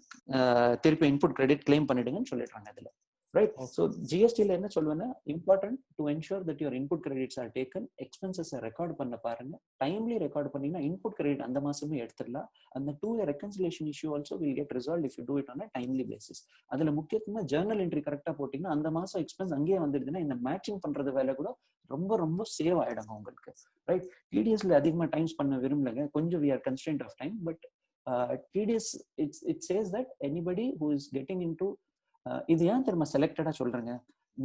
திருப்பி இன்புட் கிரெடிட் கிளைம் பண்ணிடுங்கன்னு சொல்லிடுறாங்க அதுல. Right. So GST ல என்ன சொல்வேன்னா, important to ensure that your input credits are taken, expenses record பண்ண பாருங்க, டைம்லி ரெக்கார்ட் பண்ணீங்கன்னா இன்புட் கிரெடிட் அந்த மாசமே எடுத்துடலாம். அந்த 2-year reconciliation issue also will get resolved if you do it on a timely basis. அதுல முக்கியமா ஜர்னல் என்ட்ரி கரெக்டா போட்டீங்கன்னா அந்த மாசம் எக்ஸ்பென்ஸ் அங்கேயே வந்துடுதுன்னா இந்த மேட்சிங் பண்றது வேலை கூட ரொம்ப ரொம்ப சேவ் ஆயிடுங்க உங்களுக்கு. ரைட். டிடிஎஸ்ல அதிகமா டைம்ஸ் பண்ண விரும்பலங்க, கொஞ்சம் we are constraint of time, but TDS it says that anybody who is getting into இது ஏன் தெரியுமா செலக்டடா சொல்றேங்க,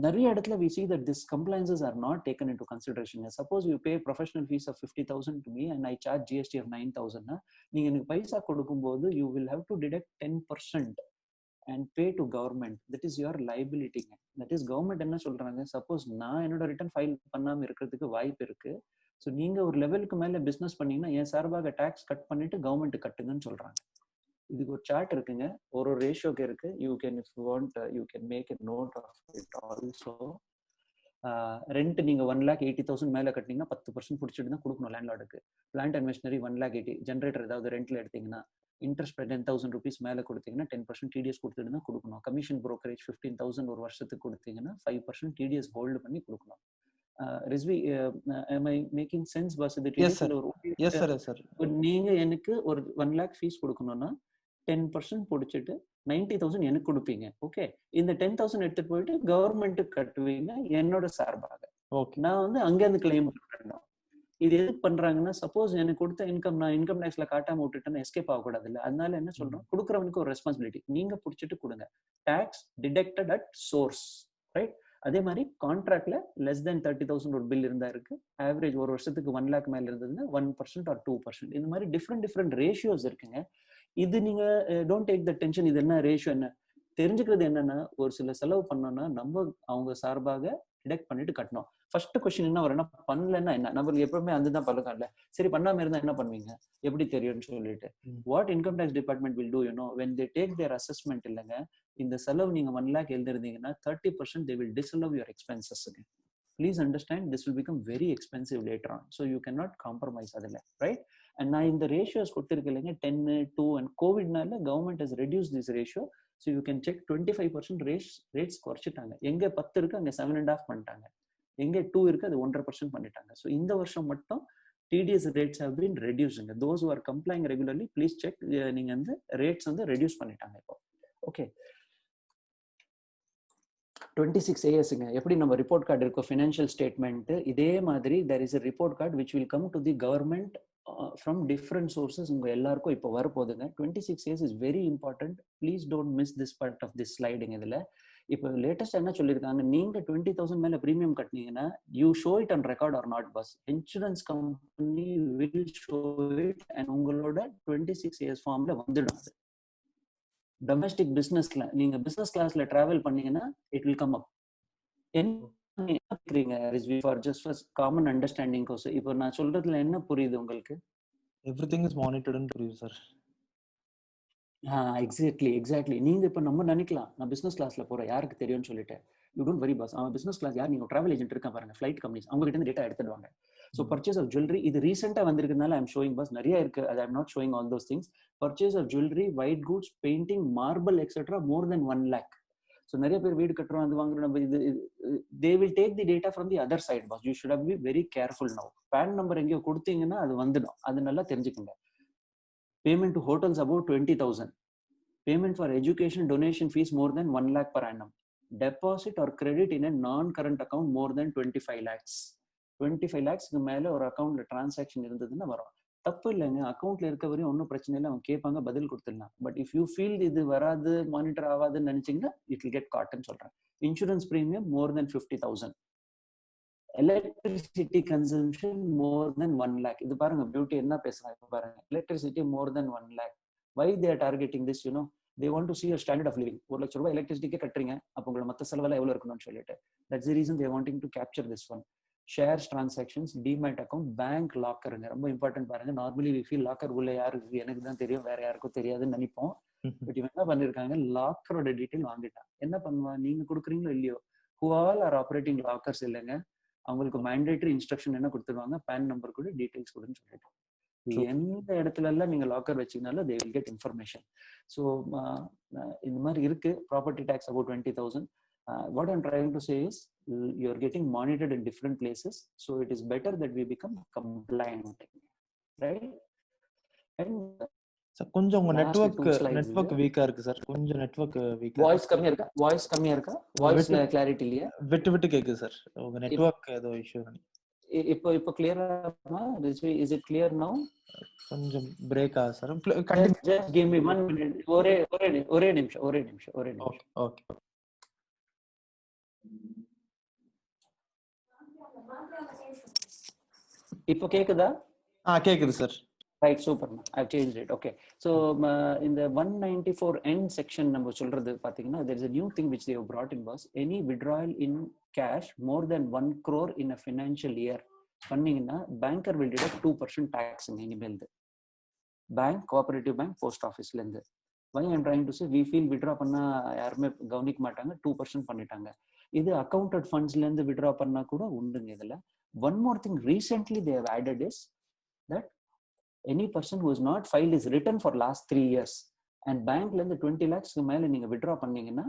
நிறைய இடத்துல we see that this compliances are not taken into consideration. Suppose you pay professional fees of 50,000 to me and I charge GST of 9,000, நீங்க எனக்கு பைசா கொடுக்கும்போது you will have to deduct 10% and pay to government. That is your liability. That is government என்ன சொல்றாங்க, suppose நான் என்னோட return file பண்ணாம இருக்கிறதுக்கு வாய்ப்பு இருக்கு, ஸோ நீங்க ஒரு லெவலுக்கு மேல பிசினஸ் பண்ணீங்கன்னா என் சார்பாக டாக்ஸ் கட் பண்ணிட்டு கவர்மெண்ட் கட்டுங்கன்னு சொல்றாங்க. இதுக்கு ஒரு சார்ட் இருக்குங்க, ஒரு ரேஷியோக்கு இருக்கு. You can if you want you can make a note of it also. Rent நீங்க 1,80,000 மேல கட்டினீங்கன்னா 10% பிடிச்சிட்டு தான் கொடுக்கணும் லேண்ட்லார்டுக்கு. பிளான்ட் அண்ட் மெஷினரி 1,80,000, ஜென்ரேட்டர் ஏதாவது ரெண்ட்ல எடுத்தீங்கன்னா இன்ட்ரெஸ்ட் 10,000 rupees மேல கொடுத்தீங்கன்னா 10% டிடிஎஸ் கொடுத்துட்டு தான் கொடுக்கணும். கமிஷன் brokerage 15,000 ஒரு வருஷத்துக்கு கொடுத்தீங்கன்னா 5% டிடிஎஸ் ஹோல்டு பண்ணி கொடுக்கணும். Rizvi, am I making sense boss? Yes sir. Yes sir. Yes sir. நீங்க எனக்கு ஒரு 1 lakh ஃபீஸ் கொடுக்கணும்னா 10% பிடிச்சிட்டு 90,000 எனக்கு கொடுப்பீங்க. ஓகே, இந்த 10,000 எடுத்துட்டு போயிட்டு கவர்மெண்ட்டுக்கு கட்டுவீங்க என்னோட சார்பாக. நான் வந்து அங்கேருந்து கிளைம் பண்ணணும். இது எதுக்கு பண்றாங்கன்னா, சப்போஸ் எனக்கு கொடுத்த இன்கம் நான் இன்கம் டேக்ஸ்ல காட்டாம விட்டுட்டேன்னா எஸ்கேப் ஆகக்கூடாது இல்லை. அதனால என்ன சொல்றோம், கொடுக்குறவனுக்கு ஒரு ரெஸ்பான்சிபிலிட்டி, நீங்க பிடிச்சிட்டு கொடுங்க, tax deducted at source. Right. அதே மாதிரி கான்ட்ராக்ட்ல less than 30,000 ஒரு பில் இருந்தா இருக்கு, ஆவரேஜ் ஒரு வருஷத்துக்கு 1 lakh மேல இருந்ததுன்னா 1% or 2%. இந்த மாதிரி டிஃப்ரெண்ட் ரேஷியோஸ் இருக்குங்க. இது நீங்க டோன்ட் டேக் த டென்ஷன். இது என்ன ரேஷியோ என்ன தெரிஞ்சுக்கிறது என்னன்னா, ஒரு சில செலவு பண்ணோம்னா நம்ம அவங்க சார்பாக டிடெக்ட் பண்ணிட்டு கட்டணும். ஃபர்ஸ்ட் கொஸ்டின் என்ன வரும்னா பண்ணலன்னா என்ன, நம்மளுக்கு எப்பவுமே அதுதான் பழக்கம் இல்ல. சரி பண்ணாம இருந்தா என்ன பண்ணுவீங்க, எப்படி தெரியும்னு சொல்லிட்டு. What income tax department will do when they take their assessment இல்லைங்க, இந்த செலவு நீங்க 1 lakh எழுதிருந்தீங்கன்னா 30% they will disallow your expenses. Please understand, this will become very expensive later on, so you cannot compromise adile, right? And now in the ratios கொடுத்திருக்கீங்க 10, 2 and covid naல government has reduced this ratio, so you can check 25% rates குறைச்சிட்டாங்க. எங்க 10 இருக்கு அங்க 7.5 பண்ணிட்டாங்க, எங்க 2 இருக்கு அது 1.5% பண்ணிட்டாங்க. so இந்த வருஷம் மட்டும் TDS rates have been reduced. Those who are complying regularly, please check, நீங்க வந்து rates வந்து reduce பண்ணிட்டாங்க இப்போ. okay, 26AS எப்படி நம்ம ரிப்போர்ட் கார்டு இருக்கும் ஃபினான்ஷியல் ஸ்டேட்மெண்ட், இதே மாதிரி there is a report card which will come to the government from different sources. உங்க எல்லாருக்கும் இப்போ வரப்போகுதுங்க. 26AS is very important, please don't miss this part of this slide. இதுல இப்போ லேட்டஸ்ட் என்ன சொல்லியிருக்காங்க, நீங்க 20,000 மேல பிரீமியம் கட்டினீங்கன்னா you show it on record or not boss, insurance company will show it and உங்களோட 26AS ஃபார்ம்ல வந்துடும். டொமஸ்டிக் பிசினஸ்ல நீங்க பிசினஸ் கிளாஸ்ல டிராவல் பண்ணீங்கன்னா இட் வில் கம் அப். என்ன கேக்குறீங்க Rizvi, for just for common understanding course. இப்போ நான் சொல்றதுல என்ன புரியுது உங்களுக்கு? எவ்ரிதிங் இஸ் மானிட்டர்ட்னு புரியுது சார். எக்ஸாக்ட்லி. நீங்க இப்ப நம்ம நினைக்கலாம் நான் பிசினஸ் கிளாஸ்ல போறேன் யாருக்கு தெரியும்னு சொல்லிட்டு. யூ டோன்ட் வெரி பாஸ், அவன் பிசினஸ் கிளாஸ் யார், நீங்க டிராவல் ஏஜென்ட் இருக்கா பாருங்க, ஃபிளைட் கம்பெனிஸ், அவங்க கிட்ட இருந்து டேட்டா எடுத்துடுவாங்க. ஸோ பர்ச்சேஸ் ஆஃப் ஜுவல்லரி இது ரீசெண்டா வந்திருக்கிறதுனால ஐம் ஷோயிங் பாஸ், நிறைய இருக்கு, அது I'm not showing all those things. Purchase of jewellery, white goods, painting, marble etcetera more then 1 lakh. So நிறைய பேர் வீடு கட்டுறோம் அது வாங்குறோம், நம்ம இது they will take the data from the other side boss. You should have be very careful now. PAN number எங்கேயோ கொடுத்தீங்கன்னா அது வந்துடும், அது நல்லா தெரிஞ்சுக்கோங்க. Payment to hotels about 20,000. Payment for education donation fees more than 1 lakh per annum. Deposit or credit in a non-current account more than 25 lakhs. 25 lakhs மேல ஒரு அக்கௌண்ட்ல டிரான்சாக்ஷன் இருந்ததுன்னா வரும். தப்பு இல்லைங்க, அக்கௌண்ட்ல இருக்க வரையும் ஒன்றும் பிரச்சனை இல்லை, அவங்க கேட்பாங்க, பதில் கொடுத்துடலாம். பட் இஃப் யூ ஃபீல் இது வராது, மானிட்டர் ஆகாதுன்னு நினைச்சீங்கன்னா இட் வில் கெட் காட்டன் சொல்றேன். இன்சூரன்ஸ் பிரீமியம் மோர் தென் 50,000. எலக்ட்ரிசிட்டி கன்சம்ஷன் மோர் தென் 1 lakh. இது பாருங்க பியூட்டி என்ன பேசுறாங்க பாருங்க, electricity more then 1 lakh. Why they are targeting this, they want to see your standard of living. 1 lakh ரூபாய் எலக்ட்ரிசிட்டிக்கே கட்டுறீங்க, அப்போ உங்களை மற்ற செலவெல்லாம் எவ்வளவு இருக்கணும்னு சொல்லிட்டு. That's the reason they are wanting to capture this one. Shares transactions, demat account, bank locker ரொம்ப இம்பார்ட்டன்ட் பாருங்க. நார்மலி we feel locker உள்ள யாருக்கு எனக்கு தான் தெரியும், வேற யாருக்கும் தெரியாதுன்னு நினைப்போம். பட் இவங்க என்ன பண்ணிருக்காங்க, லாக்கரோட டீடைல் வாங்கிட்டான். என்ன பண்ணுவான், நீங்க கொடுக்குறீங்களோ இல்லையோ, who all are operating lockers இல்லைங்க, அவங்களுக்கு மேண்டேட்டரி இன்ஸ்ட்ரக்ஷன் என்ன கொடுத்துருவாங்க, பேன் நம்பர் கூட டீடைல்ஸ் கொடுன்னு சொல்லிட்டு. எந்த இடத்துல எல்லாம் நீங்க லாக்கர் வச்சீங்கனாலும் they will get information. So இந்த மாதிரி இருக்கு. Property tax about 20,000. What I'm trying to say is you are getting monitored in different places, so it is better that we become compliant, right? And sir கொஞ்சம் உங்க network வீக்கா இருக்கு sir, கொஞ்சம் network வீக்கா. Voice கம்மியா இருக்கா? வாய்ஸ்ல clarity இல்லையா? விட்டு கேக்குது சார், உங்க நெட்வொர்க் ஏதோ இஷ்யூ. இப்போ கிளியரா is it clear now? கொஞ்சம் பிரேக் ஆகுது sir. Just give me 1 minute. ஒரே நிமிஷம். ஓகே. இப்போ கேக்குதா? கேக்குது sir. Right, super. I've changed it. Okay. So in the 194 end section நம்ம சொல்றது பாத்தீங்கன்னா, there is a new thing which they have brought in was any withdrawal in cash more than 1 crore in a financial year பண்ணீங்கன்னா banker will deduct 2% tax இனிமேல். Bank, cooperative bank, post ஆஃபீஸ்ல இருந்து. why I'm trying to say, we feel withdraw பண்ணா யாருமே கவனிக்க மாட்டாங்க, 2% பண்ணிட்டாங்க. இது அக்கவுண்டட் ஃபண்ட்ஸ்ல இருந்து withdraw பண்ணா கூட உண்டுங்க இதுல. One more thing recently they have added is that any person who is not filed his return for last 3 years and bankல இருந்து 20 lakhs மேல நீங்க withdraw பண்ணீங்கன்னா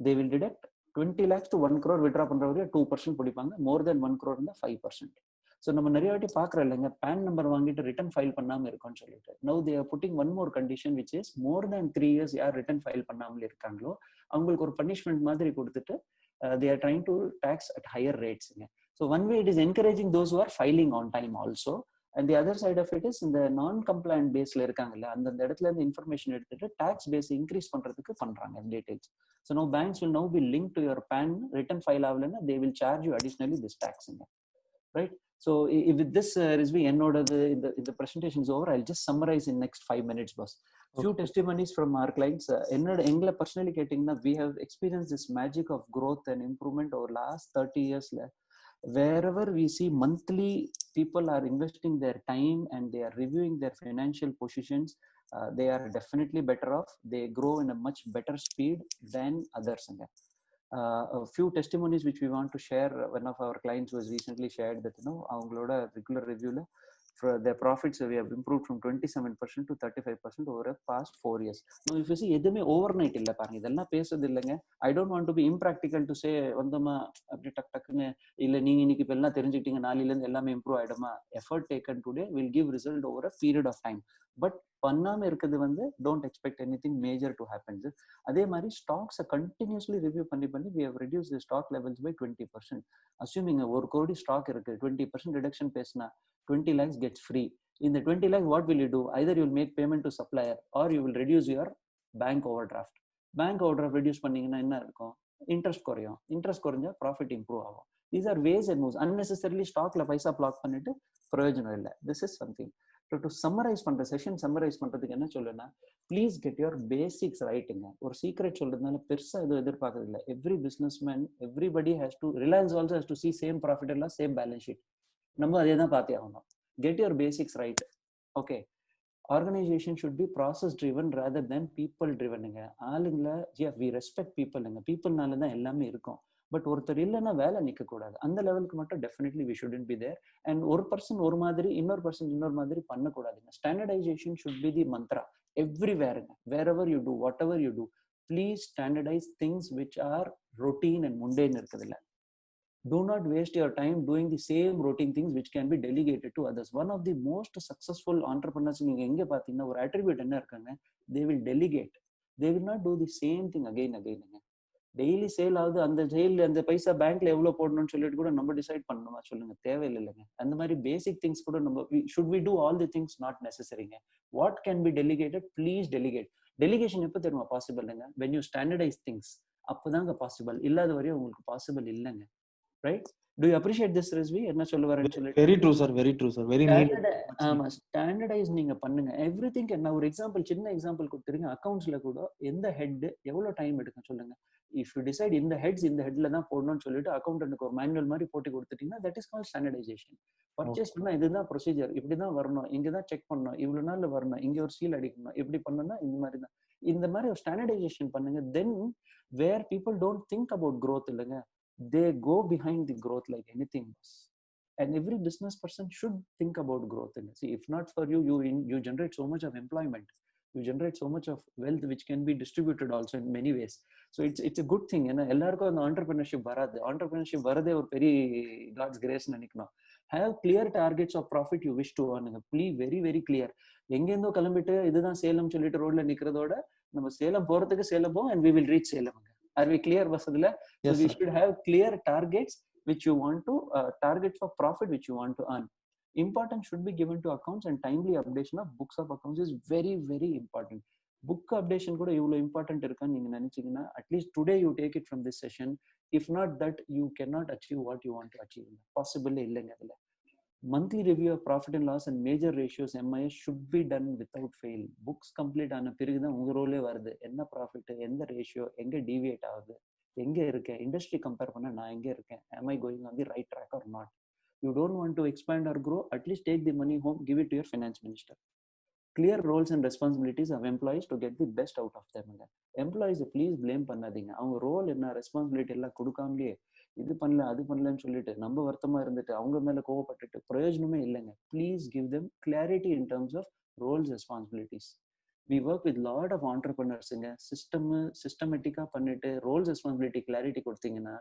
they will deduct 20 lakhs to 1 crore withdraw பண்றவங்க 2% பிடிப்பாங்க, more than 1 crore இருந்தா 5%. So நம்ம நிறைய வாட்டி பாக்குறோம் இல்லைங்க, பேன் நம்பர் வாங்கிட்டு ரிட்டர்ன் ஃபைல் பண்ணாம இருக்கோம்னு சொல்லிட்டு. Now they are putting one more condition which is more than 3 years யார் ரிட்டர்ன் ஃபைல் பண்ணாமல் இருக்காங்களோ அவங்களுக்கு ஒரு பனிஷ்மெண்ட் மாதிரி கொடுத்துட்டு they are trying to tax at higher rates. So one way it is encouraging those who are filing on time also, and the other side of it is இந்த நான் complaint பேஸ்ல இருக்காங்கல்ல, அந்த இடத்துல இருந்து இன்ஃபர்மேஷன் எடுத்துட்டு டாக்ஸ் பேஸ் இன்க்ரீஸ் பண்றதுக்கு பண்றாங்க details. So now banks will now be linked to your PAN, return file ஆகலன்னா they will charge you additionally this tax, right? So with this Rizvi என்னோட இந்த presentation is over. I'll just summarize in next 5 minutes boss. Few testimonies from our clients. எங்களை personally கேட்டிங்கன்னா we have experienced this magic of growth and improvement over last 30 years. wherever we see monthly people are investing their time and they are reviewing their financial positions, they are definitely better off. They grow in a much better speed than others. A few testimonies which we want to share. One of our clients was recently shared that avangaloda regular review la for their profits we have improved from 27% to 35% over the past 4 years. Now if you see எதுமே overnight இல்ல பாருங்க, இதெல்லாம் பேசுறது இல்லைங்க. I don't want to be impractical to say வந்தமா அப்படி டக் டக்குன்னு இல்ல நீங்க இன்னைக்கு இப்ப எல்லாம் தெரிஞ்சுக்கிட்டீங்க நாளையில இருந்து எல்லாமே இம்ப்ரூவ் ஆயிடுமா. Effort taken today will give result over a period of time. But பண்ணாம இருக்கிறது வந்து don't expect anything major to happen. அதே மாதிரி ஸ்டாக்ஸை கண்டினியூஸ்லி ரிவ்யூ பண்ணி we have reduced the stock levels by 20%. assuming ஒரு கோடி ஸ்டாக் இருக்கு, 20% reduction பேசினா 20 lakhs gets free. In the 20 lakhs what will you do? Either you will make payment to supplier or you will reduce your bank overdraft. Bank overdraft reduce பண்ணீங்கன்னா என்ன இருக்கும்? Interest குறையும். Interest குறைஞ்சா profit improve ஆகும். These are ways and moves. Unnecessarily ஸ்டாக்ல பைசா block பண்ணிட்டு பிரயோஜனம் இல்லை. This is something. So to summarize பண்ற செஷன் சம்மரைஸ் பண்றதுக்கு என்ன சொல்லுன்னா, ப்ளீஸ் கெட் யுவர் பேசிக்ஸ் ரைட்டுங்க. ஒரு சீக்ரெட் சொல்றதுனால பெருசா எதுவும் எதிர்பார்க்கறது இல்லை. Every business man, everybody has to, Reliance also has to see same profit எல்லாம் சேம் பேலன்ஸ் ஷீட். நம்ம அதே தான் பார்த்தே ஆகணும். Get your basics right. Okay, organisation should be process driven rather then people ட்ரிவனுங்க. ஆளுங்களை வி ரெஸ்பெக்ட் பீப்புள்ங்க. பீப்புள்னால தான் எல்லாமே இருக்கும். பட் ஒருத்தர் இல்லைன்னா வேலை நிற்க கூடாது. அந்த லெவலுக்கு மட்டும் definitely we shouldn't be there. And ஒரு பர்சன் ஒரு மாதிரி, இன்னொரு பர்சன் இன்னொரு மாதிரி பண்ணக்கூடாதுங்க. Standardisation should be the mantra எவ்ரிவேருங்க. Wherever you do, whatever you do, please standardise things which are routine and முண்டேன்னு இருக்குது இல்லை. Do not waste your time doing the same routine things which can be delegated to others. One of the most successful entrepreneurs நீங்க எங்க பாத்தீங்கன்னா ஒரு attribute என்ன இருக்காங்க, they will delegate. They will not do the same thing again. Daily sale ஆகுது, அந்த sale அந்த பைசா பேங்க்ல எவ்வளவு போடணும்னு சொல்லிட்டு கூட நம்ம டிசைட் பண்ணணுமா சொல்லுங்க? தேவையில்லை இல்லைங்க. அந்த மாதிரி பேசிக் திங்ஸ் கூட நம்ம should we do all the things? not necessaryங்க. what can be delegated, please delegate. Delegation எப்போ தெரியுமா பாசிபிள் இல்லைங்க? when you standardize things, அப்போதாங்க பாசிபிள். இல்லாத வரையும் உங்களுக்கு பாசிபிள் இல்லைங்க. right? Do you appreciate this, Rizvi? என்ன சொல்ல வரேன்னு சொல்லிட்டு. Very true sir, very true sir, very needed. ஆமா, ஸ்டாண்டர்டைஸ் நீங்க பண்ணுங்க எவ்ரிதிங். நான் ஒரு எக்ஸாம்பிள், சின்ன எக்ஸாம்பிள் கொடுத்துருங்க. அக்கவுண்ட்ஸ்ல கூட எந்த ஹெட் எவ்வளவு டைம் எடுக்கும் சொல்லுங்க. இஃப் யூ டிசைட் இந்த ஹெட்ஸ் இந்த ஹெட்ல தான் போடணும்னு சொல்லிட்டு அக்கௌண்டன்ட்க்கு ஒரு மேனுவல் மாதிரி போட்டு கொடுத்துட்டீங்கன்னா that is called standardisation. Purchase பண்ணா இதுதான் ப்ரொசீஜர், இப்படிதான் வரணும், இங்கதான் செக் பண்ணணும், இவ்வளவு நாள்ல வரணும், இங்க ஒரு சீல் அடிக்கணும், எப்படி பண்ணணும்னா இந்த மாதிரி தான். இந்த மாதிரி ஒரு ஸ்டாண்டர்டைசேஷன் பண்ணுங்க. Then where people don't think about growth இல்லைங்க, they go behind the growth like anything else. And every business person should think about growth. And see, if not for you, you generate so much of employment, you generate so much of wealth which can be distributed also in many ways. So it's a good thing. ஏன்னா எல்லாருக்கும் அந்த entrepreneurship வராது. entrepreneurship வரதே ஒரு பெரிய God's grace நினைக்கணும். have clear targets of profit you wish to earn. Please very very clear. எங்கேருந்தோ கிளம்பிட்டு இதுதான் சேலம் சொல்லிட்டு ரோட்ல நிக்கிறதோட நம்ம சேலம் போறதுக்கு சேலம் போவோம் and we will reach Salem. Are we clear vasadila? So we should have clear targets which you want to targets for profit which you want to earn. Importance should be given to accounts, and timely updation of books of accounts is very very important. Book updation kuda ivlo important irukka neenga nenichingina, at least today you take it from this session. If not that, you cannot achieve what you want to achieve. Possible illenga adula. Monthly review of profit and loss and major ratios MIS should be done without fail. Books complete ஆன பிறகு தான் உங்க ரோலே வருது. என்ன profit, எந்த ratio, எங்க deviate ஆகுது, எங்க இருக்கேன், இண்டஸ்ட்ரி கம்பேர் பண்ண நான் எங்க இருக்கேன், am I going on the right track or not? You don't want to expand or grow, at least take the money home, give it to your finance minister. Clear roles and responsibilities of employees to get the best out of them. Employees please blame பண்ணாதீங்க. அவங்க role என்ன, responsibility எல்லாம் கொடுக்காமலே இது பண்ணல அது பண்ணலன்னு சொல்லிட்டு நம்ம வருத்தமா இருந்துட்டு அவங்க மேல கோவப்பட்டுட்டு பிரயோஜனமே இல்லைங்க. Please give them clarity in terms of roles responsibilities. We work with lot of ஆண்டர்பிரினர்ஸுங்க. சிஸ்டமேட்டிக்கா பண்ணிட்டு ரோல்ஸ் ரெஸ்பான்சிபிலிட்டி கிளாரிட்டி கொடுத்தீங்கன்னா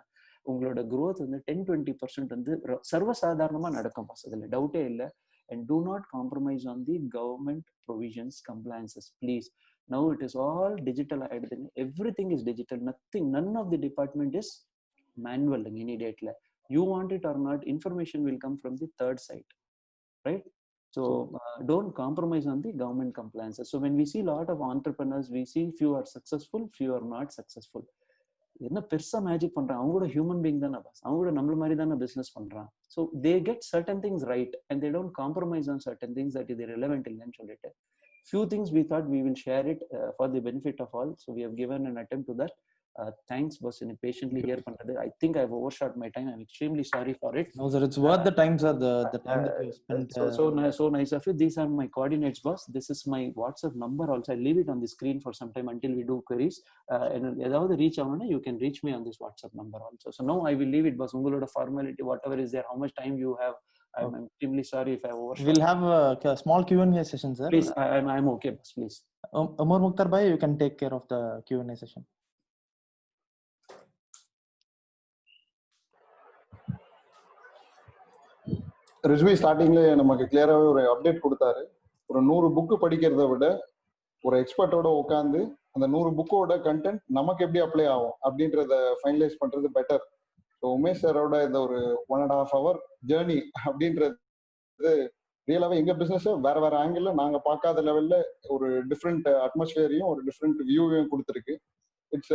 உங்களோட growth வந்து 10-20% வந்து சர்வசாதாரணமா நடக்கும் பாஸ், அதுல டவுட்டே இல்லை. And do not compromise on the government provisions, compliances, please. Now it is all digital. Everything is digital. None of the department is manual immediately. You want it or not, information will come from the third side, right? So don't compromise on the government compliances. So when we see a lot of entrepreneurs, we see few are successful, few are not successful. என்ன பெருசா magic பண்றான், அவங்க கூட human being தானே pass, அவங்க கூட நம்மள மாதிரி தானே பிசினஸ் பண்றான். So they get certain things right and they don't compromise on certain things that இது ரெலவென்ட் இல்லைன்னு சொல்லிட்டு few things we thought we will share it for the benefit of all. So we have given an attempt to that. Thanks boss in patiently hear பண்றது. I think I've overshot my time. I'm extremely sorry for it. No sir, it's worth the time sir, the time that you spent. So nice of you. These are my coordinates boss. This is my WhatsApp number also. I'll leave it on the screen for some time until we do queries. And ஏதாவது reach ஆகணும்னா you can reach me on this WhatsApp number also. So now I will leave it boss. உங்களோட formality whatever is there, how much time you have, I'm extremely sorry if I overshot. We'll have a small Q&A session sir. Please, I'm okay boss, please. Umar Mukhtar bhai, you can take care of the Q&A session. ரிஜ்வி ஸ்டார்டிங்ல நமக்கு கிளியராகவே ஒரு update கொடுத்தாரு. ஒரு 100 book படிக்கிறத விட ஒரு எக்ஸ்பர்ட்டோட உட்காந்து அந்த 100 புக்கோட கண்டென்ட் நமக்கு எப்படி அப்ளை ஆகும் அப்படின்றத ஃபைனலைஸ் பண்றது பெட்டர். ஸோ உமேஷ் சாரோட இந்த ஒரு 1.5 hour ஜேர்னி அப்படின்றது ரியலாகவே எங்க பிசினஸ் வேற வேற ஆங்கிள் நாங்க பார்க்காத லெவல்ல ஒரு டிஃப்ரெண்ட் அட்மாஸ்பியரையும் ஒரு டிஃப்ரெண்ட் வியூவையும் கொடுத்துருக்கு. இட்ஸ்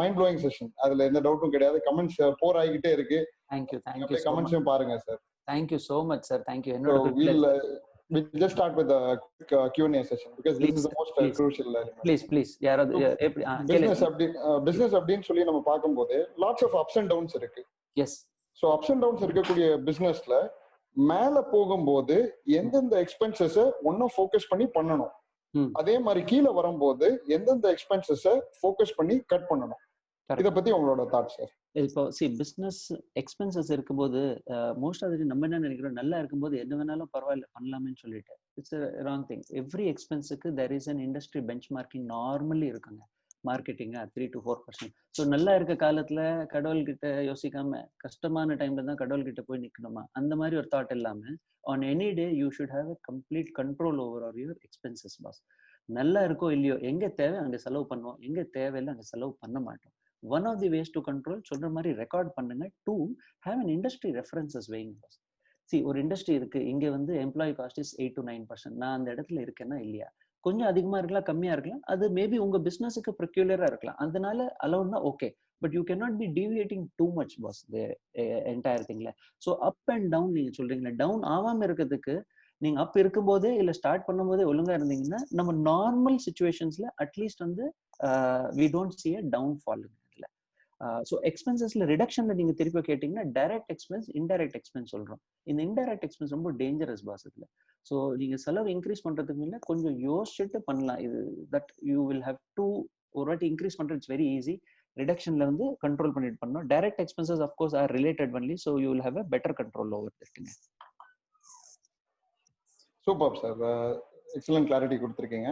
மைண்ட் ப்ளோயிங் செஷன், அதுல எந்த டவுட்டும் கிடையாது. கமெண்ட்ஸ் போர் ஆகிக்கிட்டே இருக்கு. தேங்க்யூ கமெண்ட்ஸையும் பாருங்க sir. Thank you so much sir, thank you. We'll just start with the quick Q&A session because this is the most crucial element. Please யாராவது business அப்படினு சொல்லி நம்ம பாக்கும்போது lots of ups and downs இருக்கு. Yes. So ups and downs இருக்கக்கூடிய businessல மேல போகும்போது எந்தெந்த எக்ஸ்பென்சஸ் ஒன்னும் ஃபோக்கஸ் பண்ணி பண்ணணும், அதே மாதிரி கீழே வரும்போது எந்தெந்த எக்ஸ்பென்சஸ் ஃபோக்கஸ் பண்ணி கட் பண்ணணும். இத பத்தி உங்களோட தாட்ஸ் சார். இப்போ பிசினஸ் எக்ஸ்பென்சஸ் இருக்கும்போது மோஸ்ட் ஆஃப் தி நம்ம என்ன நினைக்கிறோம், நல்லா இருக்கும்போது என்ன வேணாலும் பரவாயில்ல பண்ணலாமேன்னு சொல்லிட்டு இட்ஸ் ராங் திங். எவ்ரி எக்ஸ்பென்ஸுக்கு there is an industry benchmarking normally இருக்குங்க. மார்க்கெட்டிங்க 3 to 4%. ஸோ நல்லா இருக்க காலத்துல கடவுள்கிட்ட யோசிக்காம கஷ்டமான டைம்ல தான் கடவுள்கிட்ட போய் நிக்கணுமா அந்த மாதிரி ஒரு தாட் இல்லாம on any day you should have a complete control over our your expenses boss. நல்லா இருக்கோ இல்லையோ, எங்க தேவை அங்க செலவு பண்ணுவோம், எங்க தேவையில்லை அங்க செலவு பண்ண மாட்டோம். One of the ways to control சொல்ற மாதிரி ரெக்கார்ட் பண்ணுங்க. 2, have an industry references weighing cost. See, ஒரு இண்டஸ்ட்ரி இருக்கு, இங்க எம்ப்ளாயி காஸ்ட் இஸ் 8 to 9%. நான் அந்த இடத்துல இருக்கேன்னா இல்லையா, கொஞ்சம் அதிகமா இருக்கலாம் கம்மியா இருக்கலாம், அது மேபி உங்க பிசினஸுக்கு ப்ரொக்யூலரா இருக்கலாம், அதனால அலௌட்னா okay. But you can not be deviating too much boss the entire திங்ல. ஸோ அப் அண்ட் டவுன் நீங்க சொல்றீங்களா, டவுன் ஆகாம இருக்கிறதுக்கு நீங்க அப் இருக்கும்போதே இல்ல ஸ்டார்ட் பண்ணும்போதே ஒழுங்கா இருந்தீங்கன்னா நம்ம நார்மல் சிச்சுவேஷன்ஸ்ல at least we don't see a downfall. So எக்ஸ்பென்சஸ்ல ரிடக்ஷன்ல நீங்க திருப்பி கேட்டீங்கன்னா டைரக்ட் எக்ஸ்பென்ஸ், இன்டைரக்ட் எக்ஸ்பென்ஸ் சொல்றோம். இந்த இன்டைரக்ட் எக்ஸ்பென்ஸ் ரொம்ப டேஞ்சரஸ் பாஸ் இதுல. ஸோ நீங்க செலவு இன்க்ரீஸ் பண்றதுக்கு முன்ன கொஞ்சம் யோசிச்சுட்டு பண்ணலாம். இது that you will have to ஒரு வாட்டி இன்க்ரீஸ் பண்றது இட்ஸ் வெரி ஈஸி. ரிடக்ஷன்ல கண்ட்ரோல் பண்ணிட்டு பண்ணணும். Direct expenses of course are related only, so you will have a better control over திட்டுங்க. Super sir, excellent clarity கொடுத்துருக்கீங்க.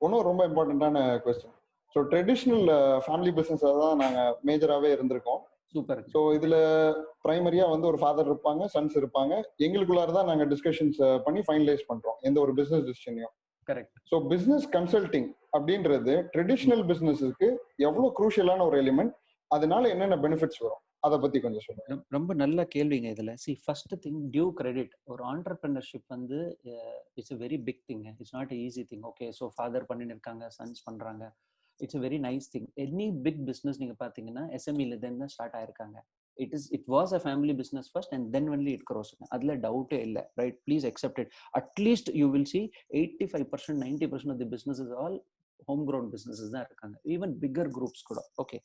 ஒன்றும் ரொம்ப இம்பார்ட்டண்ட்டான question. So traditional family business தான் நாங்கள் மேஜராகவே இருந்திருக்கோம். சூப்பர். ஸோ இதில் ப்ரைமரியாக ஒரு ஃபாதர் இருப்பாங்க, சன்ஸ் இருப்பாங்க. எங்களுக்குள்ளார தான் நாங்கள் டிஸ்கஷன்ஸ் பண்ணி ஃபைனலைஸ் பண்ணுறோம் எந்த ஒரு பிஸ்னஸ் டிசிஷனையும். கரெக்ட். ஸோ பிஸ்னஸ் கன்சல்டிங் அப்படின்றது ட்ரெடிஷ்னல் பிஸ்னஸுக்கு எவ்வளோ குரூஷியலான ஒரு எலிமெண்ட், அதனால என்னென்ன பெனிஃபிட்ஸ் வரும், அதை பத்தி கொஞ்சம் சொல்லுங்க. ரொம்ப நல்ல கேள்விங்க இதுல. See first thing, due credit. ஒரு ஆண்டர்பிரினர்ஷிப் it's a very big thing. It's not easy thing. Okay, so father பண்ணிட்டு இருக்காங்க, சன்ஸ் பண்றாங்க, it's a very nice thing. Any big business நீங்க பாத்தீங்கன்னா SMEல தான் ஸ்டார்ட் ஆயிருக்காங்க. It was a family business first and then only it grows. அதுல டவுட்டே இல்ல, right? Please accept it. At least you will see 85% 90% of the businesses all home ground businesses தான் இருக்காங்க, even bigger groups கூட. ஓகே,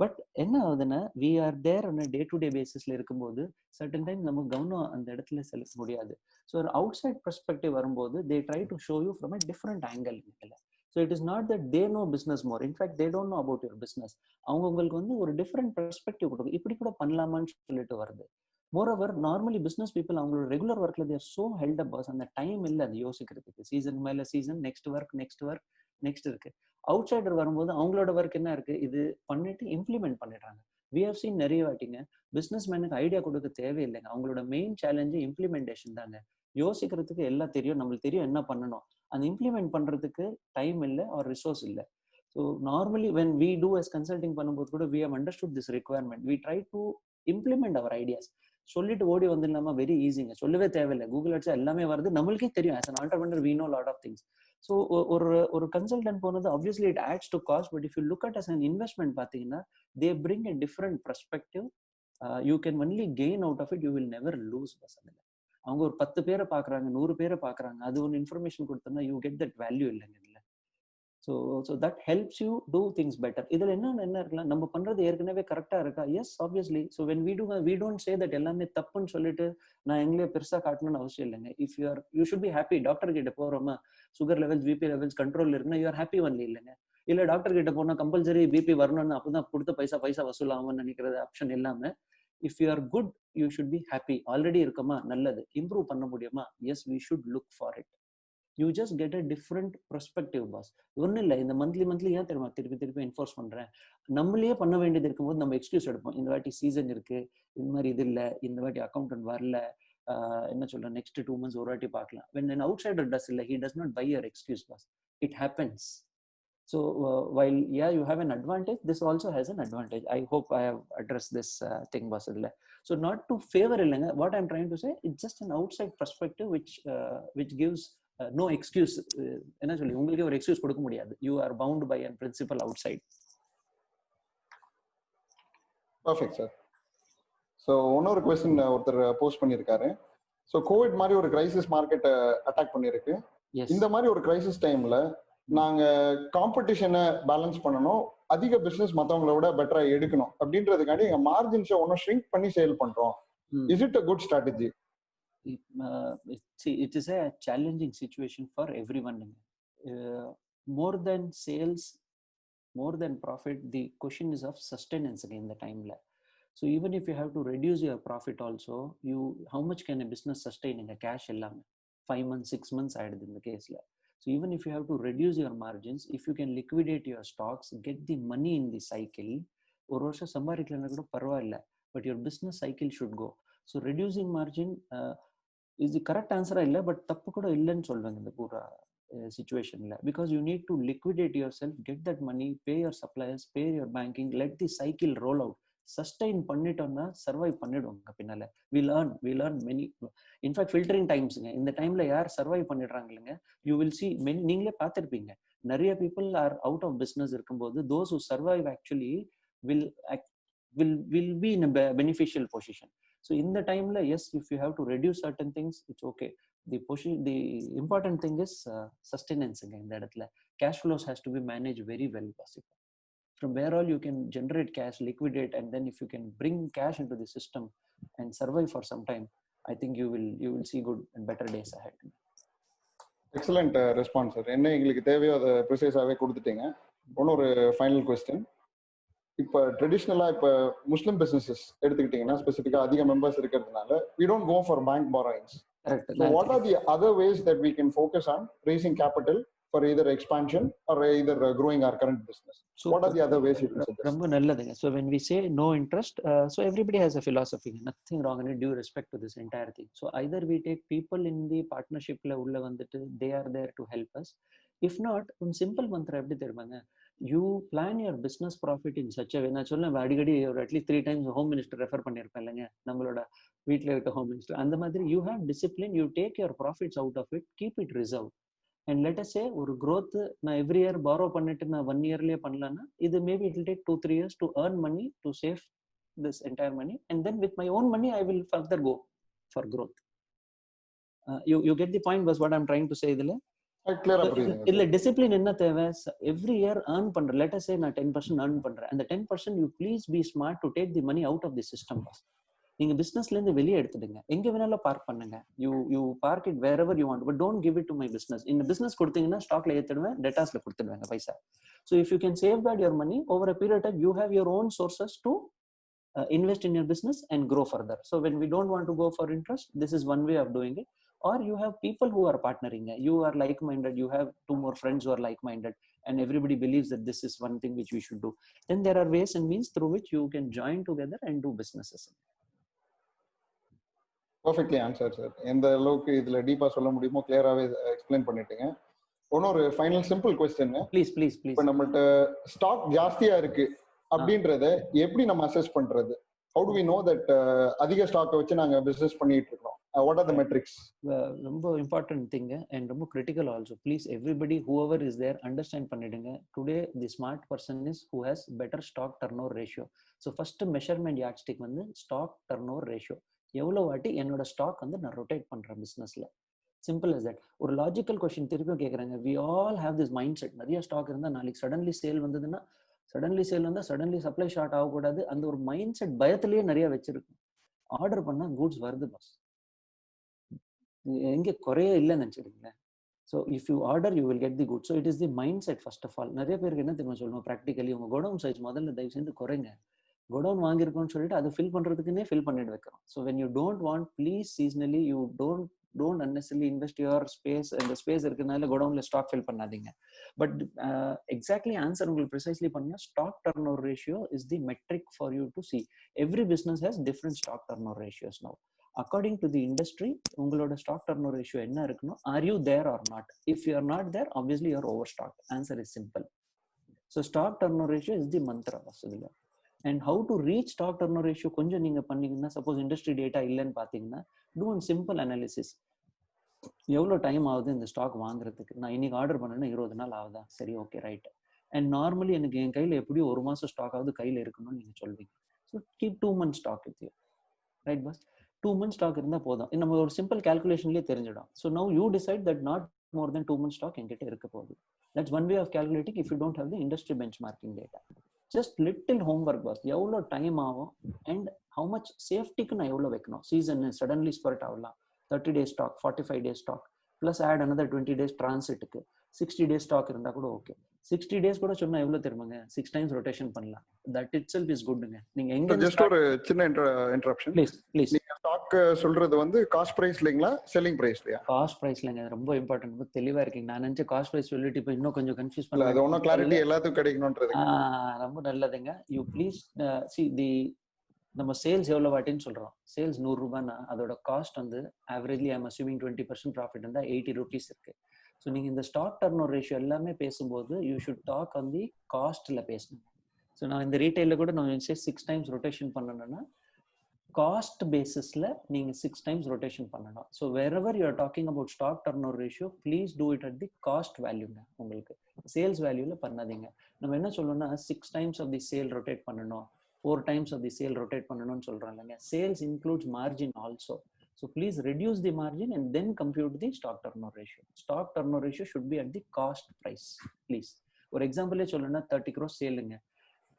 பட் என்ன ஆகுதுன்னா we are there on a day to day பேசிஸ்ல இருக்கும்போது சர்டன் டைம் நம்ம கவனம் அந்த இடத்துல செலுத்த முடியாது. ஸோ ஒரு அவுட் சைட் பெர்ஸ்பெக்டிவ் வரும்போது they try to show you from a different angle. So it is not that they know business more. In fact, they don't know about your business. அவங்க உங்களுக்கு ஒரு டிஃப்ரெண்ட் பெர்ஸ்பெக்டிவ் கொடுக்கும், இப்படி கூட பண்ணலாமான்னு சொல்லிட்டு வருது. மோரோவர் நார்மலி பிசினஸ் பீப்புள் அவங்களோட ரெகுலர் ஒர்க்ல தேர் சோ ஹெல்ட் அப் பாஸ். அந்த டைம் இல்லை அது யோசிக்கிறதுக்கு. சீசன் மேல சீசன், நெக்ஸ்ட் ஒர்க் இருக்கு. அவுட் சைடர் வரும்போது அவங்களோட ஒர்க் என்ன இருக்கு, இது பண்ணிட்டு இம்ப்ளிமெண்ட் பண்ணிடுறாங்க. we have seen நிறைய வாட்டிங்க பிசினஸ் மேனுக்கு ஐடியா கொடுக்க தேவையில்லைங்க. அவங்களோட மெயின் சேலஞ்சு இம்ப்ளிமெண்டேஷன் தாங்க. யோசிக்கிறதுக்கு எல்லாம் தெரியும், நம்மளுக்கு தெரியும் என்ன பண்ணணும், அந்த இம்ப்ளிமெண்ட் பண்றதுக்கு டைம் இல்லை ஆர் ரிசோர்ஸ் இல்லை. So normally when we do as consulting பண்ணும்போது கூட we have understood this requirement. We try to implement our ideas. சொல்லிட்டு ஓடி வந்துடலாமா, வெரி ஈஸிங்க, சொல்லவே தேவையில்லை. கூகுள் அடிச்சா எல்லாமே வருது, நம்மளுக்கே தெரியும். as an entrepreneur we know lot of things. So ஒரு கன்சல்டன்ட் போனது obviously it adds to cost, but if you look at as an investment பார்த்தீங்கன்னா they bring a different perspective. You can only gain out of it, you will never lose. அவங்க ஒரு 10 பேரை பாக்குறாங்க, 100 பேரை பாக்குறாங்க, அது ஒன்று இன்ஃபர்மேஷன் கொடுத்தோம்னா யூ கெட் தட் வேல்யூ இல்லைங்க இதுல. So that helps you do things better. இதில் என்ன இருக்கலாம், நம்ம பண்ணுறது ஏற்கனவே கரெக்டாக இருக்கா? Yes, obviously. So when we don't say that எல்லாமே தப்புன்னு சொல்லிட்டு நான் எங்கேயே பெருசாக காட்டணும்னு அவசியம் இல்லைங்க. If you should be happy. Doctor கிட்ட போகிறோமா, sugar levels, BP levels control இருக்குன்னா யூ ஆர் ஹாப்பி ஒன்லி இல்லைங்க. இல்லை டாக்டர் கிட்ட போனால் கம்பல்சரி பிபி வரணும்னு அப்போ தான் கொடுத்த பைசா வசூலாகும்னு நினைக்கிறது ஆப்ஷன் இல்லாமல், if you are good you should be happy. Already இருக்கமா, நல்லது. இம்ப்ரூவ் பண்ண முடியுமா, yes, we should look for it. You just get a different perspective boss. ஒன்றும் இல்லை, இந்த மந்த்லி ஏன் தெரியுமா திருப்பி என்ஃபோர்ஸ் பண்ணுறேன், நம்மளே பண்ண வேண்டியது இருக்கும்போது நம்ம எக்ஸ்கியூஸ் எடுப்போம். இந்த வாட்டி சீசன் இருக்கு, இந்த மாதிரி இது இல்லை, இந்த வாட்டி அக்கௌண்டன்ட் வரல, என்ன சொல்கிறேன், நெக்ஸ்ட் 2 months ஒரு வாட்டி பார்க்கலாம். when an outsider does இல்லை, he does not buy your excuse boss. It happens. So while you have an advantage, this also has an advantage. I hope I have addressed this thing boss. So not to favor illenga, what I'm trying to say, it's just an outside perspective which gives no excuse. என்ன சொல்லி உங்களுக்கு ஒரு excuse கொடுக்க முடியாது. You are bound by a principle outside. Perfect sir. So இன்னொரு question ஒருத்தர் post பண்ணிருக்காரு. So Covid மாதிரி ஒரு கிரைசிஸ் மார்க்கெட்டை அட்டாக் பண்ணிருக்கு. இந்த மாதிரி ஒரு கிரைசிஸ் டைம்ல நாங்க காம்படிஷனை பேலன்ஸ் பண்ணணும், அதிக பிசினஸ் மத்தவங்கள விட பெட்டரா எடுக்கணும் அப்படின்றதுக்காண்டி எங்க மார்ஜின்ஸை ஒன்னும் ஷ்ரிங்க் பண்ணி சேல் பண்றோம். இஸ் இட் a good strategy? It is a challenging situation for everyone. More than sales, more than profit, the question is of sustenance in the time. So even if you have to reduce your profit also, how much can a business sustain in a cash illama 5 months 6 months added in the case. So even if you have to reduce your margins, if you can liquidate your stocks, get the money in the cycle, ஒரு வருஷம் சம்பாதிக்கலன்னா கூட பரவாயில்ல, but your business cycle should go. So reducing margin is the correct answer இல்ல, but தப்பு கூட இல்லைன்னு சொல்லுவாங்க இந்த பூரா situationல. Because you need to liquidate yourself, get that money, pay your suppliers, pay your banking, let the cycle roll out. Sustain பண்ணிட்டோம்னா survive பண்ணிடுவாங்க பின்னால. we learn many. In fact filtering டைம்ஸ்ங்க, இந்த டைம்ல யார் சர்வைவ் பண்ணிடுறாங்க இல்லைங்க, யூ வில் சி many. நீங்களே பார்த்துருப்பீங்க, நிறைய people are out of business இருக்கும்போது those who survive actually will be in a beneficial position. So in the timeல, yes, if you have to reduce certain things, it's okay. The important thing is sustenance. இந்த இடத்துல cash flows has to be managed very well possible. From where all you can generate cash, liquidate, and then if you can bring cash into the system and survive for some time, I think you will see good and better days ahead. Excellent response sir. என்ன உங்களுக்கு தேவையோ அதை ப்ரிசைஸாவே கொடுத்துட்டீங்க. இன்னொரு final question. இப்போ ட்ரெடிஷ்னலா இப்போ முஸ்லிம் businesses எடுத்துக்கிட்டீங்கன்னா ஸ்பெசிஃபிக்கா அதிக மெம்பர்ஸ் இருக்கிறதுனால we don't go for bank borrowings. Correct. So what are the other ways that we can focus on raising capital for either expansion or either growing our current business? So what are the other ways you can suggest? ரொம்ப நல்லதுங்க. So when we say no interest, so everybody has a philosophy, nothing wrong in it, due respect to this entire thing. So either we take people in the partnership la ulla vanditu, they are there to help us. If not, un simple mantra eppadi therumanga, you plan your business profit in such a way. நான் சொல்ல அடிக்கடி ஒரு at least 3 times home minister refer பண்ணியிருப்பேன் இல்லைங்க, நம்மளோட வீட்டில் இருக்க home minister. அந்த மாதிரி you have discipline, you take your profits out of it, keep it reserved. And let us say ஒரு growth நான் every year borrow பண்ணிட்டு நான் 1 yearலயே பண்ணலன்னா, இது maybe it will take 2-3 years to earn money to save this entire money, and then with my own money I will further go for growth. You get the point was what I'm trying to say இதுல. இல்ல discipline என்ன தேவை, every year earn பண்ற, let us say நான் 10% earn பண்றேன், அந்த 10% you please be smart to take the money out of the system. நீங்க பிசினஸ்ல இருந்து வெளியே எடுத்துடுங்க, எங்க வேணாலும் பார்க் பண்ணுங்க, you park it wherever you want, but don't give it to my business. இந்த பிசினஸ் கொடுத்தீங்கன்னா ஸ்டாக்ல ஏத்திடுவேன், டெட்டாஸ்ல கொடுத்துடுவாங்க பைசா. So if you can safeguard your money over a period of, you have your own sources to invest in your business and grow further. So when we don't want to go for interest, this is one way of doing it. Or you have people who are partnering, you are like-minded, you have 2 more friends who are like-minded, and everybody believes that this is one thing which we should do. Then there are ways and means through which you can join together and do businesses. Perfectly answered sir. எந்த அளவுக்கு இதுல டீப்பா சொல்ல முடியுமோ கிளியராவே explain பண்ணிட்டீங்க. இன்னொரு final simple question. Please. இப்போ நம்மள்ட்ட ஸ்டாக் ஜாஸ்தியா இருக்கு அப்படின்றத எப்படி நம்ம அசஸ் பண்றது? How do we know that அதிக ஸ்டாக் வச்சு நாங்க பிசினஸ் பண்ணிட்டு இருக்கோம்? What are the metrics? ரொம்ப இம்பார்ட்டன்ட் திங் and ரொம்ப critical also. Please everybody whoever is there understand பண்ணிடுங்க. Today the smart person is who has better stock turnover ratio. So first measurement yardstick வந்து stock turn over ratio. எவ்வளோ வாட்டி என்னோட stock வந்து நான் rotate பண்றேன் பிசினஸ்ல, சிம்பிள் as that. ஒரு லாஜிக்கல் கொஸ்டின் திருப்பியும் கேட்குறாங்க. We all have this mindset. நிறைய ஸ்டாக் இருந்தால் நாளைக்கு சடன்லி சேல் வந்ததுன்னா, சடன்லி சேல் வந்தால் சடன்லி சப்ளை ஷார்ட் ஆகக்கூடாது. அந்த ஒரு மைண்ட் செட் பயத்திலேயே நிறைய வச்சிருக்கு. ஆர்டர் பண்ணால் கூட்ஸ் வருது பாஸ், எங்கே குறைய இல்லைன்னு நினச்சிடுங்களேன். So if you order you will get the good. So it is the mindset first of all. நிறைய பேருக்கு என்ன தெரியுமா சொல்லணும், ப்ராக்டிக்கலி உங்கள் கோடவுன் சைஸ் முதல்ல தயவு செஞ்சு குறைங்க. கோடவுன் வாங்கியிருக்கோன்னு சொல்லிட்டு அதை ஃபில் பண்ணுறதுக்குன்னே ஃபில் பண்ணிட்டு வைக்கிறோம். So when you don't want, please seasonally you don't unnecessarily invest your space. இந்த ஸ்பேஸ் இருக்கிறதுனால கோடவுன்ல ஸ்டாக் ஃபில் பண்ணாதீங்க. பட் எக்ஸாக்ட்லி ஆன்சர் உங்களுக்கு ப்ரிசைஸ்லி பண்ணா, stock turn over ratio is the metric for you to see. Every business has different stock turn over ratios now. According to the industry உங்களோட stock turn over ratio என்ன இருக்கணும். Are you there are not? If you are not there, obviously you are overstock. Answer is simple. So stock turn over ratio is the மந்த்ரா வசதியில். And how to reach stock turn over ratio கொஞ்சம் நீங்க பண்ணீங்கன்னா, suppose industry data இல்லைன்னு பார்த்தீங்கன்னா, do one simple analysis. எவ்வளோ time ஆகுது இந்த ஸ்டாக் வாங்குறதுக்கு? நான் இன்னைக்கு ஆர்டர் பண்ணேன்னா 20 நாள் ஆகுதா? சரி, ஓகே, ரைட். அண்ட் நார்மலி எனக்கு என் கையில் எப்படியும் 1 மாதம் ஸ்டாக் ஆகுது கையில் இருக்கணும்னு நீங்கள் சொல்வீங்க. So keep 2 months stock with you, right boss? 2 months stock இருந்தால் போதும். நம்ம ஒரு சிம்பிள் கேல்குலேஷன்லேயே தெரிஞ்சிடும். So now you decide that not more then 2 months stock என்கிட்ட இருக்க போகுது. That's one way of calculating if you don't have the industry benchmarking data. Just little homework boss. எவ்வளோ டைம் ஆகும் அண்ட் ஹவு மச் சேஃப்டிக்கு நான் எவ்வளோ வைக்கணும். Season suddenly spurt ஆகலாம். 30 days ஸ்டாக், 45 days ஸ்டாக், ப்ளஸ் ஆட் அனதர் 20 days டிரான்சிட்டுக்கு. 60 days ஸ்டாக் இருந்தால் கூட ஓகே. 60 days கூட சொன்னா எவ்வளவு தெரியுமாங்க? 6 times ரொட்டேஷன் பண்ணலாம். தட் இட் செல்ஃப் இஸ் குட்ங்க. நீங்க எங்க ஜஸ்ட் ஒரு சின்ன இன்டரப்ஷன் ப்ளீஸ். நீங்க ஸ்டாக் சொல்றது வந்து காஸ்ட் பிரைஸ்லங்களா செல்லிங் பிரைஸ்லயா? காஸ்ட் பிரைஸ்லங்க. ரொம்ப இம்பார்ட்டன்ட். ரொம்ப தெளிவா இருக்கீங்க. நான் நினைச்ச காஸ்ட் பிரைஸ் சொல்லிட்டு இப்போ இன்னும் கொஞ்சம் கன்ஃபியூஸ் பண்ணல. அது ஒன்னும் கிளாரிட்டி எல்லாத்துக்கும் கிடைக்கணும்ன்றது. ரொம்ப நல்லதுங்க. யூ ப்ளீஸ் சி தி நம்ம சேல்ஸ் எவ்வளோ வாட்டின்னு சொல்கிறோம். சேல்ஸ் 100 ரூபாய்னா அதோட காஸ்ட் வந்து ஆவரேஜ்லி ஐம் அஸ்யூமிங் 20% ப்ராஃபிட் இருந்தால் 80 rupees இருக்கு. ஸோ நீங்கள் இந்த ஸ்டாக் டர்ன் ஓவர் ரேஷியோ எல்லாமே பேசும்போது you should talk on the காஸ்ட்டில் பேசணும். ஸோ நான் இந்த ரீட்டைலில் கூட நான் 6 times ரொட்டேஷன் பண்ணணும்னா காஸ்ட் பேசிஸில் நீங்கள் 6 times ரொட்டேஷன் பண்ணணும். So wherever you are talking about stock turn over ratio, please do it at the cost வேல்யூங்க. உங்களுக்கு சேல்ஸ் வேல்யூவில் பண்ணாதீங்க. நம்ம என்ன சொல்லணும்னா 6 times of the sale rotate பண்ணணும், 4 times of the sale rotate பண்ணணும்னு சொல்றோம் இல்லைங்க. Sales includes margin also. So please reduce the margin and then compute the stock turnover ratio. Stock turnover ratio should be at the cost price, please. ஒரு எக்ஸாம்பிளே சொல்லணும்னா 30 crores சேலுங்க.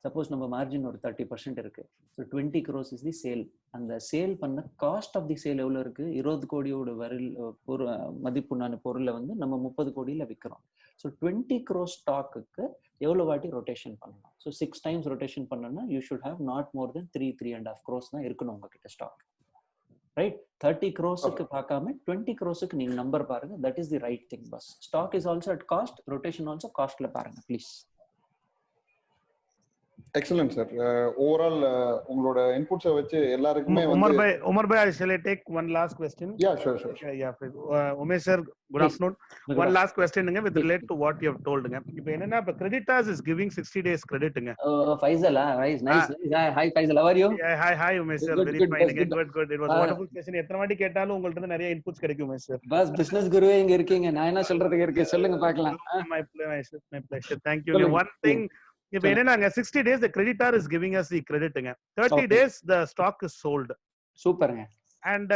Suppose நம்ம margin ஒரு 30% இருக்கு. So 20 crores is the sale. அந்த sale பண்ண cost of the sale எவ்வளோ இருக்கு? 20 கோடியோட மதிப்புனான பொருளை வந்து நம்ம 30 கோடியில் விற்கிறோம். ஸோ 20 crores ஸ்டாக்குக்கு எவ்வளோ வாட்டி ரொட்டேஷன் பண்ணணும்? ஸோ 6 times ரொட்டேஷன் பண்ணணும்னா you should have not more then 3.5 crores தான் இருக்கணும் உங்ககிட்ட ஸ்டாக், ரைட்? 30 crores பார்க்காம 20 crores நீங்க நம்பர் பாருங்க. That is the right thing boss. Stock is also at cost, rotation also காஸ்ட்ல பாருங்க ப்ளீஸ். Excellent sir. ஓவரால் உங்களோட இன்புட்ஸை வச்சு எல்லாருக்குமே Umar bhai, shall I take one last question? Yeah, sure. Umesh sir, good afternoon. One last question with relate to what you have told. இப்போ என்னன்னா இப்போ Creditas is giving 60 days credit. Faisal, nice. Hi Faisal, how are you? Hi Umesh sir, very fine. Good. It was wonderful session. எத்தனை வாட்டி கேட்டாலும் உங்கள்ட்ட இருந்து நிறைய inputs கிடைக்கும் Umesh sir. பஸ் பிசினஸ் குருவே இங்க இருக்கீங்க. நான் என்ன சொல்றதுக்கு இருக்கு சொல்லுங்க பார்க்கலாம். My pleasure. Thank you. One thing, இப்போ என்னன்னா 60 days the creditor is giving us the credit. 30 days the stock is sold. சூப்பர்ங்க. And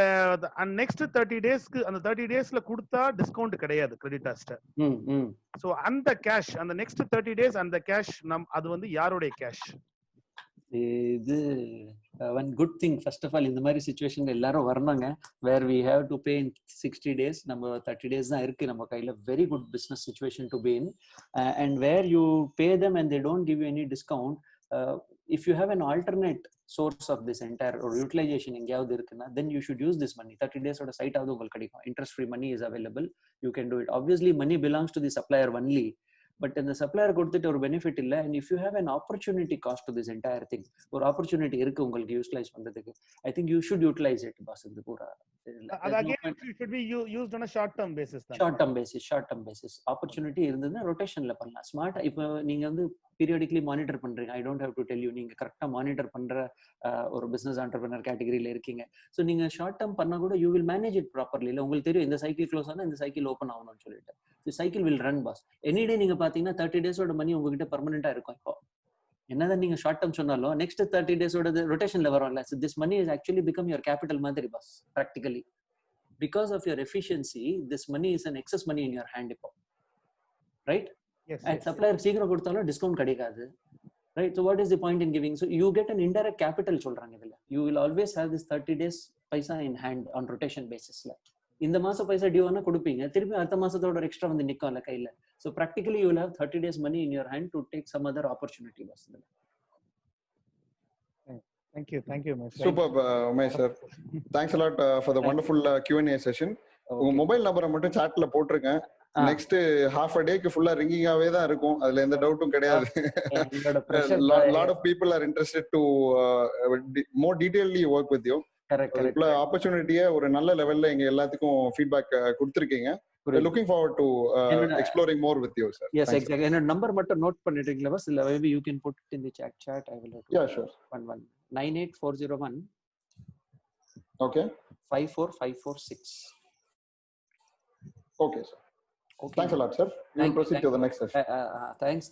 next 30 days அந்த 30 daysல கொடுத்தா டிஸ்கவுண்ட் கிடையாது கிரெடிட்டாஸ்ட. சோ அந்த கேஷ் அந்த நெக்ஸ்ட் 30 days அந்த கேஷ் அது வந்து யாரோட கேஷ்? இது one good thing. First of all, இந்த மாதிரி சிச்சுவேஷன் எல்லாரும் வரணுங்க. where we have to pay in 60 days. நம்ம 30 days தான் இருக்கு நம்ம கையில. very good business situation to be in. And where you pay them and they don't give you any discount, if you have an alternate source of this entire or utilization எங்கயாவது இருக்குன்னா, then you should use this money. 30 days ஓட side ஆவது உங்களுக்கு கிடைக்கும். interest free money is available. You can do it. Obviously money belongs to the supplier only. But இந்த supplier கொடுத்துட்டு ஒரு benefit இல்லை. And if you have an opportunity cost to this entire thing, ஒரு opportunity இருக்கு உங்களுக்கு utilise பண்றதுக்கு, I think you should utilise it boss. இது பூரா ஷார்ட் டர்ம் பேசிஸ் ஆப்பர்ச்சுனிட்டி இருந்ததுன்னா ரொட்டேஷன்ல பண்ணலாம். ஸ்மார்ட் இப்போ நீங்க வந்து பீரியாடிக்லி மானிட்டர் பண்றீங்க. I don't have to tell you. நீங்க கரெக்டா மானிட்டர் பண்ற ஒரு பிசினஸ் ஆண்டர்பிரினர் கேட்டகரியில இருக்கீங்க. ஸோ நீங்க ஷார்ட் டர்ம் பண்ணா கூட you will manage it properly. இல்லை உங்களுக்கு தெரியும் இந்த சைக்கிள் க்ளோஸ் ஆனா இந்த சைக்கிள் ஓப்பன் ஆகணும்னு சொல்லிட்டு. The cycle will run boss. Any day நீங்க பாத்தீங்கன்னா 30 days மணி உங்ககிட்ட பர்மனெண்டா இருக்கும். இப்போ என்னதான் நீங்க ஷார்ட் டர்ம் சொன்னாலும் நெக்ஸ்ட் 30 days ரொட்டேஷன்ல வரும்ல. This money is actually become your capital மாதிரி boss. Practically because of your efficiency, this money is an excess money in your hand இப்போ, right? Yes. And supplier சீக்கிரம் கொடுத்தாலும் டிஸ்கவுண்ட் கிடைக்காது, right? So what is the point in giving? So you get an indirect capital சொல்றாங்க இதுல. You will always have this 30 days paisa in hand on rotation basisல. இந்த மாசம் பைசா due ஆனா கொடுப்பீங்க, திருப்பி அடுத்த மாசத்தோட ஒரு எக்ஸ்ட்ரா வந்து நிக்கும்ல கையில. So practically you will have 30 days money in your hand to take some other opportunity. Thank you, my friend. Super, Umesh sir. Thanks a lot for the wonderful Q&A session. உங்க mobile நம்பரை மட்டும் சாட்ல போட்டுருங்க. Next half a டேக்கு ஃபுல்லா ரிங்கிங்காவே தான் இருக்கும், அதுல எந்த டவுட்டும் கிடையாது. lot of people are interested to more detailedly work with you. correct. ஆப்பர்ச்சுனிட்டியை ஒரு நல்ல லெவல்ல எங்க எல்லாத்துக்கும் feedback கொடுத்திருக்கீங்க. Looking forward to exploring more with you, sir. Yes, thanks, exactly. And number மட்டும் note பண்ணிட்டீங்களா boss? இல்ல maybe you can put it in the chat. I will. Yeah, sure. 98401. Okay. 54546. Okay, sir. Okay. Thanks a lot, sir. We will proceed to the next session.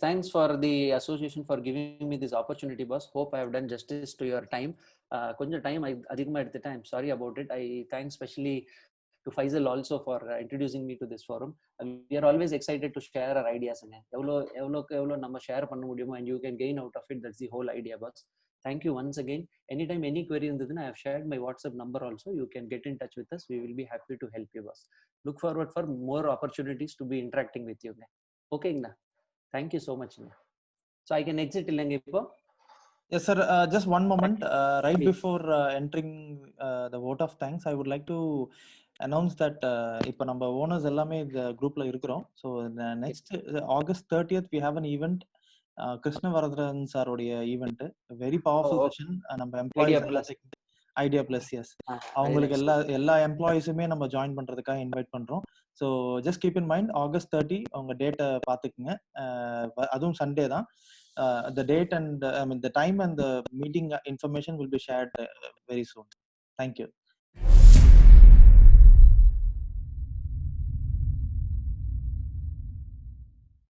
Thanks for the association for giving me this opportunity, boss. Hope I have done justice to your time. கொஞ்சம் time அதிகமா எடுத்துட்டேன். I'm sorry about it. I thank especially to Faisal also for introducing me to this forum. We are always excited to share our ideas. எவ்வளோ நம்ம share பண்ண முடியுமோ, and you can gain out of it. That's the whole idea, boss. Thank you once again. Anytime any query இருந்ததுன்னா, I have shared my WhatsApp number also. You can get in touch with us. We will be happy to help you, boss. Look forward for more opportunities to be interacting with you. Okay, thank you so much. So I can exit ilanga ipo? Yes, sir. Just one moment. Right before entering the vote of thanks, I would like to announce that இப்போ நம்ம owners எல்லாமே இந்த groupல இருக்கிறோம். So next August 30th we have an event. Krishna Varadharan சாரோடைய event, very powerful session. நம்ம employees idea plus, yes, அவங்களுக்கு எல்லா எம்ப்ளாயிஸுமே நம்ம ஜாயின் பண்றதுக்காக இன்வைட் பண்றோம். So just keep in mind, August 30 அவங்க டேட்டை பார்த்துக்குங்க. அதுவும் சண்டே தான். The date and the time and the meeting information will be shared very soon. Thank you.